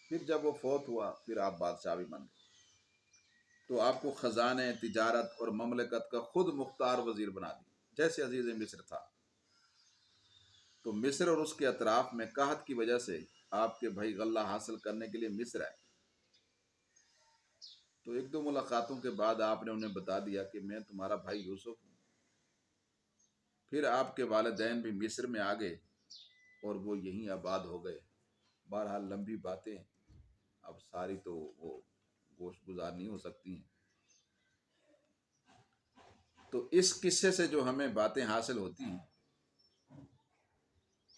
پھر جب وہ فوت ہوا، پھر آپ بادشاہ بھی بن گئے، تو آپ کو خزانے، تجارت اور مملکت کا خود مختار وزیر بنا دیا، جیسے عزیز مصر تھا۔ تو مصر اور اس کے اطراف میں قحط کی وجہ سے آپ کے بھائی غلہ حاصل کرنے کے لیے مصر آئے۔ تو ایک دو ملاقاتوں کے بعد آپ نے انہیں بتا دیا کہ میں تمہارا بھائی یوسف ہوں۔ پھر آپ کے والدین بھی مصر میں آ گئے اور وہ یہیں آباد ہو گئے۔ بہرحال لمبی باتیں، اب ساری تو وہ گوشت گزار نہیں ہو سکتی ہیں۔ تو اس قصے سے جو ہمیں باتیں حاصل ہوتی ہیں،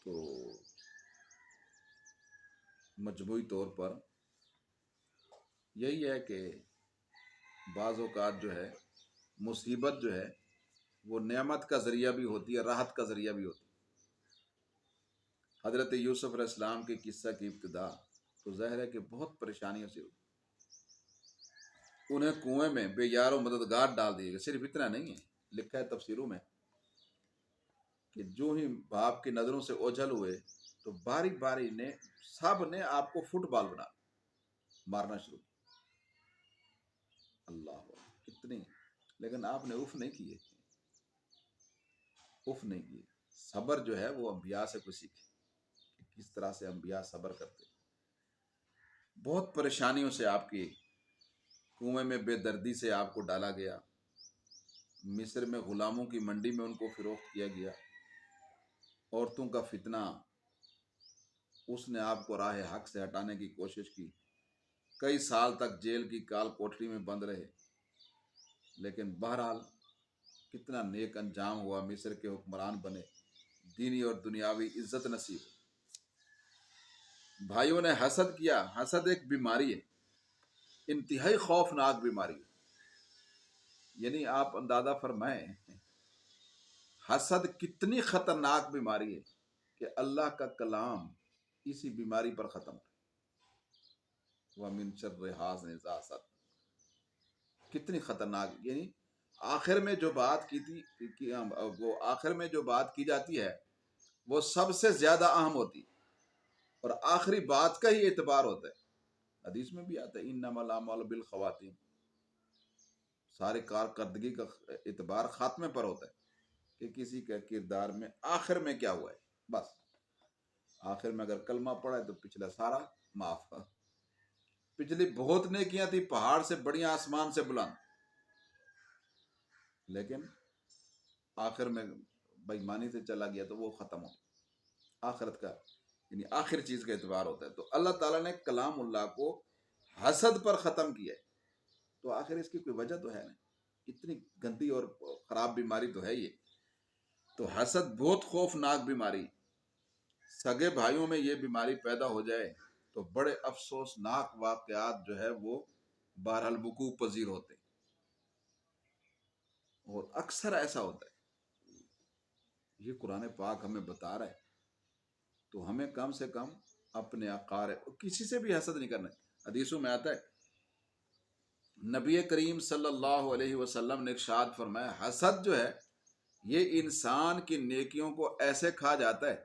تو مجموعی طور پر یہی ہے کہ بعض اوقات جو ہے مصیبت جو ہے وہ نعمت کا ذریعہ بھی ہوتی ہے، راحت کا ذریعہ بھی ہوتی ہے۔ حضرت یوسف علیہ السلام کے قصہ کی ابتدا تو ظاہر ہے کہ بہت پریشانیوں سے ہوئی۔ انہیں کنویں میں بے یار و مددگار ڈال دیے گئے۔ صرف اتنا نہیں ہے، لکھا ہے تفسیروں میں کہ جو ہی باپ کی نظروں سے اوجھل ہوئے تو باری باری نے سب نے آپ کو فٹ بال بنا مارنا شروع کیا۔ اللہ کتنی، لیکن آپ نے اف نہیں کیے، اف نہیں کیے۔ صبر جو ہے وہ انبیاء سے کوئی سیکھے کہ کس طرح سے انبیاء صبر کرتے۔ بہت پریشانیوں سے آپ کی کنویں میں بے دردی سے آپ کو ڈالا گیا، مصر میں غلاموں کی منڈی میں ان کو فروخت کیا گیا، عورتوں کا فتنہ، اس نے آپ کو راہ حق سے ہٹانے کی کوشش کی، کئی سال تک جیل کی کال کوٹری میں بند رہے، لیکن بہرحال کتنا نیک انجام ہوا، مصر کے حکمران بنے، دینی اور دنیاوی عزت نصیب۔ بھائیوں نے حسد کیا۔ حسد ایک بیماری ہے، انتہائی خوفناک بیماری ہے، یعنی آپ اندازہ فرمائیں حسد کتنی خطرناک بیماری ہے کہ اللہ کا کلام اسی بیماری پر ختم ہے۔ وَمِن شَرِّ حاسد اذا حسد، کتنی خطرناک، یعنی آخر میں جو بات کی تھی، وہ آخر میں جو بات کی جاتی ہے وہ سب سے زیادہ اہم ہوتی ہے۔ اور آخری بات کا ہی اعتبار ہوتا ہے۔ حدیث میں بھی آتا ہے انما الاعمال بالخواتیم، سارے کارکردگی کا اعتبار خاتمے پر ہوتا ہے، کہ کسی کا کردار میں آخر میں کیا ہوا ہے۔ بس آخر میں اگر کلمہ پڑھا ہے تو پچھلا سارا معاف، پچھلی بہت نیکیاں تھی پہاڑ سے بڑیاں آسمان سے بلند، لیکن آخر میں بےایمانی سے چلا گیا تو وہ ختم ہو گیا۔ آخرت کا یعنی آخر چیز کا اعتبار ہوتا ہے۔ تو اللہ تعالیٰ نے کلام اللہ کو حسد پر ختم کیا ہے، تو آخر اس کی کوئی وجہ تو ہے نہیں، اتنی گندی اور خراب بیماری تو ہے یہ۔ تو حسد بہت خوفناک بیماری، سگے بھائیوں میں یہ بیماری پیدا ہو جائے تو بڑے افسوسناک واقعات جو ہے وہ بہرحال وقوع پذیر ہوتے ہیں، اور اکثر ایسا ہوتا ہے۔ یہ قرآن پاک ہمیں بتا رہا ہے، تو ہمیں کم سے کم اپنے اقارب، کسی سے بھی حسد نہیں کرنا ہے۔ حدیثوں میں آتا ہے، نبی کریم صلی اللہ علیہ وسلم نے ارشاد فرمایا، حسد جو ہے یہ انسان کی نیکیوں کو ایسے کھا جاتا ہے،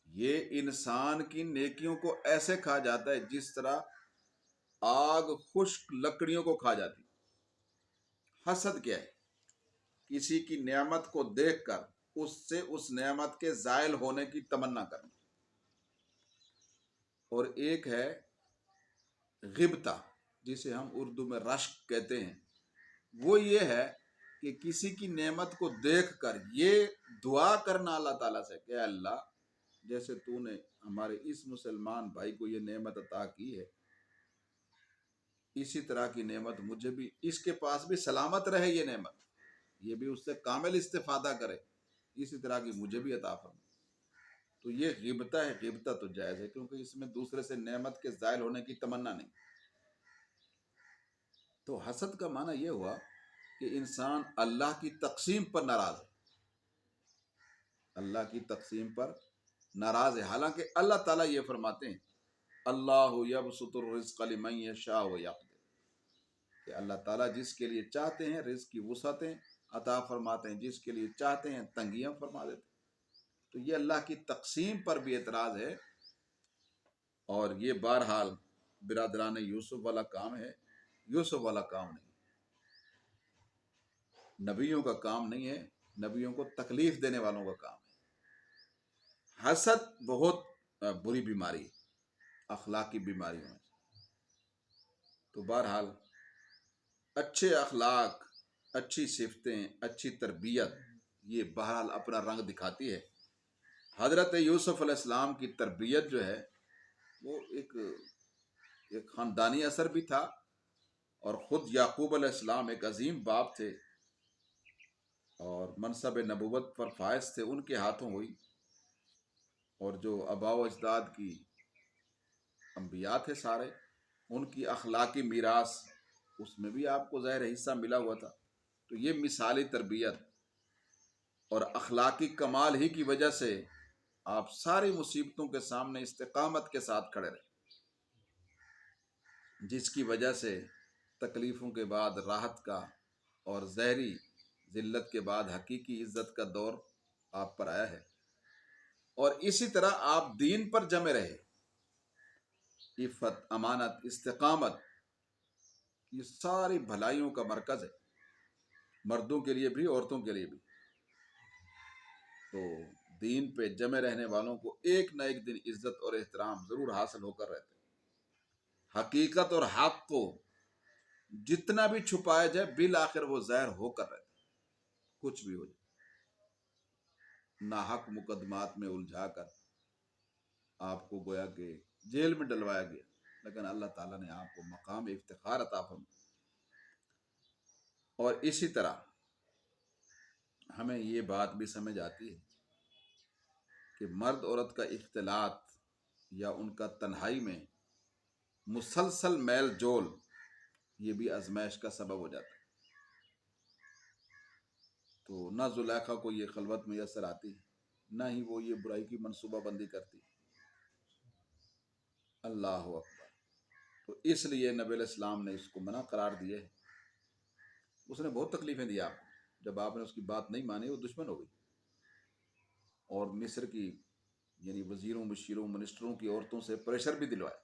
یہ انسان کی نیکیوں کو ایسے کھا جاتا ہے جس طرح آگ خشک لکڑیوں کو کھا جاتی۔ حسد کیا ہے؟ کسی کی نعمت کو دیکھ کر اس سے اس نعمت کے زائل ہونے کی تمنا کرنا، اور ایک ہے غبطہ، جسے ہم اردو میں رشک کہتے ہیں، وہ یہ ہے کہ کسی کی نعمت کو دیکھ کر یہ دعا کرنا اللہ تعالیٰ سے کہ اے اللہ، جیسے تو نے ہمارے اس مسلمان بھائی کو یہ نعمت عطا کی ہے، اسی طرح کی نعمت مجھے بھی، اس کے پاس بھی سلامت رہے یہ نعمت، یہ بھی اس سے کامل استفادہ کرے، اسی طرح کی مجھے بھی عطا فرما۔ تو یہ غبطہ ہے، غبطہ تو جائز ہے کیونکہ اس میں دوسرے سے نعمت کے زائل ہونے کی تمنا نہیں۔ تو حسد کا معنی یہ ہوا کہ انسان اللہ کی تقسیم پر ناراض ہے، اللہ کی تقسیم پر ناراض ہے، حالانکہ اللہ تعالیٰ یہ فرماتے ہیں اللہ یبسط الرزق لمن یشاء ویقدر، کہ اللہ تعالیٰ جس کے لیے چاہتے ہیں رزق کی وسعتیں عطا فرماتے ہیں، جس کے لیے چاہتے ہیں تنگیاں فرما دیتے ہیں۔ تو یہ اللہ کی تقسیم پر بھی اعتراض ہے، اور یہ بہرحال برادران یوسف والا کام ہے، یوسف والا کام نہیں، نبیوں کا کام نہیں ہے، نبیوں کو تکلیف دینے والوں کا کام ہے۔ حسد بہت بری بیماری ہے، اخلاقی بیماریوں میں۔ تو بہرحال اچھے اخلاق، اچھی صفتیں، اچھی تربیت، یہ بہرحال اپنا رنگ دکھاتی ہے۔ حضرت یوسف علیہ السلام کی تربیت جو ہے وہ ایک خاندانی اثر بھی تھا، اور خود یعقوب علیہ السلام ایک عظیم باپ تھے اور منصب نبوت پر فائز تھے، ان کے ہاتھوں ہوئی، اور جو آباء و اجداد کی انبیاء تھے سارے، ان کی اخلاقی میراث اس میں بھی آپ کو ظاہر حصہ ملا ہوا تھا۔ تو یہ مثالی تربیت اور اخلاقی کمال ہی کی وجہ سے آپ ساری مصیبتوں کے سامنے استقامت کے ساتھ کھڑے رہے، جس کی وجہ سے تکلیفوں کے بعد راحت کا اور ظاہری ذلت کے بعد حقیقی عزت کا دور آپ پر آیا ہے۔ اور اسی طرح آپ دین پر جمے رہے، عفت، امانت، استقامت، یہ ساری بھلائیوں کا مرکز ہے، مردوں کے لیے بھی عورتوں کے لیے بھی۔ تو دین پہ جمے رہنے والوں کو ایک نہ ایک دن عزت اور احترام ضرور حاصل ہو کر رہتے ہیں۔ حقیقت اور حق کو جتنا بھی چھپایا جائے بالآخر وہ ظاہر ہو کر رہتے ہیں، کچھ بھی ہو جائے، ناحق مقدمات میں الجھا کر آپ کو گویا کہ جیل میں ڈلوایا گیا، لیکن اللہ تعالیٰ نے آپ کو مقام افتخار عطا فرمایا۔ اور اسی طرح ہمیں یہ بات بھی سمجھ آتی ہے کہ مرد عورت کا اختلاط یا ان کا تنہائی میں مسلسل میل جول، یہ بھی آزمائش کا سبب ہو جاتا ہے۔ تو نہ زلیخا کو یہ خلوت میسر آتی ہے، نہ ہی وہ یہ برائی کی منصوبہ بندی کرتی۔ اللہ اکبر۔ تو اس لیے نبی علیہ السلام نے اس کو منع قرار دیے۔ اس نے بہت تکلیفیں دی آپ کو، جب آپ نے اس کی بات نہیں مانی وہ دشمن ہو گئی، اور مصر کی یعنی وزیروں مشیروں منسٹروں کی عورتوں سے پریشر بھی دلوایا.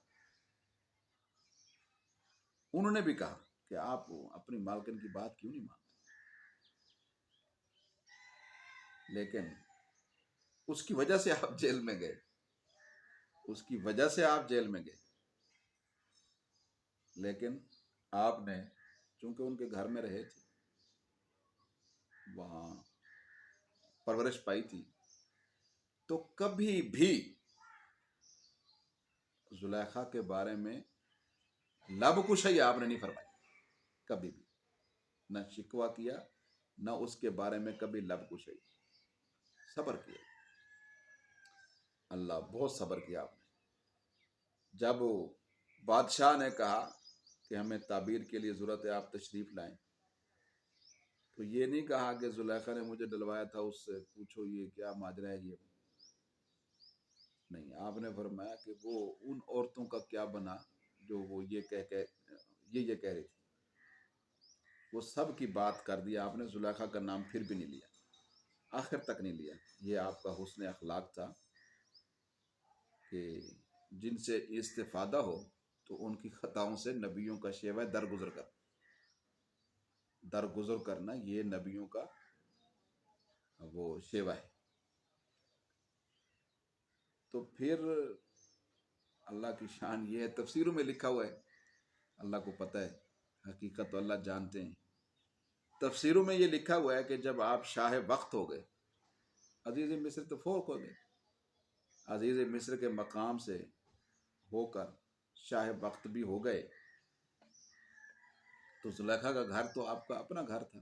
انہوں نے بھی کہا کہ آپ اپنی مالکن کی بات کیوں نہیں مانتے. لیکن اس کی وجہ سے آپ جیل میں گئے، اس کی وجہ سے آپ جیل میں گئے. لیکن آپ نے چونکہ ان کے گھر میں رہے تھے، وہاں پرورش پائی تھی، تو کبھی بھی زلیخا کے بارے میں لب کشی آپ نے نہیں فرمائی. کبھی بھی نہ شکوہ کیا، نہ اس کے بارے میں کبھی لب کشی. صبر کیا، اللہ بہت صبر کیا آپ نے. جب بادشاہ نے کہا کہ ہمیں تعبیر کے لیے ضرورت ہے، آپ تشریف لائیں، تو یہ نہیں کہا کہ زلیخا نے مجھے ڈلوایا تھا، اس سے پوچھو یہ کیا ماجرا ہے. یہ نہیں، آپ نے فرمایا کہ وہ ان عورتوں کا کیا بنا جو وہ یہ کہہ رہی تھی. وہ سب کی بات کر دی آپ نے. زلیخا کا نام پھر بھی نہیں لیا، آخر تک نہیں لیا. یہ آپ کا حسن اخلاق تھا کہ جن سے استفادہ ہو تو ان کی خطاؤں سے نبیوں کا شیوہ درگزر کرنا، یہ نبیوں کا وہ شیوہ ہے. تو پھر اللہ کی شان یہ ہے، تفسیروں میں لکھا ہوا ہے، اللہ کو پتہ ہے، حقیقت تو اللہ جانتے ہیں. تفسیروں میں یہ لکھا ہوا ہے کہ جب آپ شاہ وقت ہو گئے، عزیز مصر تو فوت ہو گئے، عزیز مصر کے مقام سے ہو کر شاہ وقت بھی ہو گئے، تو زلیخا کا گھر تو آپ کا اپنا گھر تھا،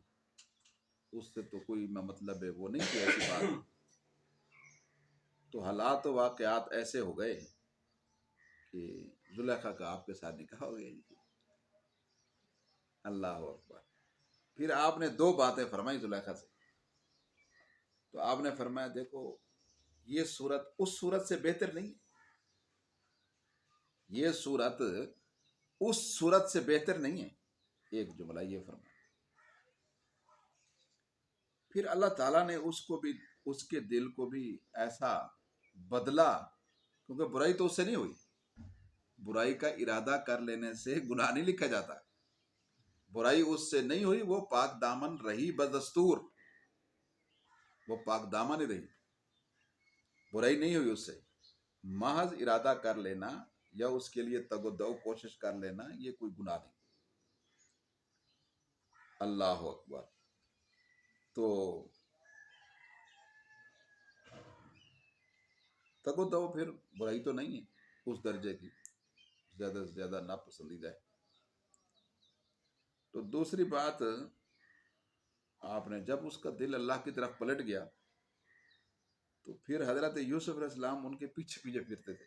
اس سے تو کوئی مطلب ہے وہ نہیں کہ ایسی بات. تو حالات و واقعات ایسے ہو گئے کہ زلیخا کا آپ کے ساتھ نکاح ہو گیا. اللہ اکبر. پھر آپ نے دو باتیں فرمائی زلیخا سے. تو آپ نے فرمایا دیکھو یہ صورت اس صورت سے بہتر نہیں ہے، یہ صورت اس صورت سے بہتر نہیں ہے. ایک جملہ یہ فرمایا. پھر اللہ تعالیٰ نے اس کو بھی، اس کے دل کو بھی ایسا بدلا، کیونکہ برائی تو اس سے نہیں ہوئی. برائی کا ارادہ کر لینے سے گناہ نہیں لکھا جاتا. برائی اس سے نہیں ہوئی، وہ پاک دامن رہی بدستور، وہ پاک دامن ہی رہی، برائی نہیں ہوئی اس سے. محض ارادہ کر لینا یا اس کے لیے تگ و دو کوشش کر لینا، یہ کوئی گناہ نہیں. اللہ اکبر. تو تگ و دو پھر برائی تو نہیں ہے اس درجے کی، زیادہ سے زیادہ ناپسندیدہ ہے. تو دوسری بات، آپ نے جب اس کا دل اللہ کی طرف پلٹ گیا تو پھر حضرت یوسف علیہ السلام ان کے پیچھے پیچھے پھرتے تھے،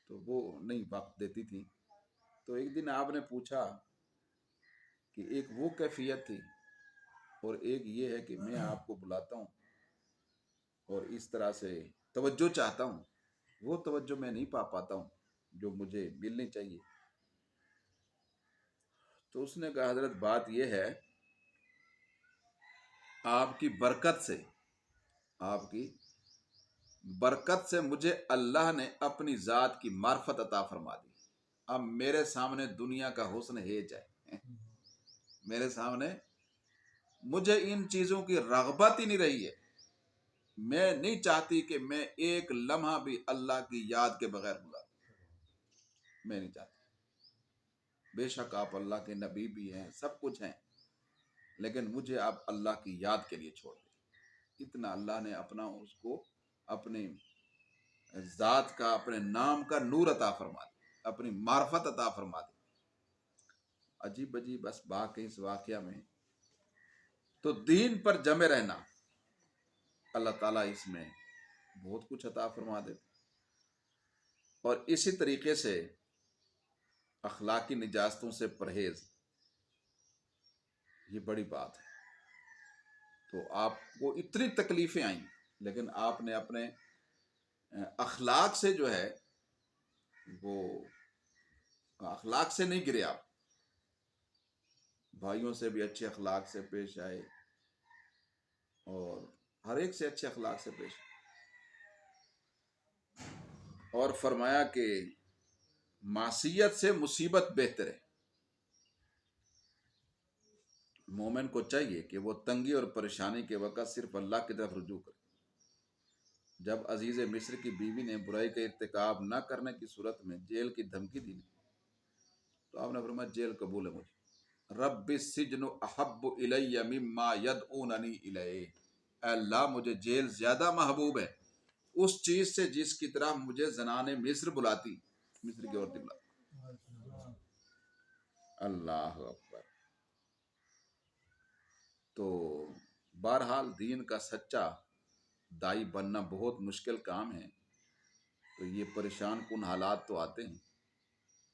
تو وہ نہیں وقت دیتی تھی. تو ایک دن آپ نے پوچھا کہ ایک وہ کیفیت تھی اور ایک یہ ہے کہ میں آپ کو بلاتا ہوں اور اس طرح سے توجہ چاہتا ہوں، وہ توجہ میں نہیں پا پاتا ہوں جو مجھے ملنی چاہیے. تو اس نے کہا حضرت بات یہ ہے، آپ کی برکت سے مجھے اللہ نے اپنی ذات کی معرفت عطا فرما دی. اب میرے سامنے دنیا کا حسن ہے جائے، میرے سامنے مجھے ان چیزوں کی رغبت ہی نہیں رہی ہے. میں نہیں چاہتی کہ میں ایک لمحہ بھی اللہ کی یاد کے بغیر گزاروں. میں نہیں چاہتی. بے شک آپ اللہ کے نبی بھی ہیں، سب کچھ ہیں، لیکن مجھے آپ اللہ کی یاد کے لیے چھوڑ دیں. اتنا اللہ نے اپنا اس کو اپنے ذات کا، اپنے نام کا نور عطا فرما دی، اپنی معرفت عطا فرما دی. عجیب عجیب اسباق ہیں اس واقعہ میں. تو دین پر جمے رہنا، اللہ تعالیٰ اس میں بہت کچھ عطا فرما دیتے. اور اسی طریقے سے اخلاقی نجاستوں سے پرہیز، یہ بڑی بات ہے. تو آپ کو اتنی تکلیفیں آئیں لیکن آپ نے اپنے اخلاق سے جو ہے وہ اخلاق سے نہیں گرے. آپ بھائیوں سے بھی اچھے اخلاق سے پیش آئے اور ہر ایک سے اچھے اخلاق سے پیش آئے. اور فرمایا کہ معصیت سے مصیبت بہتر ہے. مومن کو چاہیے کہ وہ تنگی اور پریشانی کے وقت صرف اللہ کی طرف رجوع کرے. جب عزیز مصر کی بیوی نے برائی کا ارتکاب نہ کرنے کی صورت میں جیل کی دھمکی دی تو آپ نے فرمایا جیل قبول ہے مجھے. رب السجن احب الی مما یدعوننی الیہ، اے اللہ مجھے جیل زیادہ محبوب ہے اس چیز سے جس کی طرح مجھے زنان مصر بلاتی، مصر کی عورتیں بلاتی. اللہ اکبر. تو بہرحال دین کا سچا دائی بننا بہت مشکل کام ہے. تو یہ پریشان کن حالات تو آتے ہیں،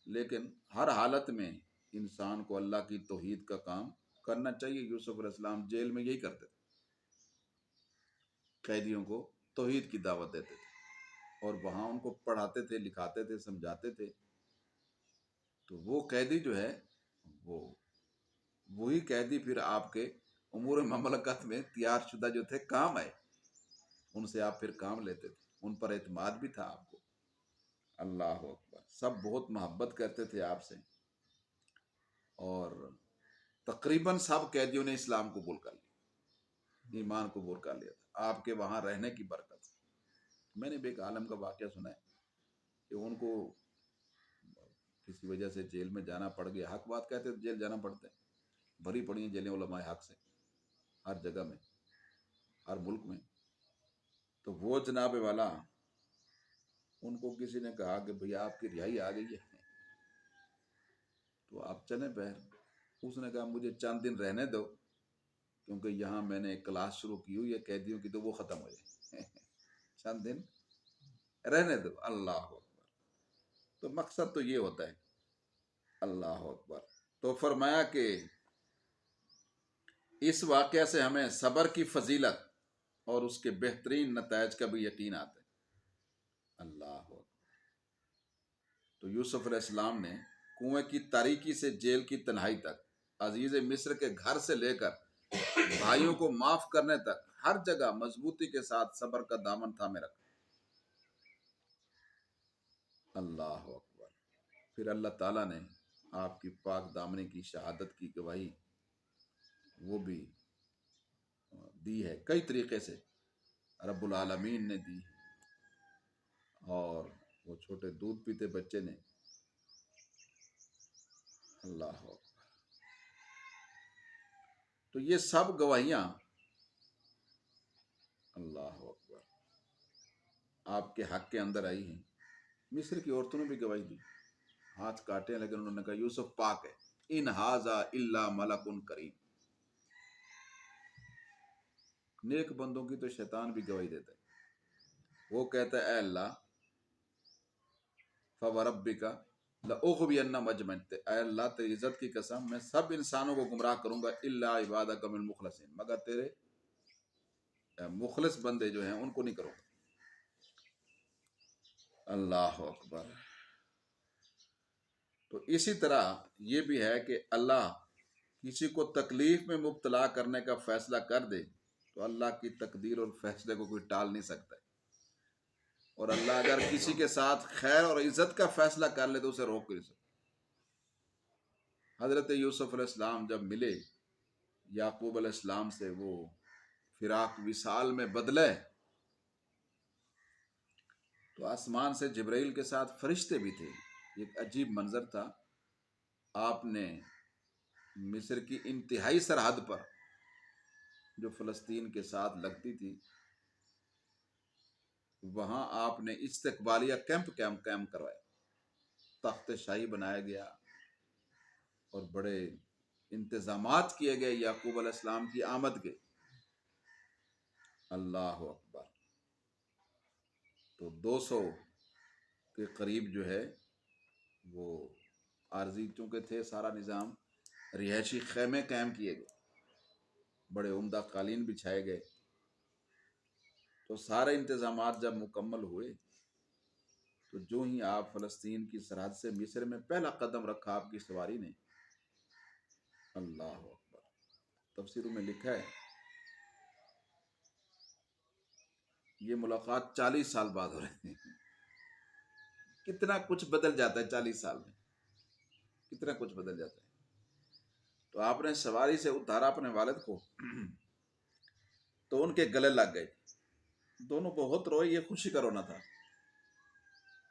لیکن ہر حالت میں انسان کو اللہ کی توحید کا کام کرنا چاہیے. یوسف علیہ السلام جیل میں یہی کرتے تھے، قیدیوں کو توحید کی دعوت دیتے تھے اور وہاں ان کو پڑھاتے تھے، لکھاتے تھے، سمجھاتے تھے. تو وہ قیدی جو ہے وہی قیدی پھر آپ کے امور مملکت میں تیار شدہ جو تھے کام آئے، ان سے آپ پھر کام لیتے تھے، ان پر اعتماد بھی تھا آپ کو. اللہ اکبر. سب بہت محبت کرتے تھے آپ سے، اور تقریباً سب قیدیوں نے اسلام قبول کر لیا، ایمان قبول کر لیا تھا آپ کے وہاں رہنے کی برکت سے. میں نے بھی ایک عالم کا واقعہ سنا ہے کہ ان کو کسی وجہ سے جیل میں جانا پڑ گیا. حق بات کہتے ہیں جیل جانا پڑتا ہے، بھری پڑی ہیں جیلیں علماء حق سے ہر جگہ میں، ہر ملک میں. تو وہ جناب والا ان کو کسی نے کہا کہ بھئی آپ کی رہائی آ گئی ہے تو آپ چلیں بہر. اس نے کہا مجھے چند دن رہنے دو کیونکہ یہاں میں نے ایک کلاس شروع کی ہوئی ہے قیدیوں کی، تو وہ ختم ہو جائے. چند دن رہنے دو. اللہ اکبر. تو مقصد تو یہ ہوتا ہے. اللہ اکبر. تو فرمایا کہ اس واقعہ سے ہمیں صبر کی فضیلت اور اس کے بہترین نتائج کا بھی یقین آتا ہے. اللہ اکبر. تو یوسف علیہ السلام نے کنویں کی تاریکی سے جیل کی تنہائی تک، عزیز مصر کے گھر سے لے کر بھائیوں کو معاف کرنے تک ہر جگہ مضبوطی کے ساتھ صبر کا دامن تھامے رکھا. اللہ اکبر. پھر اللہ تعالیٰ نے آپ کی پاک دامنی کی شہادت کی گواہی وہ بھی دی ہے کئی طریقے سے، رب العالمین نے دی. اور وہ چھوٹے دودھ پیتے بچے نے. اللہ اکبر. تو یہ سب گواہیاں اللہ اکبر آپ کے حق کے اندر آئی ہیں. مصر کی عورتوں نے بھی گواہی دی، ہاتھ کاٹے لیکن انہوں نے کہا یوسف پاک ہے. ان ھذا الا ملک کریم. نیک بندوں کی تو شیطان بھی گواہی دیتا ہے. وہ کہتا ہے اے اللہ فوربک لأغوینہم اجمعین، اے اللہ تیری عزت کی قسم میں سب انسانوں کو گمراہ کروں گا الا عبادک من المخلصین، مگر تیرے مخلص بندے جو ہیں ان کو نہیں کروں گا. اللہ اکبر. تو اسی طرح یہ بھی ہے کہ اللہ کسی کو تکلیف میں مبتلا کرنے کا فیصلہ کر دے تو اللہ کی تقدیر اور فیصلے کو کوئی ٹال نہیں سکتا ہے. اور اللہ اگر کسی کے ساتھ خیر اور عزت کا فیصلہ کر لے تو اسے روک نہیں سکتا. حضرت یوسف علیہ السلام جب ملے یعقوب علیہ السلام سے، وہ فراق وصال میں بدلے تو آسمان سے جبرائیل کے ساتھ فرشتے بھی تھے. ایک عجیب منظر تھا. آپ نے مصر کی انتہائی سرحد پر جو فلسطین کے ساتھ لگتی تھی وہاں آپ نے استقبالیہ کیمپ کروایا، تخت شاہی بنایا گیا اور بڑے انتظامات کیے گئے یعقوب علیہ السلام کی آمد کے. اللہ اکبر. تو 200 کے قریب جو ہے وہ عارضی چونکہ تھے، سارا نظام رہائشی خیمے قائم کیے گئے، بڑے عمدہ قالین بچھائے گئے. تو سارے انتظامات جب مکمل ہوئے تو جو ہی آپ فلسطین کی سرحد سے مصر میں پہلا قدم رکھا آپ کی سواری نے، اللہ اکبر. تفسیروں میں لکھا ہے یہ ملاقات 40 سال بعد ہو رہی ہے. کتنا کچھ بدل جاتا ہے 40 سال میں، کتنا کچھ بدل جاتا ہے۔ تو آپ نے سواری سے اتارا اپنے والد کو تو ان کے گلے لگ گئے، دونوں بہت روئے، یہ خوشی کا رونا تھا،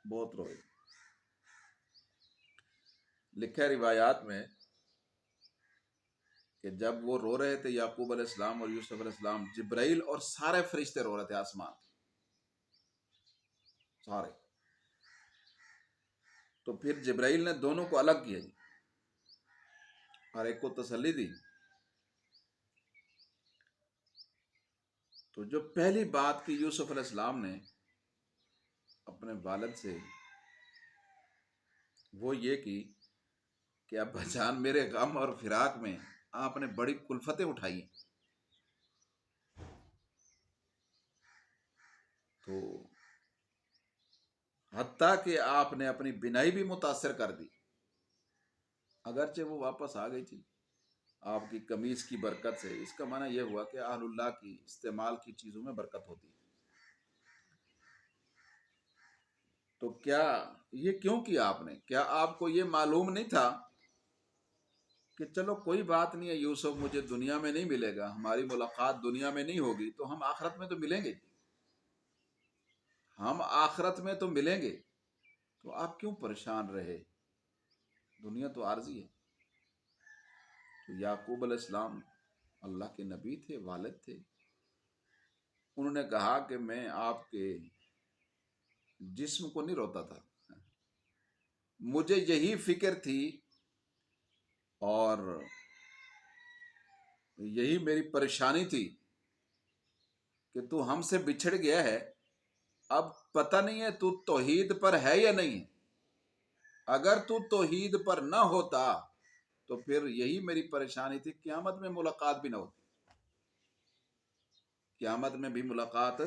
بہت روئے۔ لکھا ہے روایات میں کہ جب وہ رو رہے تھے یعقوب علیہ السلام اور یوسف علیہ السلام، جبرائیل اور سارے فرشتے رو رہے تھے، آسمان سارے۔ تو پھر جبرائیل نے دونوں کو الگ کیا جی، اور ایک کو تسلی دی۔ تو جو پہلی بات کی یوسف علیہ السلام نے اپنے والد سے، وہ یہ کی کہ ابا جان میرے غم اور فراق میں آپ نے بڑی کلفتیں اٹھائی ہیں، تو حتیٰ کہ آپ نے اپنی بینائی بھی متاثر کر دی، اگرچہ وہ واپس آ گئی تھی آپ کی قمیض کی برکت سے۔ اس کا معنی یہ ہوا کہ اہل اللہ کی استعمال کی چیزوں میں برکت ہوتی ہے۔ تو کیا یہ کیوں کیا آپ نے؟ کیا آپ کو یہ معلوم نہیں تھا کہ چلو کوئی بات نہیں ہے یوسف، مجھے دنیا میں نہیں ملے گا، ہماری ملاقات دنیا میں نہیں ہوگی، تو ہم آخرت میں تو ملیں گے، ہم آخرت میں تو ملیں گے، تو آپ کیوں پریشان رہے؟ دنیا تو عارضی ہے۔ تو یعقوب علیہ السلام اللہ کے نبی تھے، والد تھے، انہوں نے کہا کہ میں آپ کے جسم کو نہیں روتا تھا، مجھے یہی فکر تھی اور یہی میری پریشانی تھی کہ تو ہم سے بچھڑ گیا ہے، اب پتہ نہیں ہے تو توحید پر ہے یا نہیں ہے۔ اگر تو توحید پر نہ ہوتا تو پھر یہی میری پریشانی تھی، قیامت میں ملاقات بھی نہ ہوتی، قیامت میں بھی ملاقات۔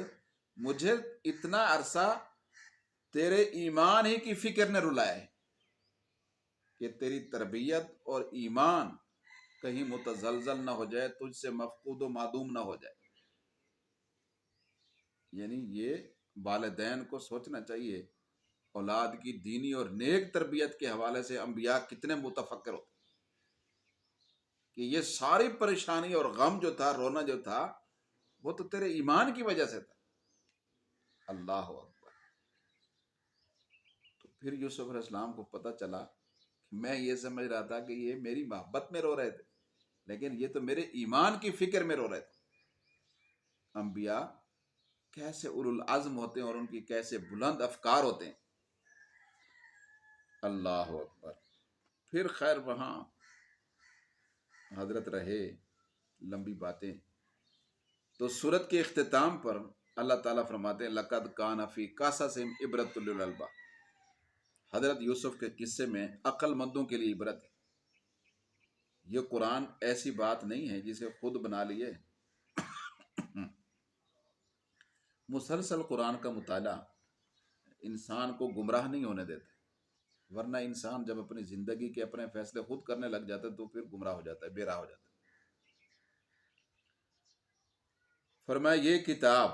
مجھے اتنا عرصہ تیرے ایمان ہی کی فکر نے رلایا ہے کہ تیری تربیت اور ایمان کہیں متزلزل نہ ہو جائے، تجھ سے مفقود و معدوم نہ ہو جائے۔ یعنی یہ والدین کو سوچنا چاہیے، اولاد کی دینی اور نیک تربیت کے حوالے سے انبیاء کتنے متفکر ہوتے کہ یہ ساری پریشانی اور غم جو تھا، رونا جو تھا، وہ تو تیرے ایمان کی وجہ سے تھا۔ اللہ اکبر۔ تو پھر یوسف علیہ السلام کو پتہ چلا کہ میں یہ سمجھ رہا تھا کہ یہ میری محبت میں رو رہے تھے، لیکن یہ تو میرے ایمان کی فکر میں رو رہے تھے۔ انبیاء کیسے اولو العزم ہوتے ہیں اور ان کی کیسے بلند افکار ہوتے ہیں۔ اللہ اکبر۔ پھر خیر وہاں حضرت رہے، لمبی باتیں۔ تو سورت کے اختتام پر اللہ تعالیٰ فرماتے ہیں لَقَدْ كَانَ فِي قَصَصِهِمْ عِبْرَةٌ لِّلْأَلْبَابِ۔ حضرت یوسف کے قصے میں عقل مندوں کے لیے عبرت ہے۔ یہ قرآن ایسی بات نہیں ہے جسے خود بنا لیے۔ مسلسل قرآن کا مطالعہ انسان کو گمراہ نہیں ہونے دیتا، ورنہ انسان جب اپنی زندگی کے اپنے فیصلے خود کرنے لگ جاتا ہے تو پھر گمراہ ہو جاتا ہے، بے راہ ہو جاتا ہے۔ فرمایا یہ کتاب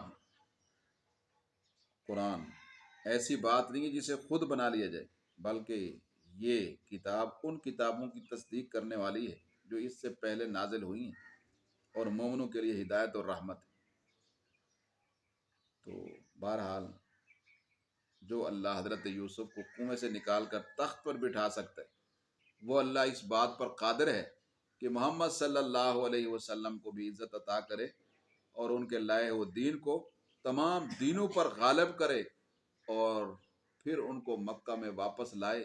قرآن ایسی بات نہیں ہے جسے خود بنا لیا جائے، بلکہ یہ کتاب ان کتابوں کی تصدیق کرنے والی ہے جو اس سے پہلے نازل ہوئی ہیں، اور مومنوں کے لیے ہدایت اور رحمت ہے۔ تو بہرحال جو اللہ حضرت یوسف کو کنویں سے نکال کر تخت پر بٹھا سکتا ہے، وہ اللہ اس بات پر قادر ہے کہ محمد صلی اللہ علیہ وسلم کو بھی عزت عطا کرے اور ان کے لائے ہوئے دین کو تمام دینوں پر غالب کرے، اور پھر ان کو مکہ میں واپس لائے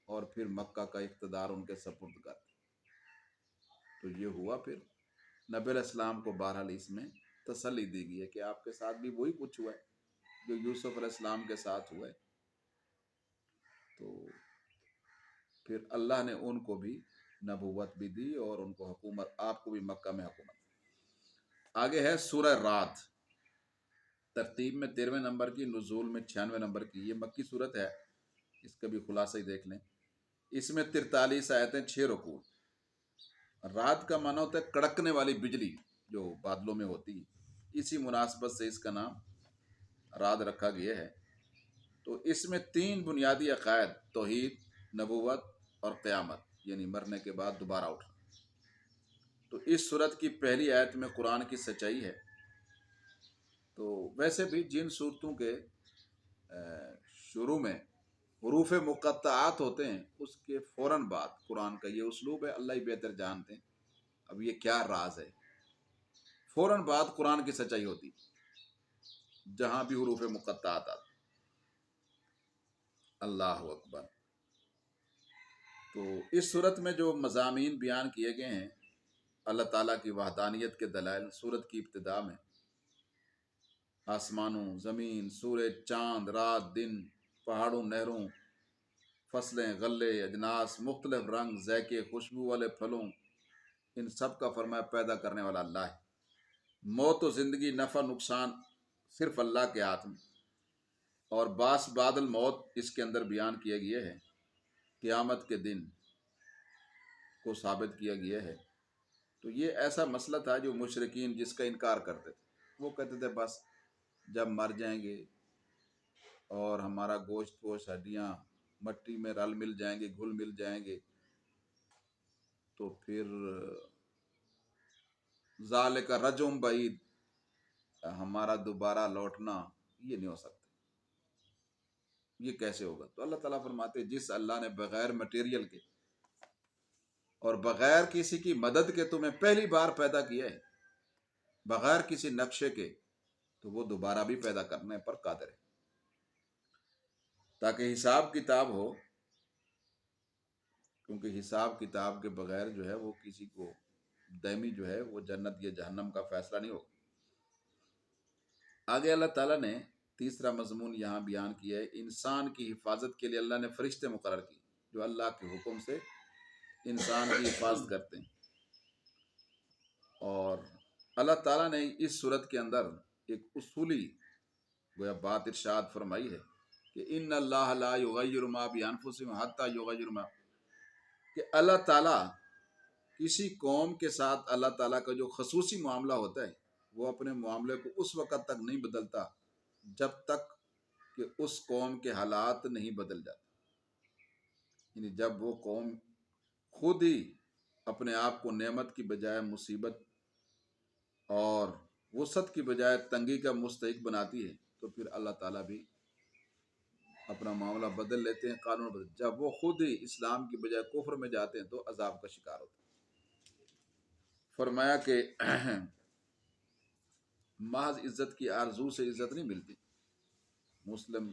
اور پھر مکہ کا اقتدار ان کے سپرد کر۔ تو یہ ہوا۔ پھر نبی علیہ السلام کو بہرحال اس میں تسلی دی گئی ہے کہ آپ کے ساتھ بھی وہی کچھ ہوا ہے جو یوسف علیہ السلام کے ساتھ ہوا ہے۔ تو پھر اللہ نے ان کو بھی نبوت بھی دی اور ان کو حکومت، آپ کو بھی مکہ میں حکومت۔ آگے ہے سورہ رات، ترتیب میں 13ویں نمبر کی، نزول میں 96ویں نمبر کی۔ یہ مکی صورت ہے، اس کا بھی خلاصہ ہی دیکھ لیں۔ اس میں 43 آیتیں، 6 رکوع۔ رات کا معنی ہوتا ہے کڑکنے والی بجلی جو بادلوں میں ہوتی ہے، اسی مناسبت سے اس کا نام رات رکھا گیا ہے۔ تو اس میں 3 بنیادی عقائد: توحید، نبوت اور قیامت، یعنی مرنے کے بعد دوبارہ اٹھنا۔ تو اس صورت کی پہلی آیت میں قرآن کی سچائی ہے۔ تو ویسے بھی جن صورتوں کے شروع میں حروف مقطعات ہوتے ہیں، اس کے فوراً بعد قرآن کا یہ اسلوب ہے، اللہ ہی بہتر جانتے ہیں اب یہ کیا راز ہے، فوراً بعد قرآن کی سچائی ہوتی جہاں بھی حروف مقطعات آتے۔ اللہ اکبر۔ تو اس صورت میں جو مضامین بیان کیے گئے ہیں اللہ تعالیٰ کی وحدانیت کے دلائل، صورت کی ابتدا میں آسمانوں، زمین، سورج، چاند، رات، دن، پہاڑوں، نہروں، فصلیں، غلے، اجناس، مختلف رنگ، ذائقے، خوشبو والے پھلوں، ان سب کا فرمایا پیدا کرنے والا اللہ ہے۔ موت و زندگی، نفع نقصان صرف اللہ کے ہاتھ میں، اور باس بعد الموت اس کے اندر بیان کیا گیا ہے، قیامت کے دن کو ثابت کیا گیا ہے۔ تو یہ ایسا مسئلہ تھا جو مشرکین جس کا انکار کرتے تھے، وہ کہتے تھے بس جب مر جائیں گے اور ہمارا گوشت پوش ہڈیاں مٹی میں رل مل جائیں گے، گھل مل جائیں گے، تو پھر ذالک رجم بعید، ہمارا دوبارہ لوٹنا یہ نہیں ہو سکتا، یہ کیسے ہوگا؟ تو اللہ تعالیٰ فرماتے جس اللہ نے بغیر مٹیریل کے اور بغیر کسی کی مدد کے تمہیں پہلی بار پیدا کیا ہے، بغیر کسی نقشے کے، تو وہ دوبارہ بھی پیدا کرنے پر قادر ہے، تاکہ حساب کتاب ہو، کیونکہ حساب کتاب کے بغیر جو ہے وہ کسی کو دائمی جو ہے وہ جنت یا جہنم کا فیصلہ نہیں ہوگا۔ آگے اللہ تعالیٰ نے تیسرا مضمون یہاں بیان کیا ہے، انسان کی حفاظت کے لیے اللہ نے فرشتے مقرر کی جو اللہ کے حکم سے انسان کی حفاظت کرتے ہیں۔ اور اللہ تعالیٰ نے اس صورت کے اندر ایک اصولی گویا بات ارشاد فرمائی ہے کہ ان اللہ لا یغیر ما بانفسہم حتی یغیر ما، کہ اللہ تعالیٰ کسی قوم کے ساتھ اللہ تعالیٰ کا جو خصوصی معاملہ ہوتا ہے وہ اپنے معاملے کو اس وقت تک نہیں بدلتا جب تک کہ اس قوم کے حالات نہیں بدل جاتے، یعنی جب وہ قوم خود ہی اپنے آپ کو نعمت کی بجائے مصیبت اور وسعت کی بجائے تنگی کا مستحق بناتی ہے تو پھر اللہ تعالیٰ بھی اپنا معاملہ بدل لیتے ہیں، قانون بدل۔ جب وہ خود ہی اسلام کی بجائے کفر میں جاتے ہیں تو عذاب کا شکار ہوتے ہیں۔ فرمایا کہ محض عزت کی آرزو سے عزت نہیں ملتی، مسلم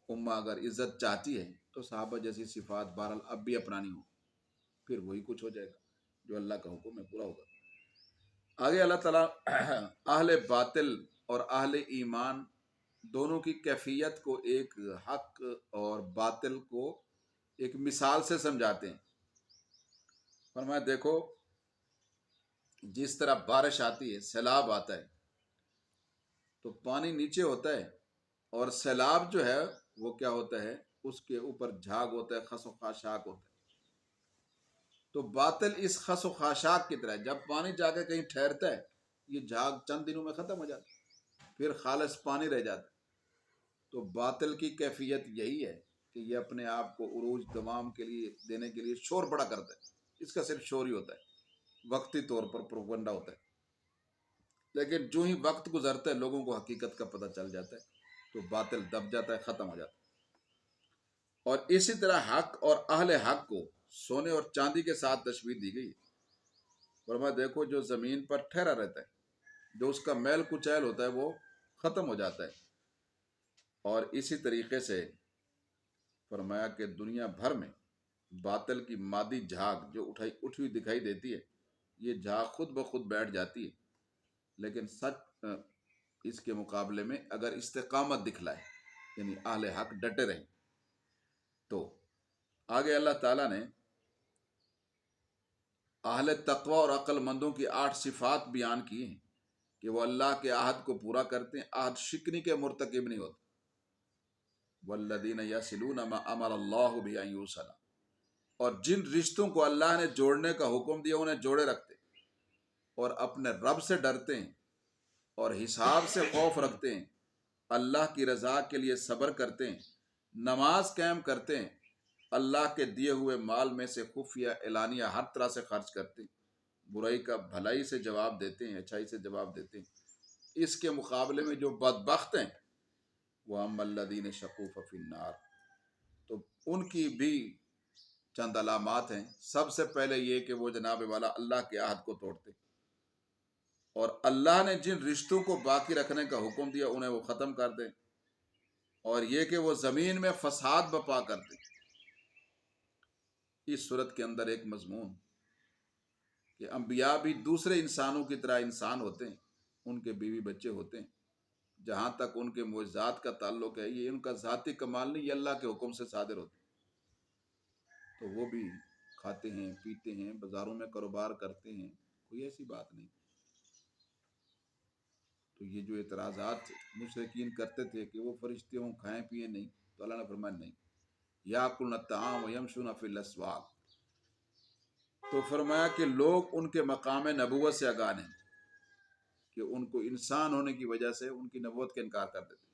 امہ اگر عزت چاہتی ہے تو صحابہ جیسی صفات بہرحال اب بھی اپنانی ہو، پھر وہی کچھ ہو جائے گا جو اللہ کا حکم ہے پورا ہوگا۔ آگے اللہ تعالیٰ اہل باطل اور اہل ایمان دونوں کی کیفیت کو ایک حق اور باطل کو ایک مثال سے سمجھاتے ہیں۔ فرمایا دیکھو جس طرح بارش آتی ہے، سیلاب آتا ہے تو پانی نیچے ہوتا ہے، اور سیلاب جو ہے وہ کیا ہوتا ہے، اس کے اوپر جھاگ ہوتا ہے، خس و خاشاک ہوتا ہے۔ تو باطل اس خس و خاشاک کی طرح ہے، جب پانی جا کے کہیں ٹھہرتا ہے یہ جھاگ چند دنوں میں ختم ہو جاتا ہے، پھر خالص پانی رہ جاتا ہے۔ تو باطل کی کیفیت یہی ہے کہ یہ اپنے آپ کو عروج دوام کے لیے دینے کے لیے شور بڑا کرتا ہے، اس کا صرف شور ہی ہوتا ہے، وقتی طور پر پروپگنڈا ہوتا ہے، لیکن جو ہی وقت گزرتا ہے لوگوں کو حقیقت کا پتہ چل جاتا ہے تو باطل دب جاتا ہے، ختم ہو جاتا ہے۔ اور اسی طرح حق اور اہل حق کو سونے اور چاندی کے ساتھ تشبیہ دی گئی ہے۔ فرمایا دیکھو جو زمین پر ٹھہرا رہتا ہے، جو اس کا میل کچیل ہوتا ہے وہ ختم ہو جاتا ہے، اور اسی طریقے سے فرمایا کہ دنیا بھر میں باطل کی مادی جھاگ جو اٹھی ہوئی دکھائی دیتی ہے، یہ جھاگ خود بخود بیٹھ جاتی ہے، لیکن سچ اس کے مقابلے میں اگر استقامت دکھلائے، یعنی اہل حق ڈٹے رہیں، تو آگے اللہ تعالیٰ نے اہل تقوی اور عقل مندوں کی 8 صفات بیان کی ہیں کہ وہ اللہ کے عہد کو پورا کرتے ہیں، عہد شکنی کے مرتکب نہیں ہوتے۔ والذین یصلون ما امر اللہ بہ ان یوصل، اور جن رشتوں کو اللہ نے جوڑنے کا حکم دیا انہیں جوڑے رکھتے، اور اپنے رب سے ڈرتے ہیں اور حساب سے خوف رکھتے ہیں، اللہ کی رضا کے لیے صبر کرتے ہیں نماز قائم کرتے ہیں، اللہ کے دیے ہوئے مال میں سے خفیہ اعلانیہ ہر طرح سے خرچ کرتے ہیں، برائی کا بھلائی سے جواب دیتے ہیں، اچھائی سے جواب دیتے ہیں۔ اس کے مقابلے میں جو بدبخت ہیں، وہ اما الذین شقوا ففی النار، تو ان کی بھی چند علامات ہیں۔ سب سے پہلے یہ کہ وہ جناب والا اللہ کے عہد کو توڑتے، اور اللہ نے جن رشتوں کو باقی رکھنے کا حکم دیا انہیں وہ ختم کر دیں، اور یہ کہ وہ زمین میں فساد بپا کر دیں۔ اس صورت کے اندر ایک مضمون کہ انبیاء بھی دوسرے انسانوں کی طرح انسان ہوتے ہیں، ان کے بیوی بچے ہوتے ہیں، جہاں تک ان کے معجزات کا تعلق ہے یہ ان کا ذاتی کمال نہیں، یہ اللہ کے حکم سے صادر ہوتے ہیں۔ تو وہ بھی کھاتے ہیں، پیتے ہیں، بازاروں میں کاروبار کرتے ہیں، کوئی ایسی بات نہیں۔ تو یہ جو اعتراضات مشرکین کرتے تھے کہ وہ فرشتے ہوں، کھائیں پیئیں نہیں، تو اللہ نے فرمایا نہیں، یاکلون الطعام ویمشون فی الاسواق، تو فرمایا کہ لوگ ان کے مقام نبوت سے آگاہ نہیں، کہ ان کو انسان ہونے کی وجہ سے ان کی نبوت کا انکار کر دیتے۔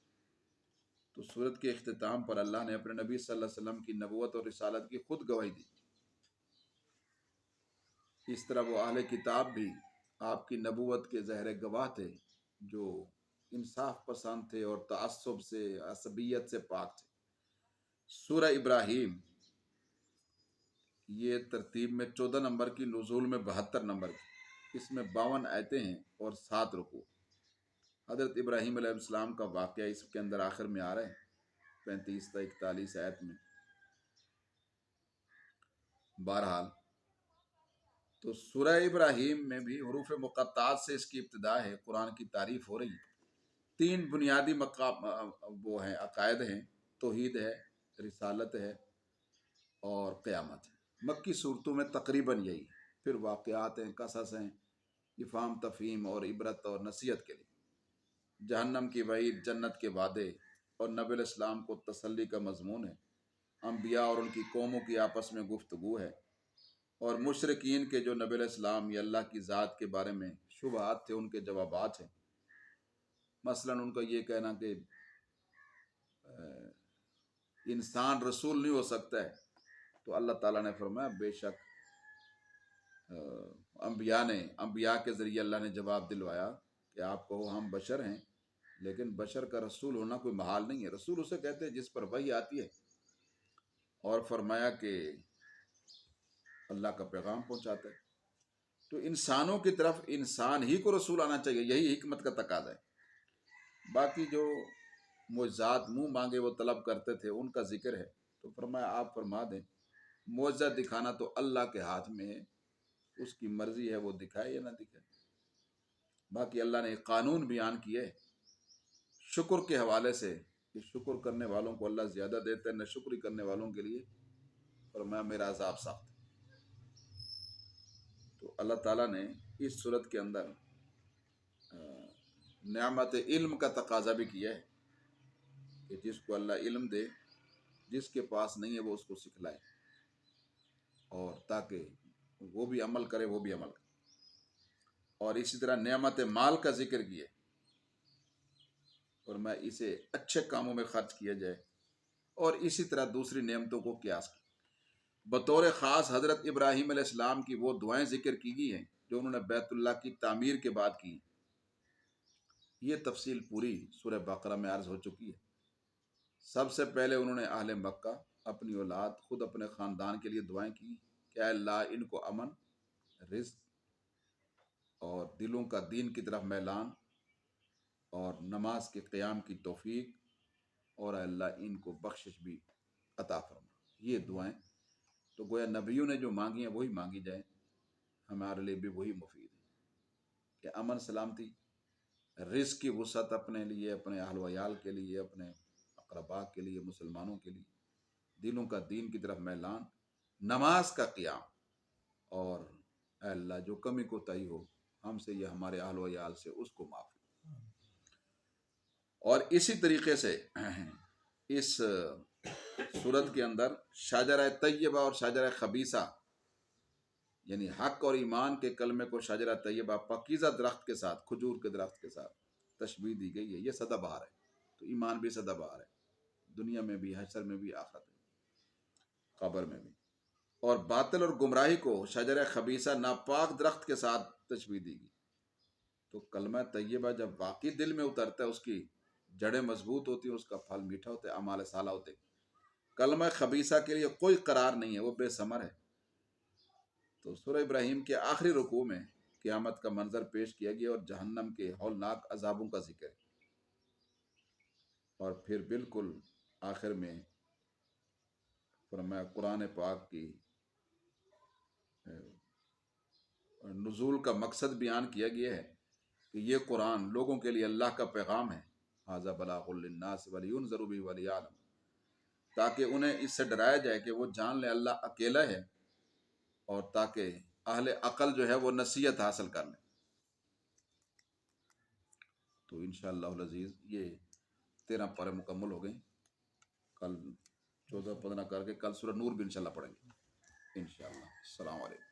تو سورت کے اختتام پر اللہ نے اپنے نبی صلی اللہ علیہ وسلم کی نبوت اور رسالت کی خود گواہی دی۔ اس طرح وہ اہل کتاب بھی آپ کی نبوت کے ظاہر گواہ تھے، جو انصاف پسند تھے اور تعصب سے، عصبیت سے پاک تھے۔ سورہ ابراہیم یہ ترتیب میں 14 نمبر کی، نزول میں 72 نمبر کی، اس میں 52 آیتیں ہیں اور 7 رکوع۔ حضرت ابراہیم علیہ السلام کا واقعہ اس کے اندر آخر میں آ رہا ہے 35 تا 41 آیت میں۔ بہرحال تو سورہ ابراہیم میں بھی حروف مقطعات سے اس کی ابتدا ہے، قرآن کی تعریف ہو رہی ہے۔ 3 بنیادی مقام وہ ہیں، عقائد ہیں، توحید ہے، رسالت ہے اور قیامت ہے۔ مکی صورتوں میں تقریباً یہی ہے، پھر واقعات ہیں، قصص ہیں، افہام تفہیم اور عبرت اور نصیحت کے لیے، جہنم کی وعید، جنت کے وعدے اور نبی علیہ السلام کو تسلی کا مضمون ہے، انبیاء اور ان کی قوموں کی آپس میں گفتگو ہے، اور مشرکین کے جو نبی علیہ السلام یا اللہ کی ذات کے بارے میں شبہات تھے ان کے جوابات ہیں۔ مثلا ان کا یہ کہنا کہ انسان رسول نہیں ہو سکتا ہے، تو اللہ تعالیٰ نے فرمایا بے شک انبیاء کے ذریعے اللہ نے جواب دلوایا کہ آپ کہو ہم بشر ہیں، لیکن بشر کا رسول ہونا کوئی محال نہیں ہے۔ رسول اسے کہتے ہیں جس پر وحی آتی ہے، اور فرمایا کہ اللہ کا پیغام پہنچاتا ہے۔ تو انسانوں کی طرف انسان ہی کو رسول آنا چاہیے، یہی حکمت کا تقاضا ہے۔ باقی جو معجزات منہ مانگے وہ طلب کرتے تھے ان کا ذکر ہے، تو فرمایا آپ فرما دیں معجزہ دکھانا تو اللہ کے ہاتھ میں ہے، اس کی مرضی ہے وہ دکھائے یا نہ دکھائے۔ باقی اللہ نے ایک قانون بیان کیا ہے شکر کے حوالے سے، کہ شکر کرنے والوں کو اللہ زیادہ دیتا ہے، نہ شکری کرنے والوں کے لیے فرمایا میرا عذاب سخت ہے۔ تو اللہ تعالیٰ نے اس صورت کے اندر نعمت علم کا تقاضا بھی کیا ہے، کہ جس کو اللہ علم دے، جس کے پاس نہیں ہے وہ اس کو سکھلائے، اور تاکہ وہ بھی عمل کرے، وہ بھی عمل کرے۔ اور اسی طرح نعمت مال کا ذکر کیا، اور میں اسے اچھے کاموں میں خرچ کیا جائے، اور اسی طرح دوسری نعمتوں کو قیاس کیا۔ بطور خاص حضرت ابراہیم علیہ السلام کی وہ دعائیں ذکر کی گئی ہیں جو انہوں نے بیت اللہ کی تعمیر کے بعد کی۔ یہ تفصیل پوری سورہ بقرہ میں عرض ہو چکی ہے۔ سب سے پہلے انہوں نے اہل مکہ، اپنی اولاد، خود اپنے خاندان کے لیے دعائیں کی کہ اے اللہ ان کو امن، رزق اور دلوں کا دین کی طرف میلان اور نماز کے قیام کی توفیق، اور اے اللہ ان کو بخشش بھی عطا فرما۔ یہ دعائیں تو گویا نبیوں نے جو مانگی ہیں وہی مانگی جائیں، ہمارے لیے بھی وہی مفید ہے کہ امن، سلامتی، رزق کی وسعت اپنے لیے، اپنے اہل و عیال کے لیے، اپنے اقرباء کے لیے، مسلمانوں کے لیے، دلوں کا دین کی طرف میلان، نماز کا قیام، اور اے اللہ جو کمی کوتاہی ہو ہم سے یا ہمارے اہل و عیال سے اس کو معاف۔ اور اسی طریقے سے اس صورت کے اندر شجرہ طیبہ اور شجرہ خبیثہ، یعنی حق اور ایمان کے کلمے کو شجرہ طیبہ پاکیزہ درخت کے ساتھ، کھجور کے درخت کے ساتھ تشبیہ دی گئی ہے۔ یہ سدا بہار ہے، تو ایمان بھی سدا بہار ہے۔ دنیا میں بھی، حشر میں بھی، آخرت میں، قبر میں بھی۔ اور باطل اور گمراہی کو شجر خبیثہ ناپاک درخت کے ساتھ تشبیہ دی گئی۔ تو کلمہ طیبہ جب واقعی دل میں اترتا ہے، اس کی جڑیں مضبوط ہوتی ہیں، اس کا پھل میٹھا ہوتا ہے، اعمال صالحہ ہوتے ہیں۔ کلمہ خبیثہ کے لیے کوئی قرار نہیں ہے، وہ بے ثمر ہے۔ تو سورہ ابراہیم کے آخری رکوع میں قیامت کا منظر پیش کیا گیا اور جہنم کے ہولناک عذابوں کا ذکر ہے۔ اور پھر بالکل آخر میں فرمایا قرآن پاک کی نزول کا مقصد بیان کیا گیا ہے کہ یہ قرآن لوگوں کے لیے اللہ کا پیغام ہے، ھذا بلاغ للناس ولینذروا بہ وليعلموا، تاکہ انہیں اس سے ڈرایا جائے کہ وہ جان لیں اللہ اکیلا ہے، اور تاکہ اہل عقل جو ہے وہ نصیحت حاصل کر لیں۔ تو انشاءاللہ العزیز یہ 13 پارے مکمل ہو گئے۔ کل 14 15 کر کے کل سورہ نور بھی انشاءاللہ پڑھیں گے انشاءاللہ۔ السلام علیکم۔